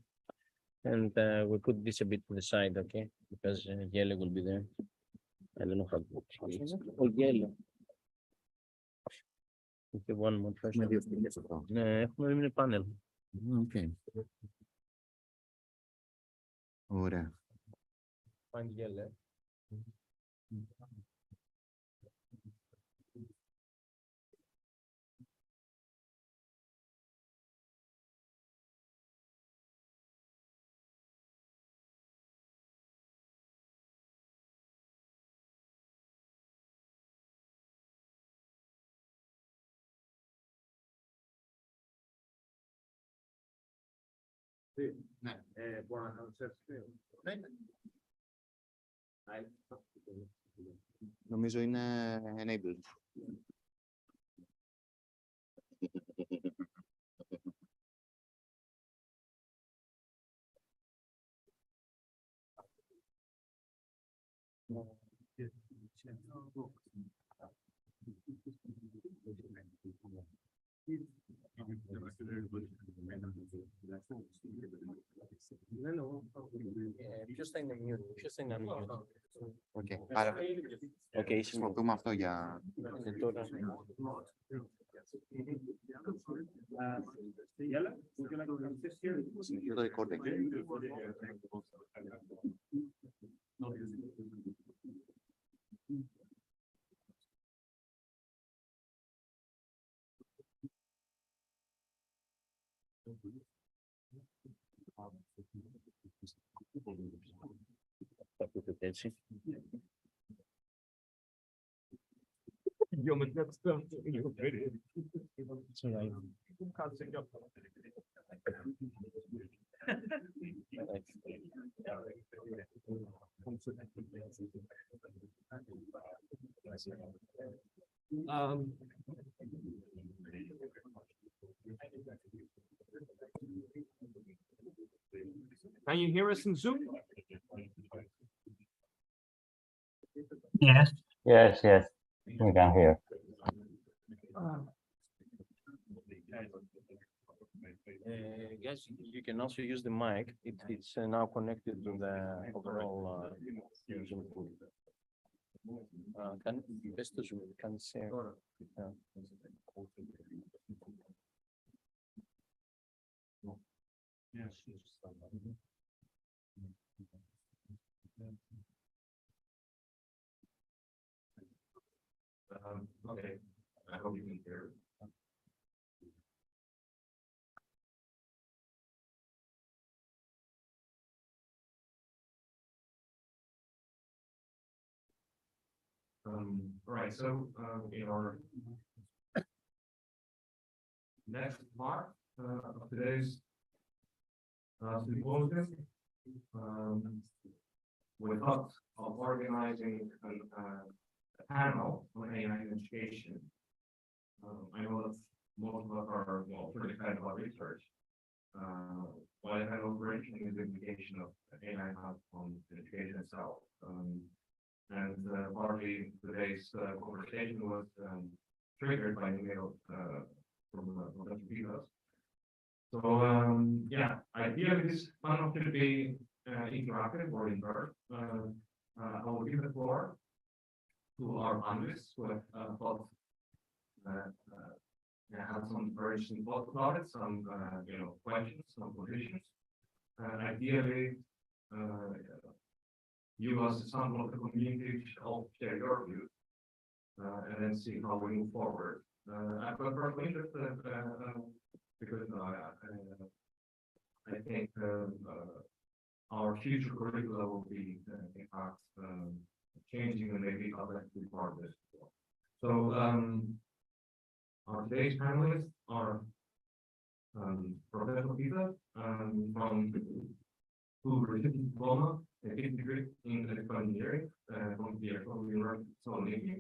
And we put this a bit to the side, okay? Because yellow will be there. I don't know how to oh, yellow. Okay, one more question. Ναι, έχουμε πάνελ. Okay. Ωραία. Find yellow. Ναι. Μπορώ να κάνω search. Νομίζω είναι enabled. Ποιος θα είναι mute, ποιος θα είναι unmute. Okay. Άρα, χρησιμοποιούμε αυτό για... Συνεχίζω το recording. Θα πείτε έτσι. Can you hear us in Zoom? Yes. Yes, we can hear. Guys, you can also use the mic. It's now connected to the overall Zoom pool. Can best to Zoom can share. Okay, I hope you can hear. All right, so in our next part of today's symposium, we thought of organizing a panel on AI in education. I know that most of us are pretty excited about research. What I kind of mentioning is the implication of AI on education itself. And partly today's conversation was triggered by an email from Professor Pilas. So yeah, ideally this panel should be interactive or inverse. I will give the floor to our panelists who have thought had some very interesting thoughts about it, some questions, some positions. ideally, you as some of the community should all share your views, and then see how we move forward. I've got personal interest because I think our future curricula will be in fact changing and maybe I'd like to be part of this. So our today's panelists are Professor Peter from who received his diploma and his degree in electrical engineering from the University of Thessaloniki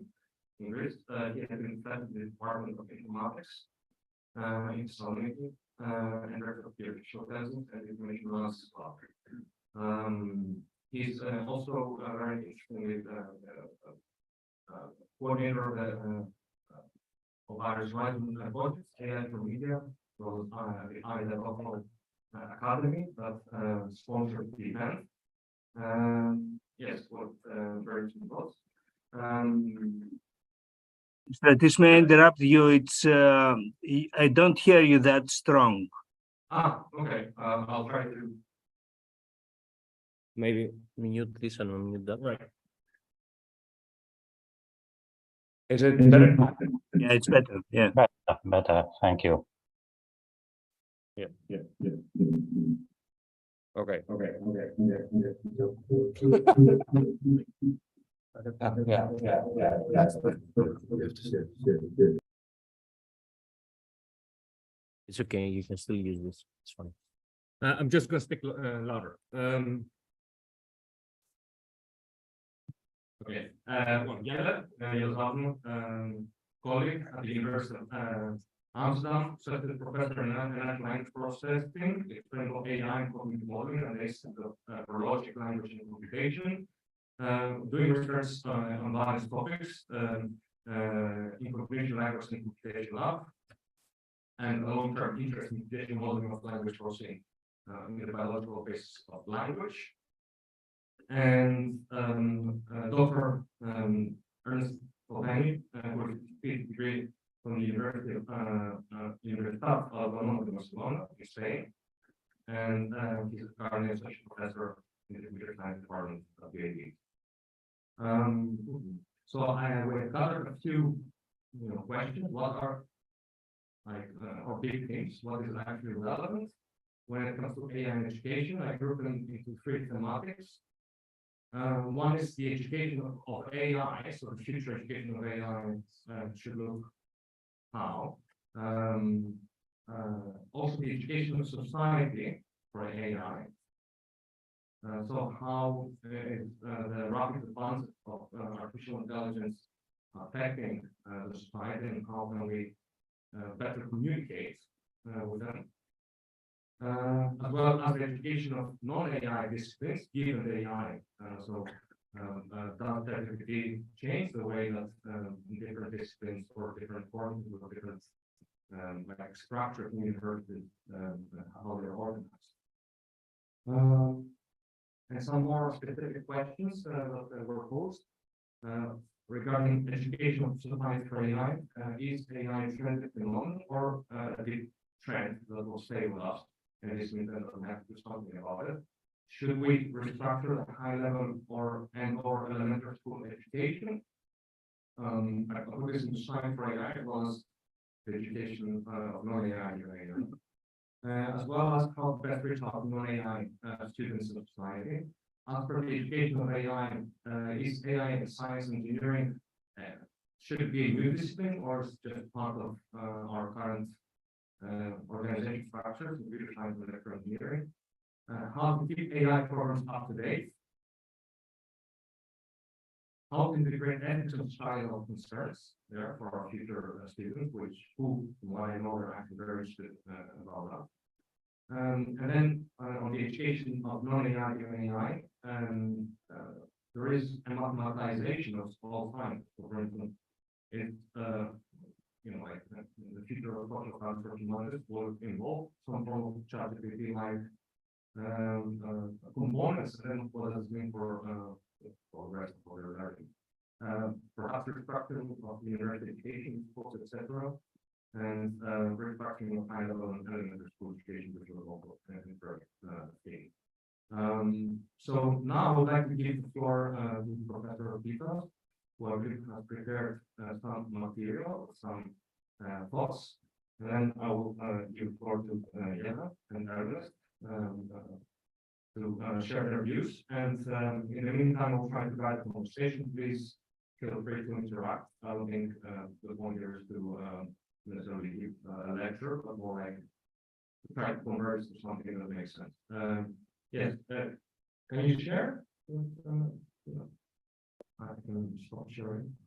in Greece. He has been president of the Department of Informatics in Thessaloniki and director of the Artificial Intelligence and Information Analysis as well. He's also very interesting with coordinator of various writing projects, AI4media, so the AIDA Academy that sponsored the event. Yes, what very interesting thoughts. This may interrupt you. It's I don't hear you that strong. Okay. I'll try to Maybe mute this and unmute that. right. Is it better? Yeah, it's better. Yeah. Better. Thank you. Yeah. Okay. It's okay. You can still use this. It's fine. I'm just going to speak louder. Okay. Well, Jelle, colleague at the University of Amsterdam, associate professor in natural language processing, experimental AI and cognitive modeling, and basis for logic, language, and computation. Doing research on various topics in cognition, language, and computation lab, and a long-term interest in computation modeling of language processing in the biological basis of language. And Dr. Ernest Polani, with a PhD degree from the University of Barcelona in Spain, and he's a currently associate professor in the computer science department of the AIDA. So I will cover a few, questions. What are or big things? What is actually relevant when it comes to AI and education? I group them into three thematics. One is the education of AI, so the future education of AI should look how. Also the education of society for AI. So how is the rapid advance of artificial intelligence affecting the society, and how can we better communicate with them? As well as the education of non-AI disciplines, given the AI. So does ChatGPT change the way that different disciplines or different forms or different like structure of universities, how they're organized? And some more specific questions that were posed regarding education of society for AI. Is AI a trend phenomenon or a deep trend that will stay with us? And this means that we have to do something about it. Should we restructure the high level or elementary school education? I put this in science for AI as well as the education of non-AI as well as how best reach out non-AI students in society. As for the education of AI, is AI and science and engineering should it be a new discipline or is it just part of our current organization structure, computer science and electrical engineering? How to keep AI programs up to date? How to integrate ethics and societal concerns there for our future students, who I know are actually very interested about that. And then on the education of non-AI and AI, there is a mathematization of all time. So for instance, it like the future of social transfer knowledge will involve some form of ChatGPT like components, and what does it mean for the rest of their learning? Perhaps restructuring of university education, etc. And we're talking kind of an elementary school education, which was also thing. So now I would like to give the floor to Professor Pita, who I believe has prepared some material, some thoughts. And then I will give the floor to Jella and Ernest to share their views. And in the meantime, I'll try to guide the conversation. Please feel free to interact. I don't think the point here is to necessarily give a lecture, but more like to try to converse to something that makes sense. Yes, can you share? I can stop sharing.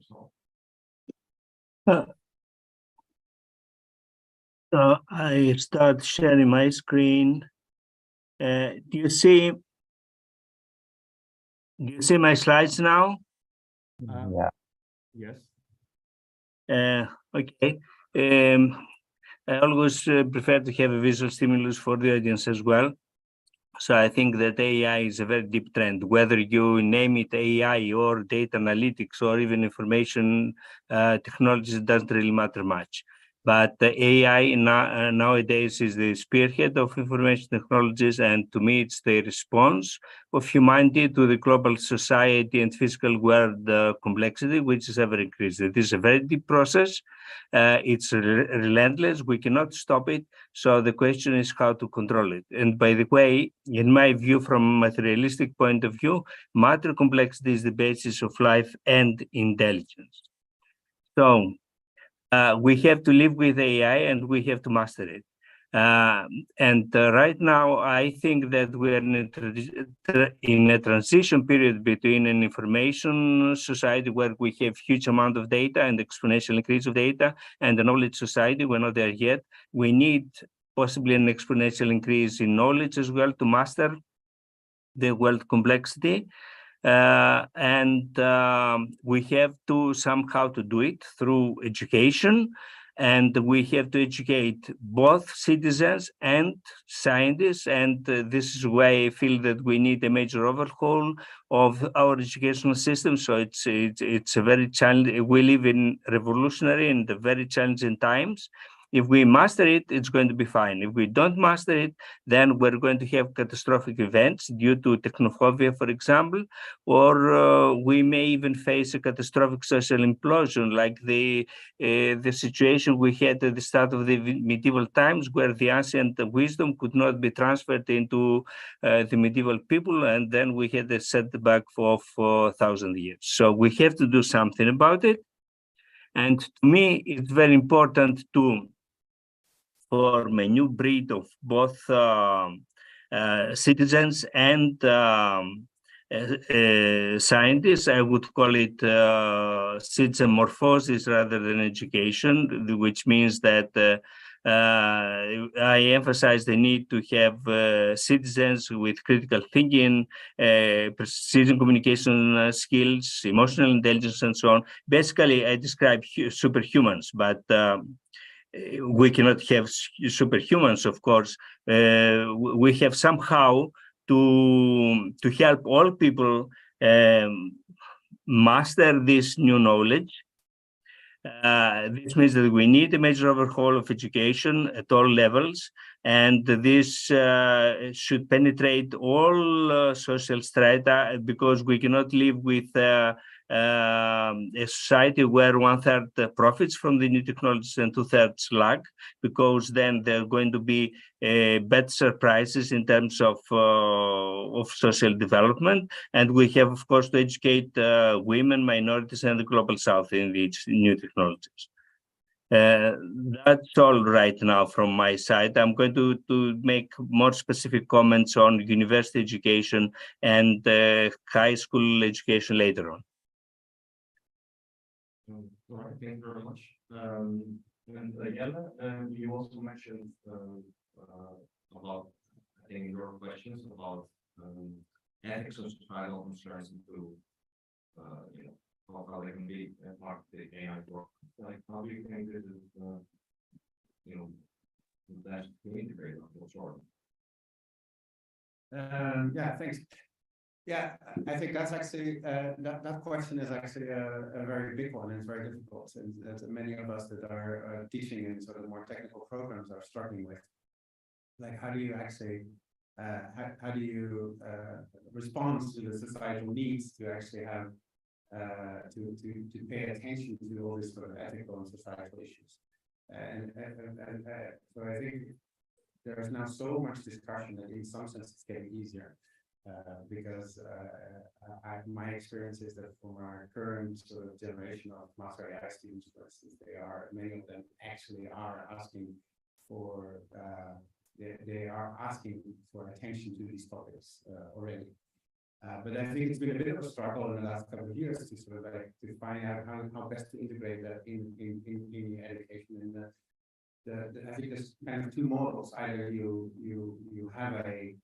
So I start sharing my screen. Do you see my slides now? Yeah. Yes. Okay. I always prefer to have a visual stimulus for the audience as well. So I think that AI is a very deep trend, whether you name it AI or data analytics or even information technologies, it doesn't really matter much. But the AI nowadays is the spearhead of information technologies, and to me, it's the response of humanity to the global society and physical world complexity, which is ever increasing. This is a very deep process. It's relentless. We cannot stop it. So the question is how to control it. And by the way, in my view, from a materialistic point of view, matter complexity is the basis of life and intelligence. So we have to live with AI and we have to master it. Right now, I think that we are in a transition period between an information society where we have huge amount of data and exponential increase of data, and a knowledge society. We're not there yet. We need possibly an exponential increase in knowledge as well to master the world complexity. We have to somehow to do it through education, and we have to educate both citizens and scientists. And this is why I feel that we need a major overhaul of our educational system. So it's a very challenging. We live in revolutionary and very challenging times. If we master it, it's going to be fine. If we don't master it, then we're going to have catastrophic events due to technophobia, for example, or we may even face a catastrophic social implosion, like the situation we had at the start of the medieval times, where the ancient wisdom could not be transferred into the medieval people, and then we had a setback for 1,000 years. So we have to do something about it. And to me, it's very important to form a new breed of both citizens and scientists. I would call it citizen morphosis rather than education, which means that I emphasize the need to have citizens with critical thinking, precision communication skills, emotional intelligence, and so on. Basically, I describe superhumans, but we cannot have superhumans, of course. We have somehow to help all people master this new knowledge. This means that we need a major overhaul of education at all levels, and this should penetrate all social strata, because we cannot live with a society where 1/3 profits from the new technologies and 2/3 lag, because then there are going to be bad surprises in terms of social development. And we have, of course, to educate women, minorities, and the global south in these new technologies. That's all right now from my side. I'm going to make more specific comments on university education and high school education later on. All right, thank you very much. And Jelle, you also mentioned about, I think, your questions about ethics of societal concerns into, how they can be marketed AI work. Like, how do you think this is, best to integrate on what sort? Yeah, thanks. Yeah, I think that's actually, that question is actually a very big one, and it's very difficult, and that many of us that are teaching in sort of more technical programs are struggling with. Like, how do you actually, how do you respond to the societal needs to actually have, to pay attention to all these sort of ethical and societal issues? So I think there is now so much discussion that in some sense it's getting easier. Because my experience is that from our current sort of generation of master AI students, for instance, many of them actually are asking for, they are asking for attention to these topics already. But I think it's been a bit of a struggle in the last couple of years to sort of like to find out how best to integrate that in education. And I think there's kind of two models. Either you have a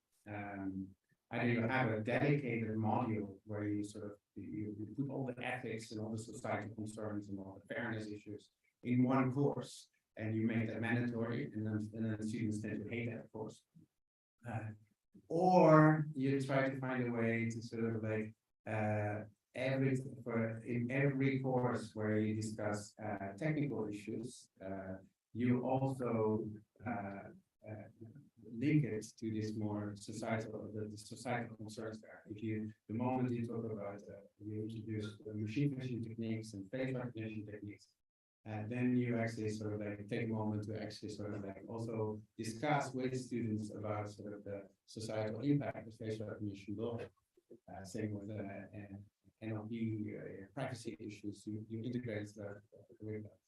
either you have a dedicated module where you sort of you put all the ethics and all the societal concerns and all the fairness issues in one course, and you make that mandatory, and then students tend to hate that course. Or you try to find a way to sort of like in every course where you discuss technical issues, you also link it to this more societal, the societal concerns there. The moment you talk about, you introduce machine vision techniques and face recognition techniques, then you actually sort of like take a moment to actually sort of like also discuss with students about sort of the societal impact of face recognition law. Same with NLP privacy issues, you integrate that with that.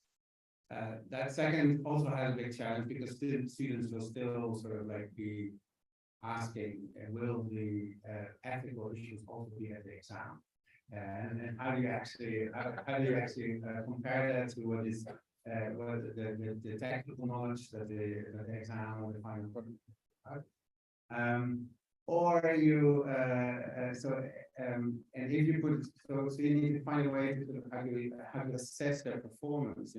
That second also has a big challenge because students will still sort of like be asking, will the ethical issues also be at the exam? And how do you actually compare that to what is what the technical knowledge that the exam or the final product or you and if you put so you need to find a way to sort of how to assess their performance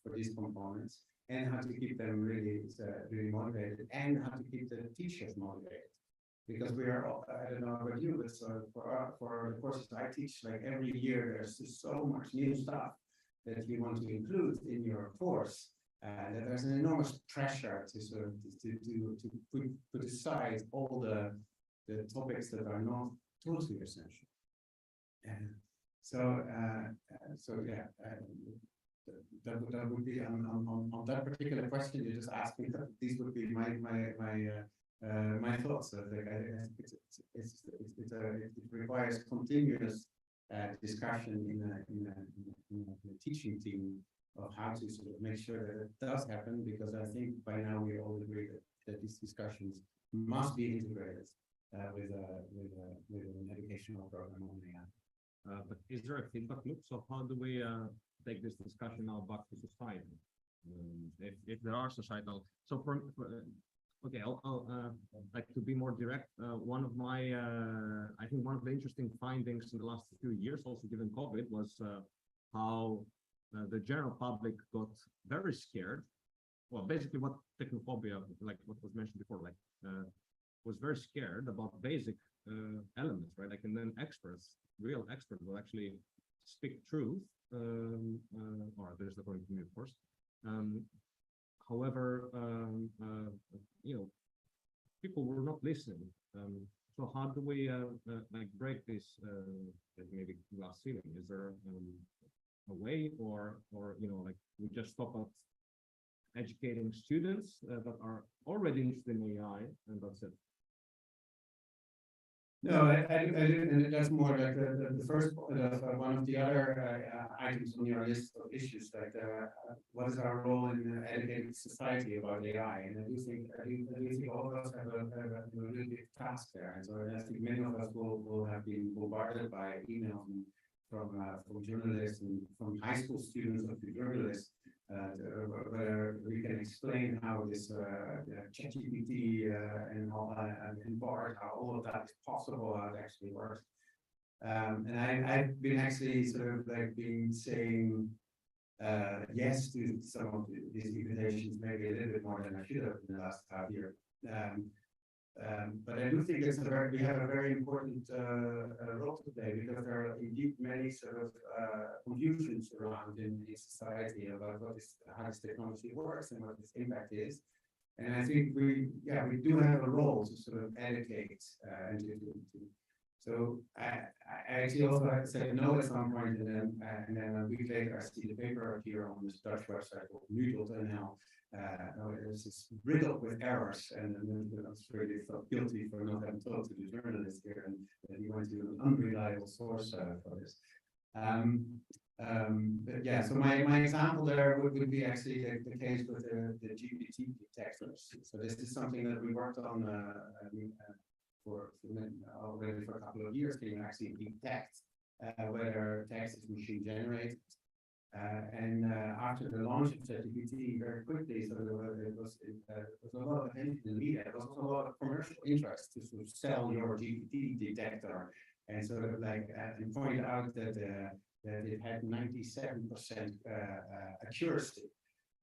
for these components, and how to keep them really motivated, and how to keep the teachers motivated. Because we are all, I don't know about you, but for the courses I teach, like every year there's just so much new stuff that you want to include in your course. That there's an enormous pressure to sort of to put aside all the topics that are not totally essential. And so yeah, that would be on that particular question you just asked me. These would be my thoughts. It requires continuous discussion in the teaching team of how to sort of make sure that it does happen, because I think by now we all agree that these discussions must be integrated with an educational program on AI. But is there a feedback loop? So how do we take this discussion now back to society? If there are societal, so okay, I'll like to be more direct. One of my, I think one of the interesting findings in the last few years, also given COVID, was how the general public got very scared. Well, basically what technophobia, like what was mentioned before, like was very scared about basic elements, right? Like, and then experts, real experts will actually speak truth, or there's according to me, of course. However, you know, people were not listening. So how do we like break this maybe glass ceiling? Is there a way, or you know, like we just stop at educating students that are already interested in AI, and that's it? No, I do, and that's more like the first one of the other items on your list of issues, like what is our role in the educated society about AI? And I do think all of us have a really big task there. And so I think many of us will have been bombarded by emails from journalists and from high school students up to journalists, where we can explain how this ChatGPT and BART, how all of that is possible, how it actually works. And I've been actually sort of like saying yes to some of these invitations, maybe a little bit more than I should have in the last half year. But I do think we have a very important role to play because there are indeed many sort of confusions around in society about how this technology works and what its impact is. And I think we do have a role to sort of educate and so I actually also said no at some point, and then a week later I see the paper appear on this Dutch website called nu.nl. It's just riddled with errors, and then I was really felt guilty for not having talked to the journalist here, and he went to an unreliable source for this. But yeah, so my example there would be actually the case with the GPT detectors. So this is something that we worked on already for a couple of years. Can you actually detect whether text is machine generated? And after the launch of ChatGPT, very quickly, so there was a lot of attention in the media. There was also a lot of commercial interest to sort of sell your GPT detector, and sort of like and point out that it had 97% accuracy.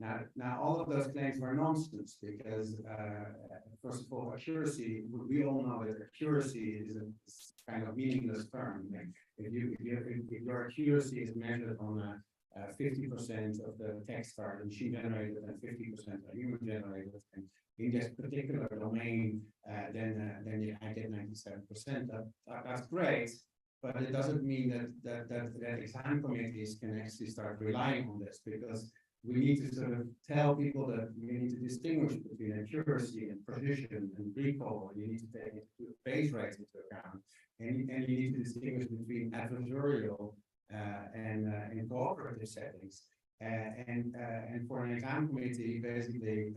Now, all of those claims were nonsense because, first of all, accuracy. We all know that accuracy is a kind of meaningless term. Like if your accuracy is measured on 50% of the text are machine generated and 50% are human generated, and in this particular domain, then I get 97%. That's great, but it doesn't mean that exam committees can actually start relying on this, because we need to sort of tell people that we need to distinguish between accuracy and precision and recall. You need to take base rates into account, and you need to distinguish between adversarial and cooperative settings. And for an exam committee, basically,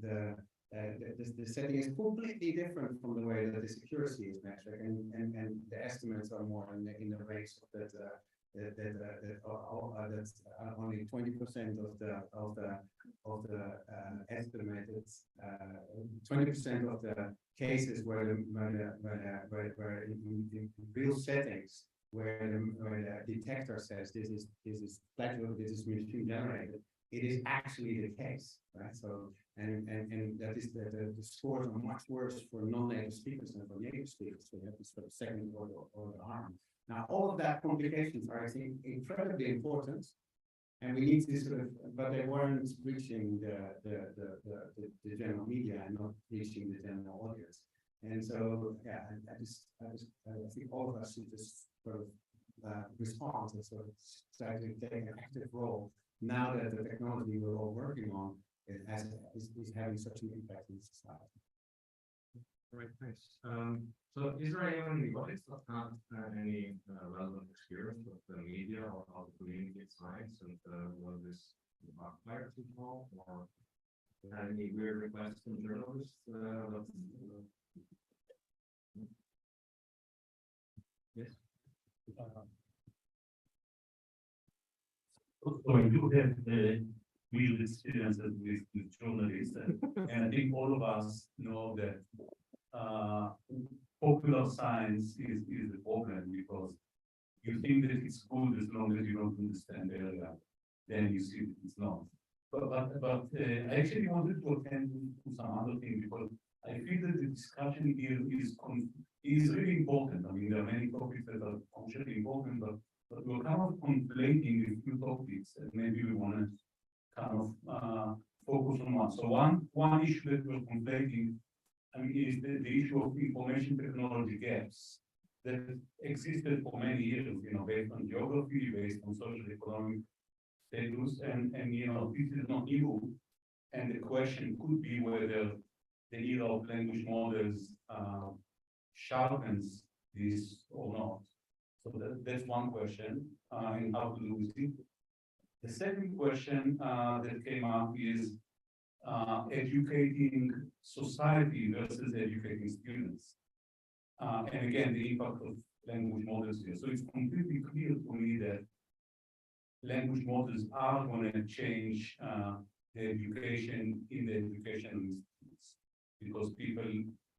the setting is completely different from the way that this accuracy is measured, and the estimates are more in the range of that's only 20% of the estimated 20% of the cases where in real settings where the detector says this is plagiarism, this is machine generated, it is actually the case, right? So and that is the scores are much worse for non-native speakers than for native speakers. So you have this sort of second order harm. Now, all of that complications are, I think, incredibly important, and we need to sort of, but they weren't reaching the general media and not reaching the general audience. And so, yeah, I think all of us should just sort of respond and sort of start to take an active role now that the technology we're all working on is having such an impact in society. Right, thanks. So is there anyone in the audience that have any relevant experience with the media or how to communicate science, and was this backfire to all, or any weird requests from journalists? Yes. So I do have real experiences with journalists, and I think all of us know that popular science is a problem, because you think that it's good as long as you don't understand the area, then you see that it's not. But I actually wanted to attend to some other thing, because I feel that the discussion here is really important. I mean, there are many topics that are crucially important, but we're kind of conflating a few topics, and maybe we want to kind of focus on one. So one issue that we're conflating, I mean, is the issue of information technology gaps that existed for many years, based on geography, based on social economic status, and this is not new. And the question could be whether the era of language models sharpens this or not. So that's one question, and how to do with it. The second question that came up is educating society versus educating students. And again, the impact of language models here. So it's completely clear to me that language models are going to change the education in the education institutes, because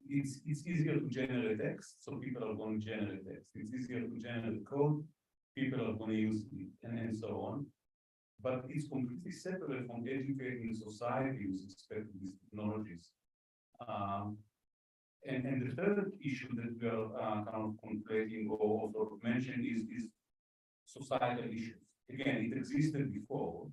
it's easier to generate text, so people are going to generate text. It's easier to generate code, people are going to use it, and so on. But it's completely separate from educating society with respect to these technologies. And the third issue that we are kind of conflating or sort of mentioned is societal issues. Again, it existed before,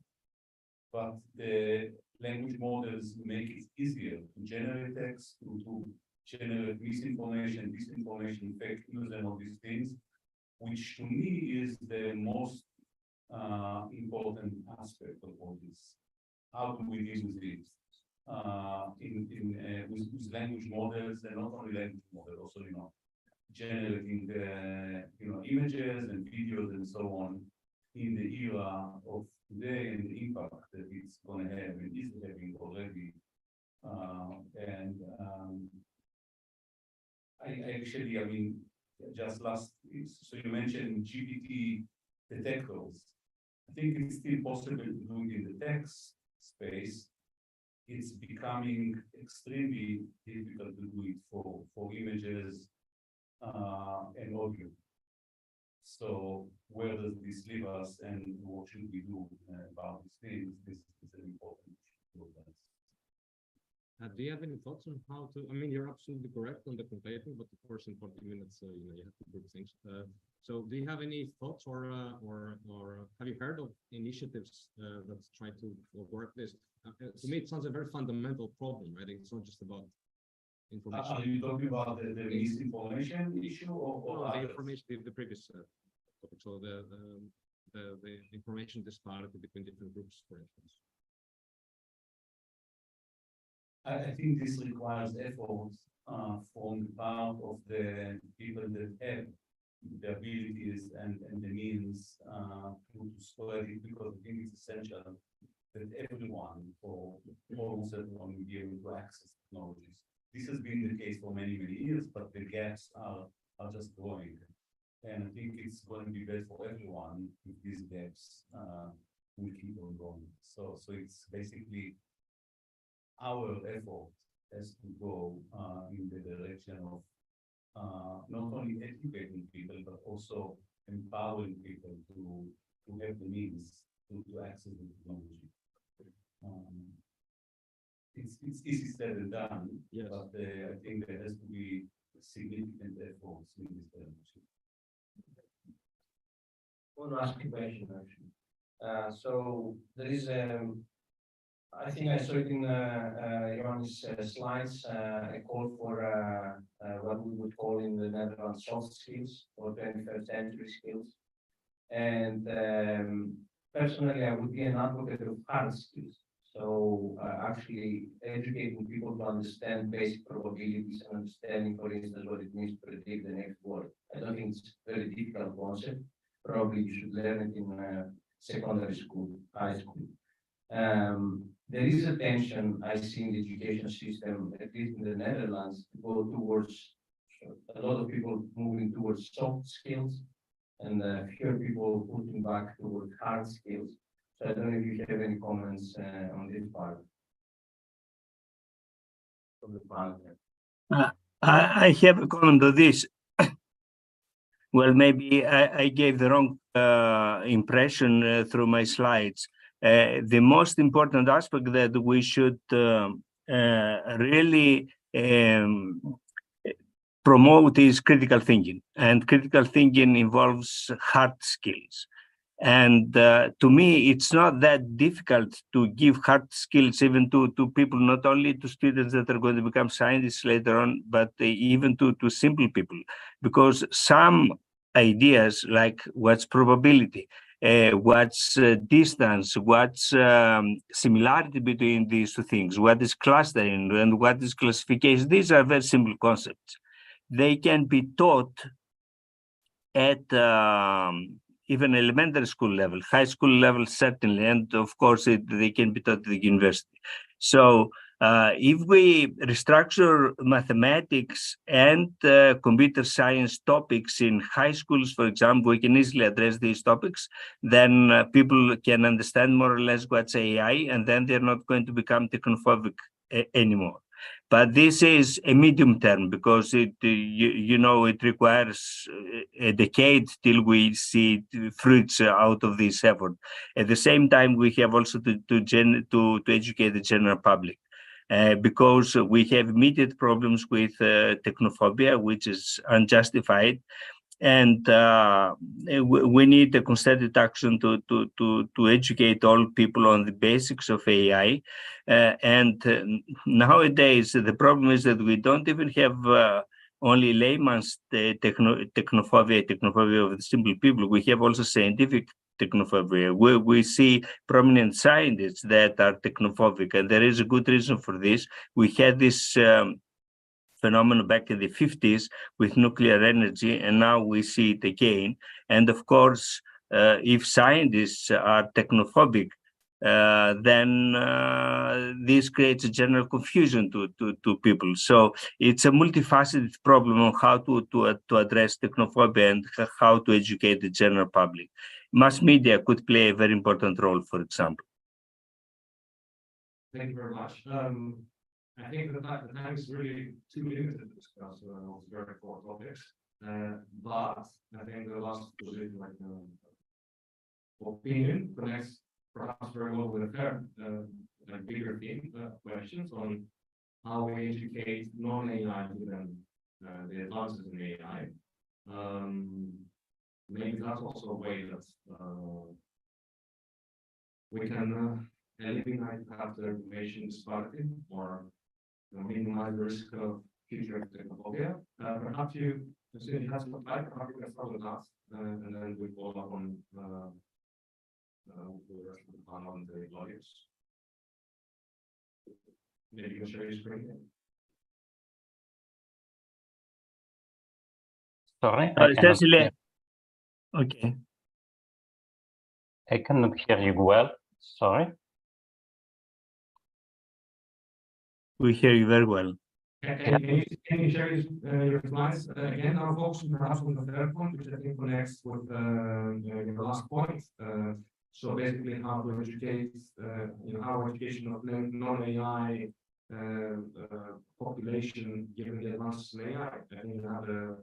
but the language models make it easier to generate text, to generate misinformation, disinformation, fake news, and all these things, which to me is the most important aspect of all this. How do we deal with this? With language models, and not only language models, also, you know, generating images and videos and so on in the era of today, and the impact that it's going to have and is having already. I mean, just last, so you mentioned GPT detectors. I think it's still possible to do it in the text space. It's becoming extremely difficult to do it for images and audio. So where does this leave us, and what should we do about these things? This is an important issue. Do you have any thoughts on how to? I mean, you're absolutely correct on the conflating, but of course, in 40 minutes, you know, you have to group things. So, do you have any thoughts, or have you heard of initiatives that try to work this? To me, it sounds a very fundamental problem, right? It's not just about information. Are you talking about the misinformation issue, or no, the information, the previous topic? So the information disparity between different groups, for instance. I think this requires effort from the part of the people that have the abilities and the means to spread it, because I think it's essential that everyone, for almost everyone, will be able to access technologies. This has been the case for many, many years, but the gaps are just growing. And I think it's going to be best for everyone if these gaps will keep on going. So it's basically our effort has to go in the direction of not only educating people, but also empowering people to have the means to access the technology. It's easy said and done, yes. But I think there has to be significant efforts in this direction. I want to ask a question, actually. So there is I think I saw it in Johan's slides, a call for what we would call in the Netherlands soft skills or 21st century skills. And personally, I would be an advocate of hard skills. So actually educating people to understand basic probabilities and understanding, for instance, what it means to predict the next word. I don't think it's a very difficult concept. Probably you should learn it in secondary school, high school. There is a tension I see in the education system, at least in the Netherlands, to go towards a lot of people moving towards soft skills and fewer people putting back towards hard skills. So I don't know if you have any comments on this part from the panel. I have a comment on this. Well, maybe I gave the wrong impression through my slides. The most important aspect that we should really promote is critical thinking, and critical thinking involves hard skills. And to me, it's not that difficult to give hard skills even to people, not only to students that are going to become scientists later on, but even to simple people, because some ideas like what's probability, what's distance, what's similarity between these two things, what is clustering and what is classification, these are very simple concepts. They can be taught at even elementary school level, high school level certainly, and of course they can be taught at the university. So if we restructure mathematics and computer science topics in high schools, for example, we can easily address these topics, then people can understand more or less what's AI, and then they're not going to become technophobic anymore. But this is a medium term, because it, you know, it requires a decade till we see fruits out of this effort. At the same time, we have also to educate the general public. because we have immediate problems with technophobia, which is unjustified. And we need a concerted action to educate all people on the basics of AI. Nowadays, the problem is that we don't even have only layman's technophobia of the simple people. We have also scientific technophobia. We see prominent scientists that are technophobic, and there is a good reason for this. We had this phenomenon back in the 50s with nuclear energy, and now we see it again. And of course, if scientists are technophobic, then this creates a general confusion to people. So it's a multifaceted problem on how to address technophobia and how to educate the general public. Mass media could play a very important role, for example. Thank you very much. I think the time is really too limited to discuss very core topics. But I think the last position, like opinion, connects perhaps very well with a third, bigger theme, questions on how we educate non-AI given the advances in AI. Maybe that's also a way that we can eliminate perhaps the information disparity or minimize the risk of future technophobia. Perhaps you have some time, perhaps you can start with that, and then we follow up on the rest of the panel and the audience. Maybe you can share your screen. Sorry, okay. I cannot hear you well. Sorry. We hear you very well. Can you share your slides again? Now, folks, perhaps on the third point, which I think connects with the last point. So basically, how to educate, how education of non-AI population, given the advances in AI. I think you have a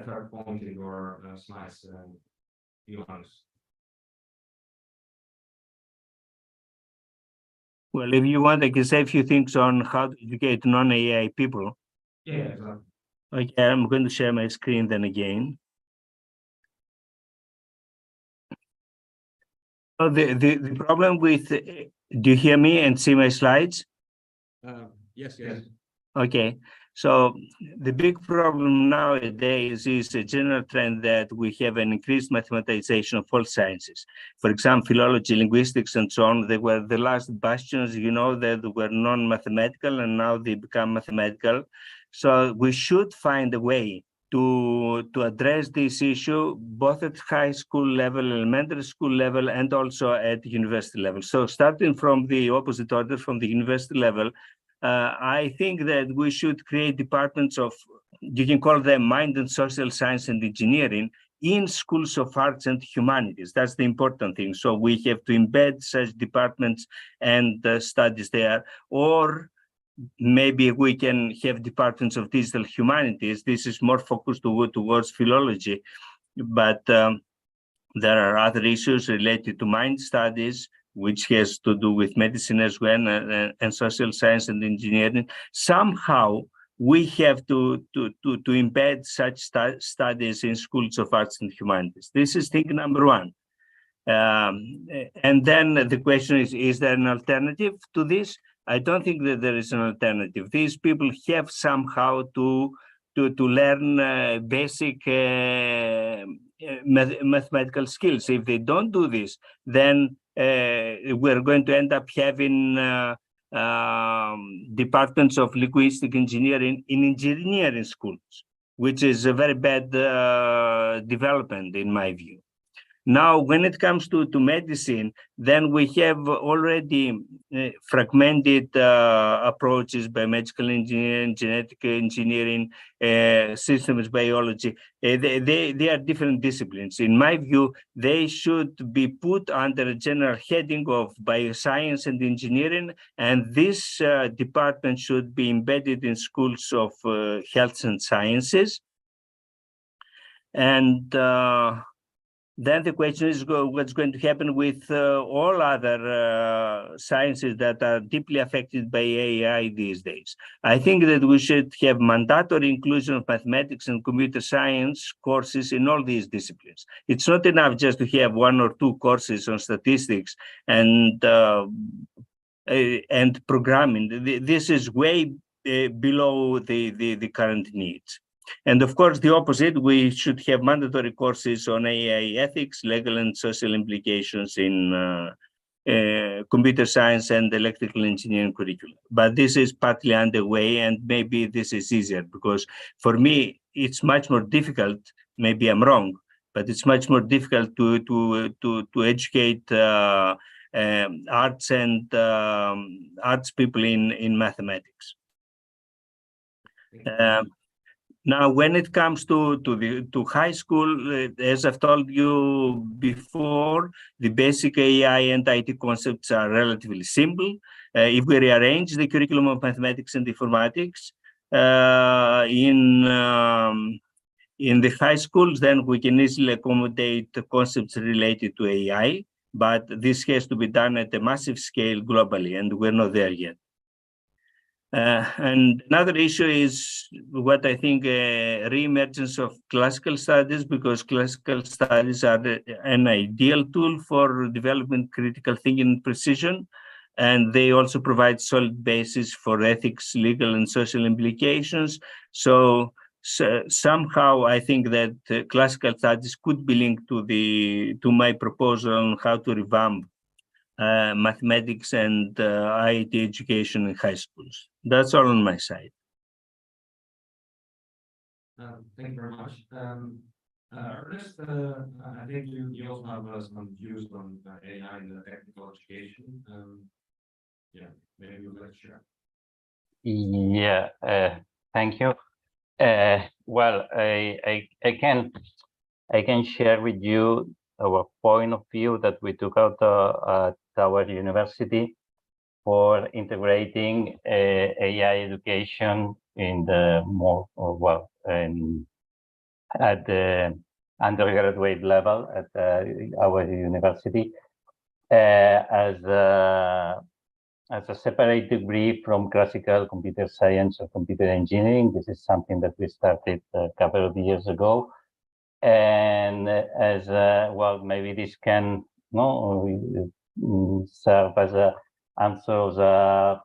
third point in your slides, Johannes. Well, if you want, I can say a few things on how to educate non-AI people. Yeah, exactly. Okay, I'm going to share my screen then again. Oh, the problem with, do you hear me and see my slides? Yes. Okay, so the big problem nowadays is a general trend that we have an increased mathematization of all sciences. For example, philology, linguistics, and so on, they were the last bastions, that were non-mathematical, and now they become mathematical. So we should find a way to address this issue, both at high school level, elementary school level, and also at the university level. So starting from the opposite order, from the university level, I think that we should create departments of, you can call them mind and social science and engineering, in schools of arts and humanities. That's the important thing. So we have to embed such departments and studies there, or maybe we can have departments of digital humanities. This is more focused towards philology, but there are other issues related to mind studies, which has to do with medicine as well, and social science and engineering. Somehow we have to embed such studies in schools of arts and humanities. This is thing number one. And then the question is there an alternative to this? I don't think that there is an alternative. These people have somehow to learn basic mathematical skills. If they don't do this, then we're going to end up having departments of linguistic engineering in engineering schools, which is a very bad development in my view. Now, when it comes to medicine, then we have already fragmented approaches: biomedical engineering, genetic engineering, systems biology. They are different disciplines. In my view, they should be put under a general heading of bioscience and engineering, and this department should be embedded in schools of health and sciences. And then the question is what's going to happen with all other sciences that are deeply affected by AI these days. I think that we should have mandatory inclusion of mathematics and computer science courses in all these disciplines. It's not enough just to have 1 or 2 courses on statistics and programming. This is way below the current needs. And of course, the opposite, we should have mandatory courses on AI ethics, legal and social implications in computer science and electrical engineering curricula. But this is partly underway, and maybe this is easier because for me, it's much more difficult, maybe I'm wrong, but it's much more difficult to educate arts and arts people in mathematics. Now, when it comes to high school, as I've told you before, the basic AI and IT concepts are relatively simple. If we rearrange the curriculum of mathematics and informatics in the high schools, then we can easily accommodate the concepts related to AI, but this has to be done at a massive scale globally, and we're not there yet. And another issue is what I think re-emergence of classical studies, because classical studies are an ideal tool for developing critical thinking and precision, and they also provide solid basis for ethics, legal and social implications. So somehow I think that classical studies could be linked to my proposal on how to revamp mathematics and IT education in high schools. That's all on my side. Thank you very much. Ernest, I think you also have some views on AI in the technical education. Yeah, maybe you'd like to share. Yeah, thank you. Well, I can share with you our point of view that we took out at our university for integrating AI education in the more at the undergraduate level at our university as a separate degree from classical computer science or computer engineering. This is something that we started a couple of years ago. And as well, maybe this can serve as a answer, as a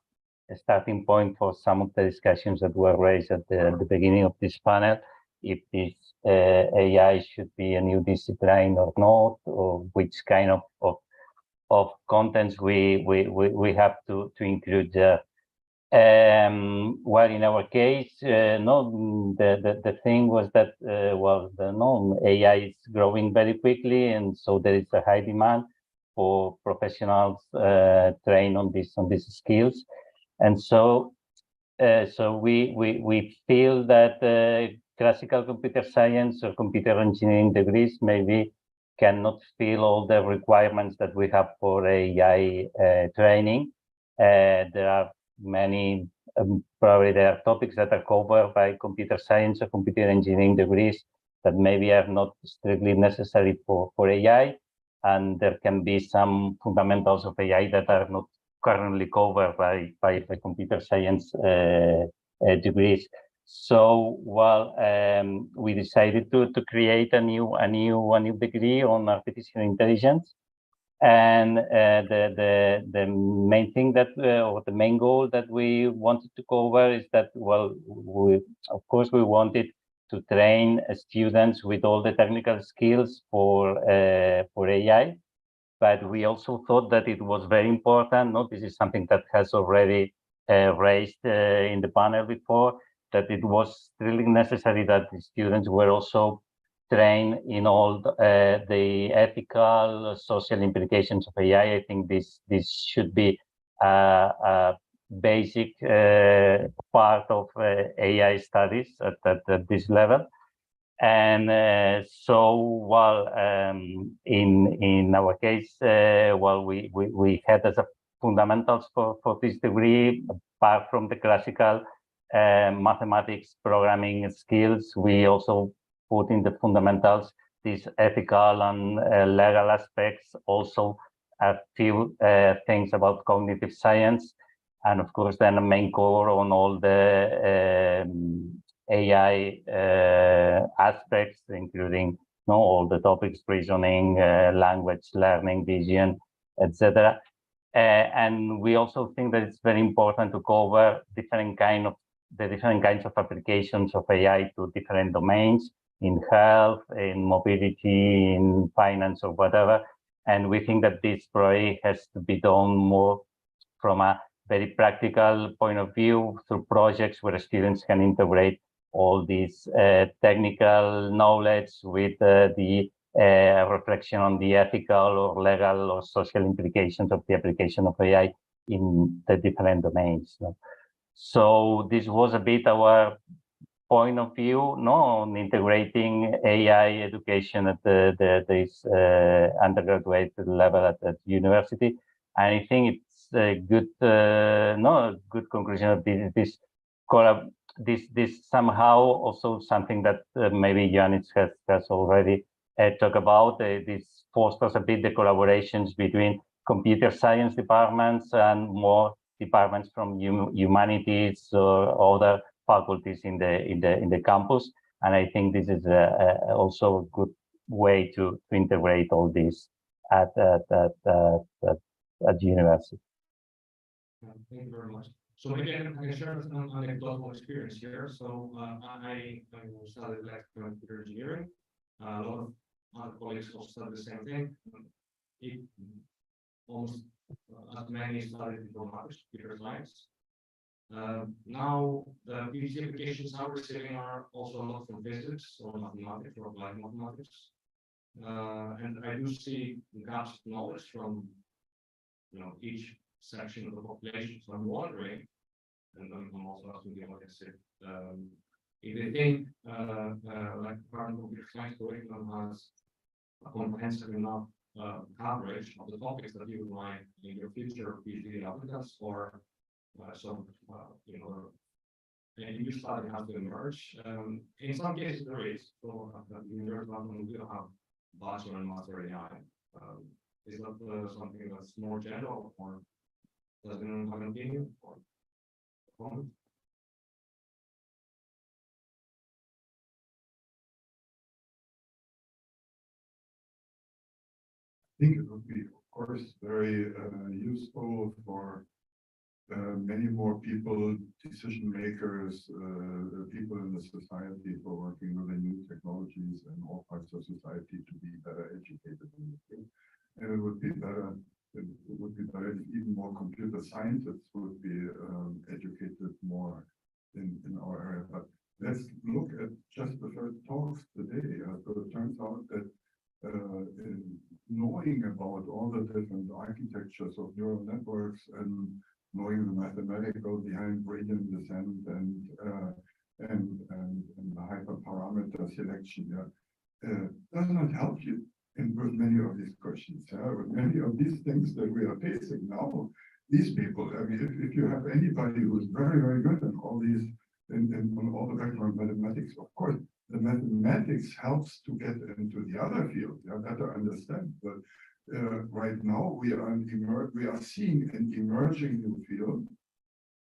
starting point for some of the discussions that were raised at the beginning of this panel. If this AI should be a new discipline or not, or which kind of contents we have to include there. Well, in our case, the thing was that AI is growing very quickly, and so there is a high demand for professionals trained on these skills, and so we feel that classical computer science or computer engineering degrees maybe cannot fill all the requirements that we have for AI training. There are many, probably there are topics that are covered by computer science or computer engineering degrees that maybe are not strictly necessary for AI. And there can be some fundamentals of AI that are not currently covered by computer science degrees. So, well, we decided to create a new degree on artificial intelligence. And the main thing that, or the main goal that we wanted to cover is that, well, of course, we wanted to train students with all the technical skills for AI, but we also thought that it was very important. This is something that has already raised in the panel before, that it was really necessary that the students were also trained in all the ethical, social implications of AI. I think this should be a basic part of AI studies at this level. And so, well, in our case, well, we had as a fundamentals for this degree, apart from the classical mathematics programming skills, we also put in the fundamentals these ethical and legal aspects, also a few things about cognitive science, and of course then a main core on all the AI aspects, including all the topics, reasoning, language learning, vision, etc. And we also think that it's very important to cover different kinds of applications of AI to different domains, in health, in mobility, in finance, or whatever. And we think that this project has to be done more from a very practical point of view, through projects where students can integrate all this technical knowledge with the reflection on the ethical or legal or social implications of the application of AI in the different domains. So this was a bit our point of view on integrating AI education at this undergraduate level at the university. And I think it's a good, good conclusion of this somehow also something that maybe Yannis has already talked about. This fosters a bit the collaborations between computer science departments and more departments from humanities or other faculties in the campus. And I think this is also a good way to integrate all this at university. Thank you very much. So maybe I can share an anecdotal experience here. So I studied electrical and computer engineering. A lot of other colleagues also studied the same thing. Almost as many studied informatics, computer science. Now the PhD applications I'm receiving are also a lot from physics or mathematics or applied mathematics. And I do see gaps of knowledge from each section of the population. So I'm wondering, and I'm also asking the audience if they think like current computer science curriculum has a comprehensive enough coverage of the topics that you would like in your future PhD applicants, or some a new study has to emerge. In some cases there is. So at the University of London we do have bachelor and master AI. Is that something that's more general, or does anyone have an opinion or comment? I think it would be, of course, very useful for many more people, decision makers, people in the society for working with the new technologies and all parts of society to be better educated in the field. And it would be better if even more computer scientists would be educated more in our area. But let's look at just the first talks today. So it turns out that knowing about all the different architectures of neural networks and knowing the mathematical behind gradient descent and the hyperparameter selection does not help you with many of these questions. With many of these things that we are facing now, these people, I mean, if you have anybody who's very, very good at all these, on all the background mathematics, of course, the mathematics helps to get into the other field, better understand. But right now we are seeing an emerging new field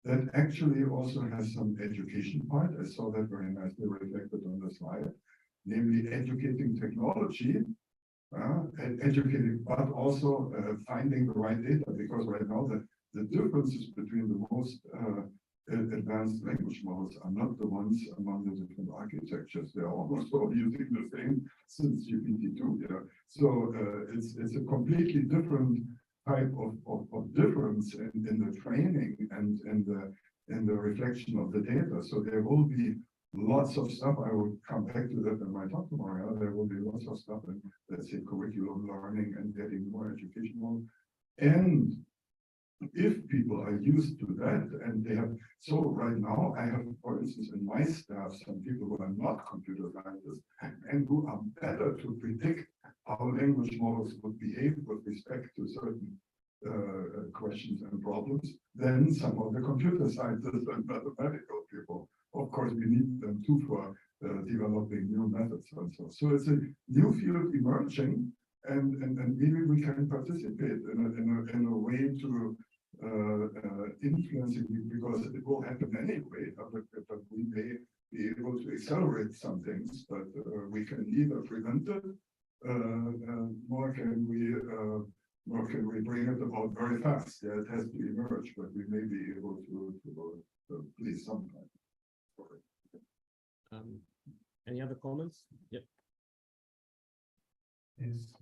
that actually also has some education part. I saw that very nicely reflected on the slide, namely educating technology, educating, but also finding the right data, because right now the differences between the most advanced language models are not the ones among the different architectures. They are almost all using the same since GPT-2. So it's a completely different type of difference in the training and in the reflection of the data. So there will be lots of stuff. I will come back to that in my talk tomorrow. There will be lots of stuff in, let's say, curriculum learning and getting more educational. And if people are used to that, and they have, so right now I have, for instance, in my staff, some people who are not computer scientists and who are better to predict how language models would behave with respect to certain questions and problems than some of the computer scientists and mathematical people. Of course, we need them too for developing new methods also. So it's a new field emerging, and maybe we can participate in a way to influence it, because it will happen anyway, but we may be able to accelerate some things, but we can neither prevent it, nor can we bring it about very fast. Yeah, it has to emerge, but we may be able to please sometime. Any other comments? Yep. Yes.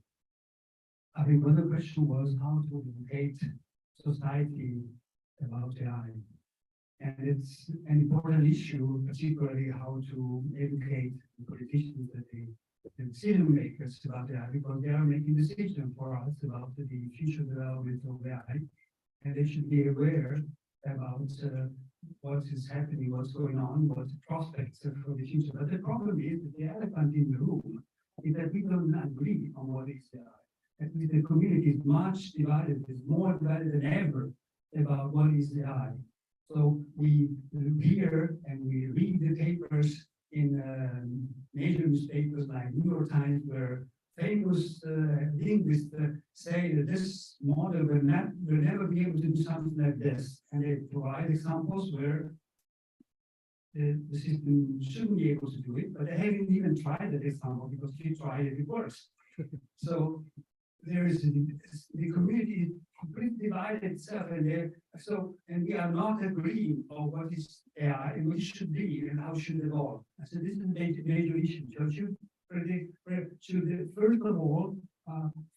I think one of the question was how to educate society about AI. And it's an important issue, particularly how to educate the politicians, the decision makers about AI, because they are making decisions for us about the future development of AI. And they should be aware about what is happening, what's going on, what the prospects for the future. But the problem is that the elephant in the room is that we don't agree on what is AI. At least the community is much divided, is more divided than ever about what is AI. So we hear and we read the papers in major newspapers like New York Times, where famous linguists say that this model will never be able to do something like this. And they provide examples where the system shouldn't be able to do it, but they haven't even tried that example, because if you try it, it works. So there is the community completely divided itself, and we are not agreeing on what is AI and what it should be and how it should evolve. So this is a major issue. So should first of all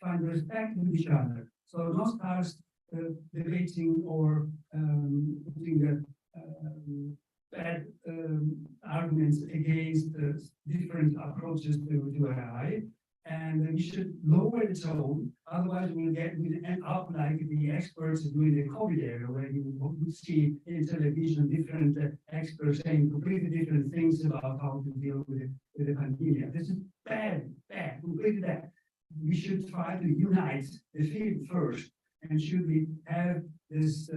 find respect with each other. So not start debating or putting bad arguments against different approaches to AI. And we should lower the tone, otherwise we'll end up like the experts doing the COVID era, where you would see in television different experts saying completely different things about how to deal with the pandemic. This is bad, completely bad. We should try to unite the field first, and should we have this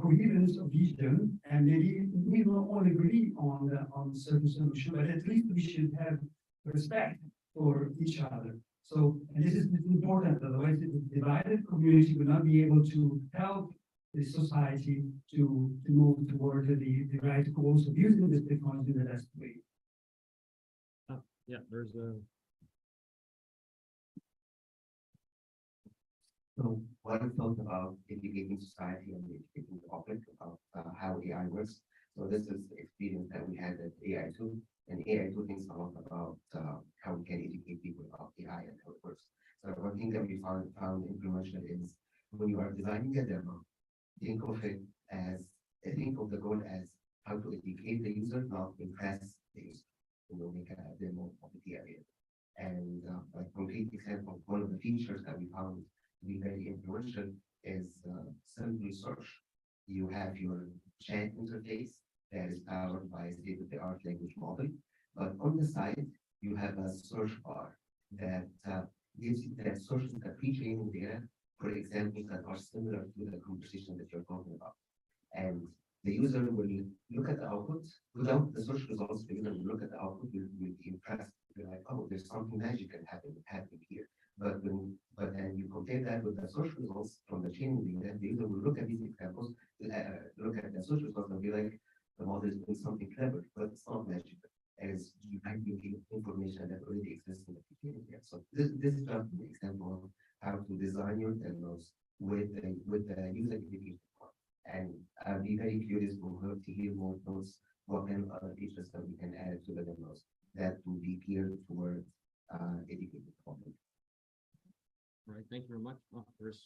coherence of vision, and maybe we don't all agree on certain solution, but at least we should have respect for each other. So, and this is important, otherwise the divided community will not be able to help the society to move toward the right goals of using this technology in the best way. Yeah, there's a... So what I thought about educating society and educating the public about how AI works. So this is the experience that we had at AI2, and AI2 thinks a lot about how we can educate people about AI and how it works. So one thing that we found in promotion is when you are designing a demo, think of the goal as how to educate the user, not impress the user. Make a demo of the area. And a concrete example, one of the features that we found to be very influential is simple search. You have your chat interface that is powered by a state-of-the-art language model, but on the side you have a search bar that gives you that searches the pre-training data for examples that are similar to the conversation that you're talking about. And the user will look at the output without the search results. The user will look at the output, will be impressed. You're like, oh, there's something magical happening here. But then you compare that with the search results from the training data, the user will look at these examples, look at the search results and be like, the model is doing something clever, but it's not magical. As you can give information that already exists in the training data. So this is just an example of how to design your demos with the user education part. And I'll be very curious to hear more thoughts, what kind of other features that we can add to the demos that will be geared towards educating the public. All right, thank you very much. Chris.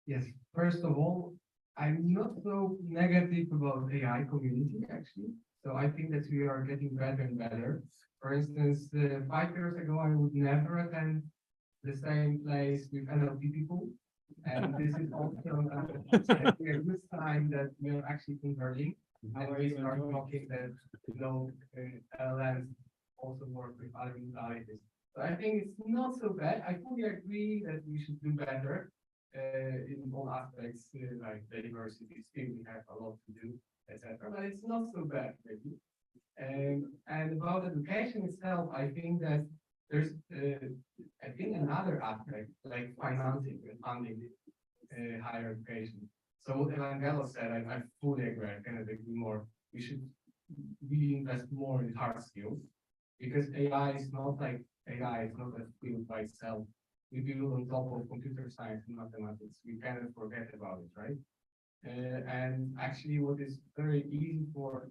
Yes, first of all, I'm not so negative about AI community, actually. So I think that we are getting better and better. For instance, 5 years ago, I would never attend the same place with NLP people. And this is also a good sign that we are actually converting. And we start talking that, LLMs also work with other modalities. So I think it's not so bad. I fully agree that we should do better. in all aspects, like diversity, still we have a lot to do, etc. But it's not so bad, maybe. And about education itself, I think that there's, another aspect, like financing and funding higher education. So what Evangelos said, I fully agree. I cannot agree more. We should really invest more in hard skills, because AI is not like AI is not a field by itself. We build on top of computer science and mathematics. We kind of forget about it, right? And actually, what is very easy for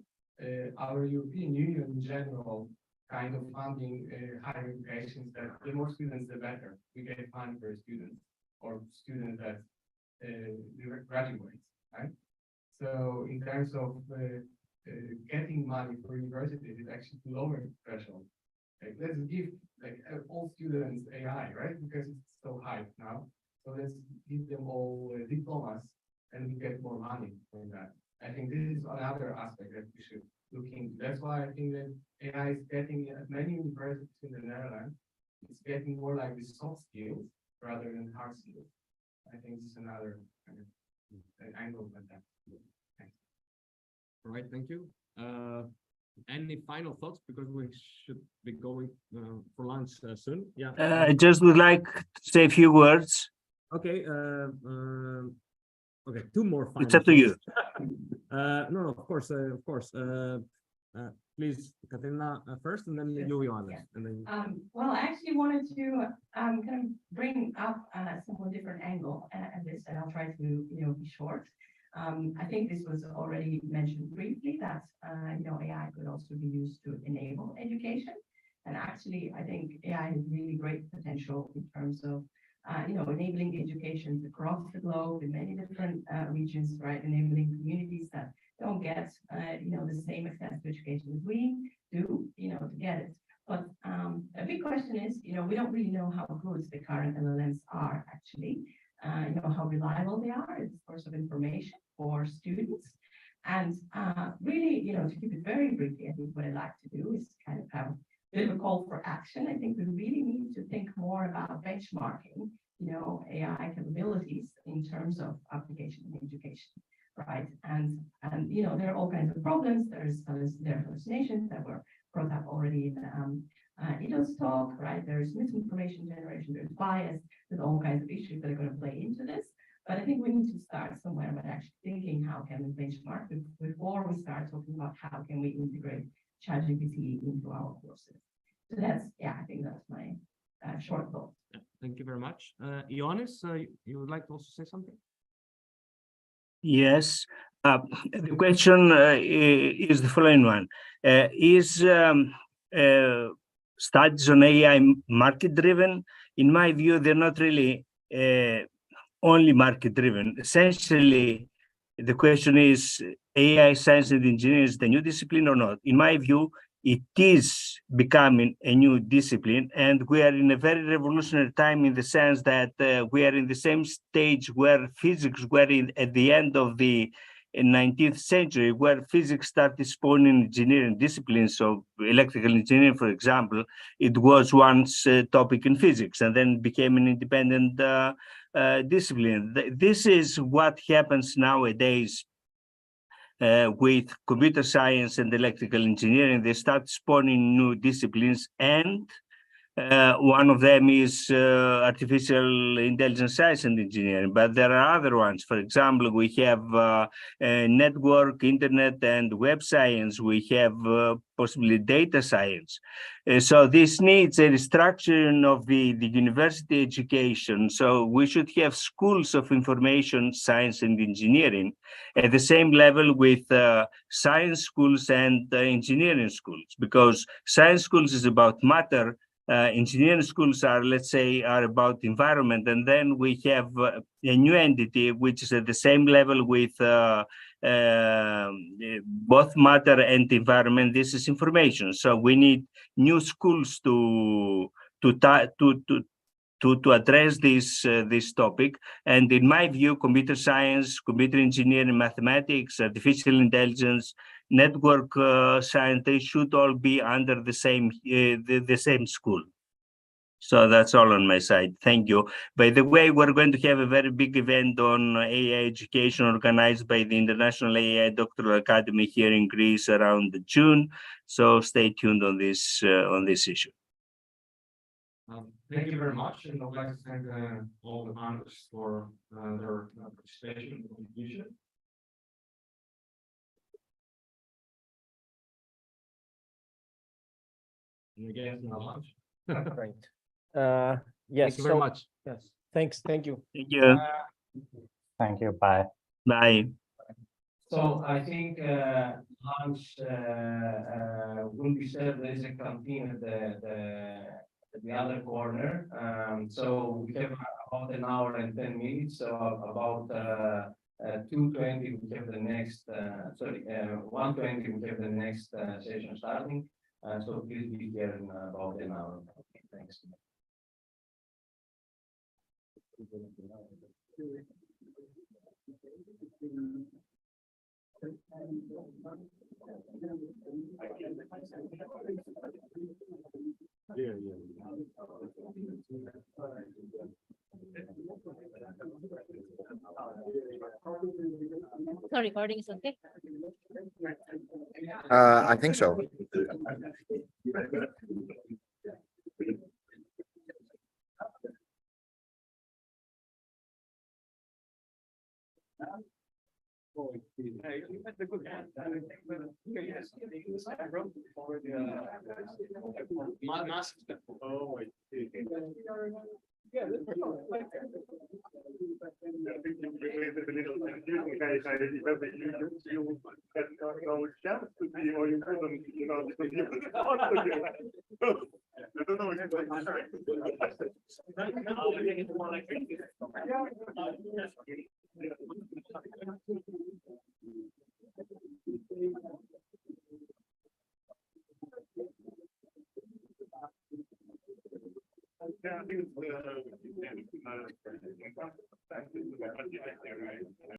our European Union in general, kind of funding higher education, that the more students, the better. We get money per student or student that graduates, right? So in terms of getting money for universities, is actually to lower the threshold. Like, let's give like all students AI, right? Because it's so high now. So let's give them all diplomas, and we get more money from that. I think this is another aspect that we should look into. That's why I think that AI is getting at many universities in the Netherlands. It's getting more like the soft skills rather than hard skills. I think this is another kind of angle of that. Thanks. All right, thank you. Any final thoughts, because we should be going for lunch soon? Yeah. I just would like to say a few words. Okay. Okay, two more final It's up to you. No, of course, please, Katerina, first, and then you, Johannes, and then. Well, I actually wanted to kind of bring up a somewhat different angle at this, and I'll try to be short. I think this was already mentioned briefly that AI could also be used to enable education, and actually I think AI has really great potential in terms of enabling education across the globe in many different regions, right? Enabling communities that don't get the same access to education as we do, to get it. But a big question is, we don't really know how good the current LLMs are actually. How reliable they are as a source of information for students. And really, to keep it very briefly, I think what I'd like to do is kind of have a bit of a call for action. I think we really need to think more about benchmarking, AI capabilities in terms of application in education, right? And there are all kinds of problems. There are hallucinations that were brought up already in Ido's talk, right? There's misinformation generation, there's bias, there's all kinds of issues that are going to play into this. But I think we need to start somewhere by actually thinking how can we benchmark before we start talking about how can we integrate ChatGPT into our courses. So that's, I think that's my short thought. Thank you very much. Ioannis, you would like to also say something? Yes. The question is the following one. Is studies on AI market-driven? In my view, they're not really only market-driven. Essentially, the question is, AI science and engineering is the new discipline or not? In my view, it is becoming a new discipline, and we are in a very revolutionary time in the sense that we are in the same stage where physics were at the end of the 19th century, where physics started spawning engineering disciplines. So electrical engineering, for example, it was once a topic in physics and then became an independent discipline. This is what happens nowadays with computer science and electrical engineering. They start spawning new disciplines, and one of them is artificial intelligence science and engineering, but there are other ones. For example, we have network, internet, and web science. We have possibly data science. So this needs a restructuring of the university education. So we should have schools of information science and engineering at the same level with science schools and engineering schools, because science schools is about matter. Engineering schools are, let's say, are about environment, and then we have a new entity which is at the same level with both matter and environment. This is information. So we need new schools to address this topic. And in my view, computer science, computer engineering, mathematics, artificial intelligence, network science, they should all be under the same school. So that's all on my side. Thank you. By the way, we're going to have a very big event on AI education organized by the International AI Doctoral Academy here in Greece around June. So stay tuned on this issue. Thank you very much, and I would like to thank all the panelists for their participation and contribution. And again, not much. Right. Thank Yes. you very much. Yes. Thanks. Thank you. Thank you. Thank you. Bye. Bye. So I think lunch will be served. There is a canteen at the other corner. So we have about an hour and 10 minutes. So about 2:20 we have the next. 1:20 we have the next session starting. So please be here in about an hour. Okay, thanks. So recording is okay? I think so.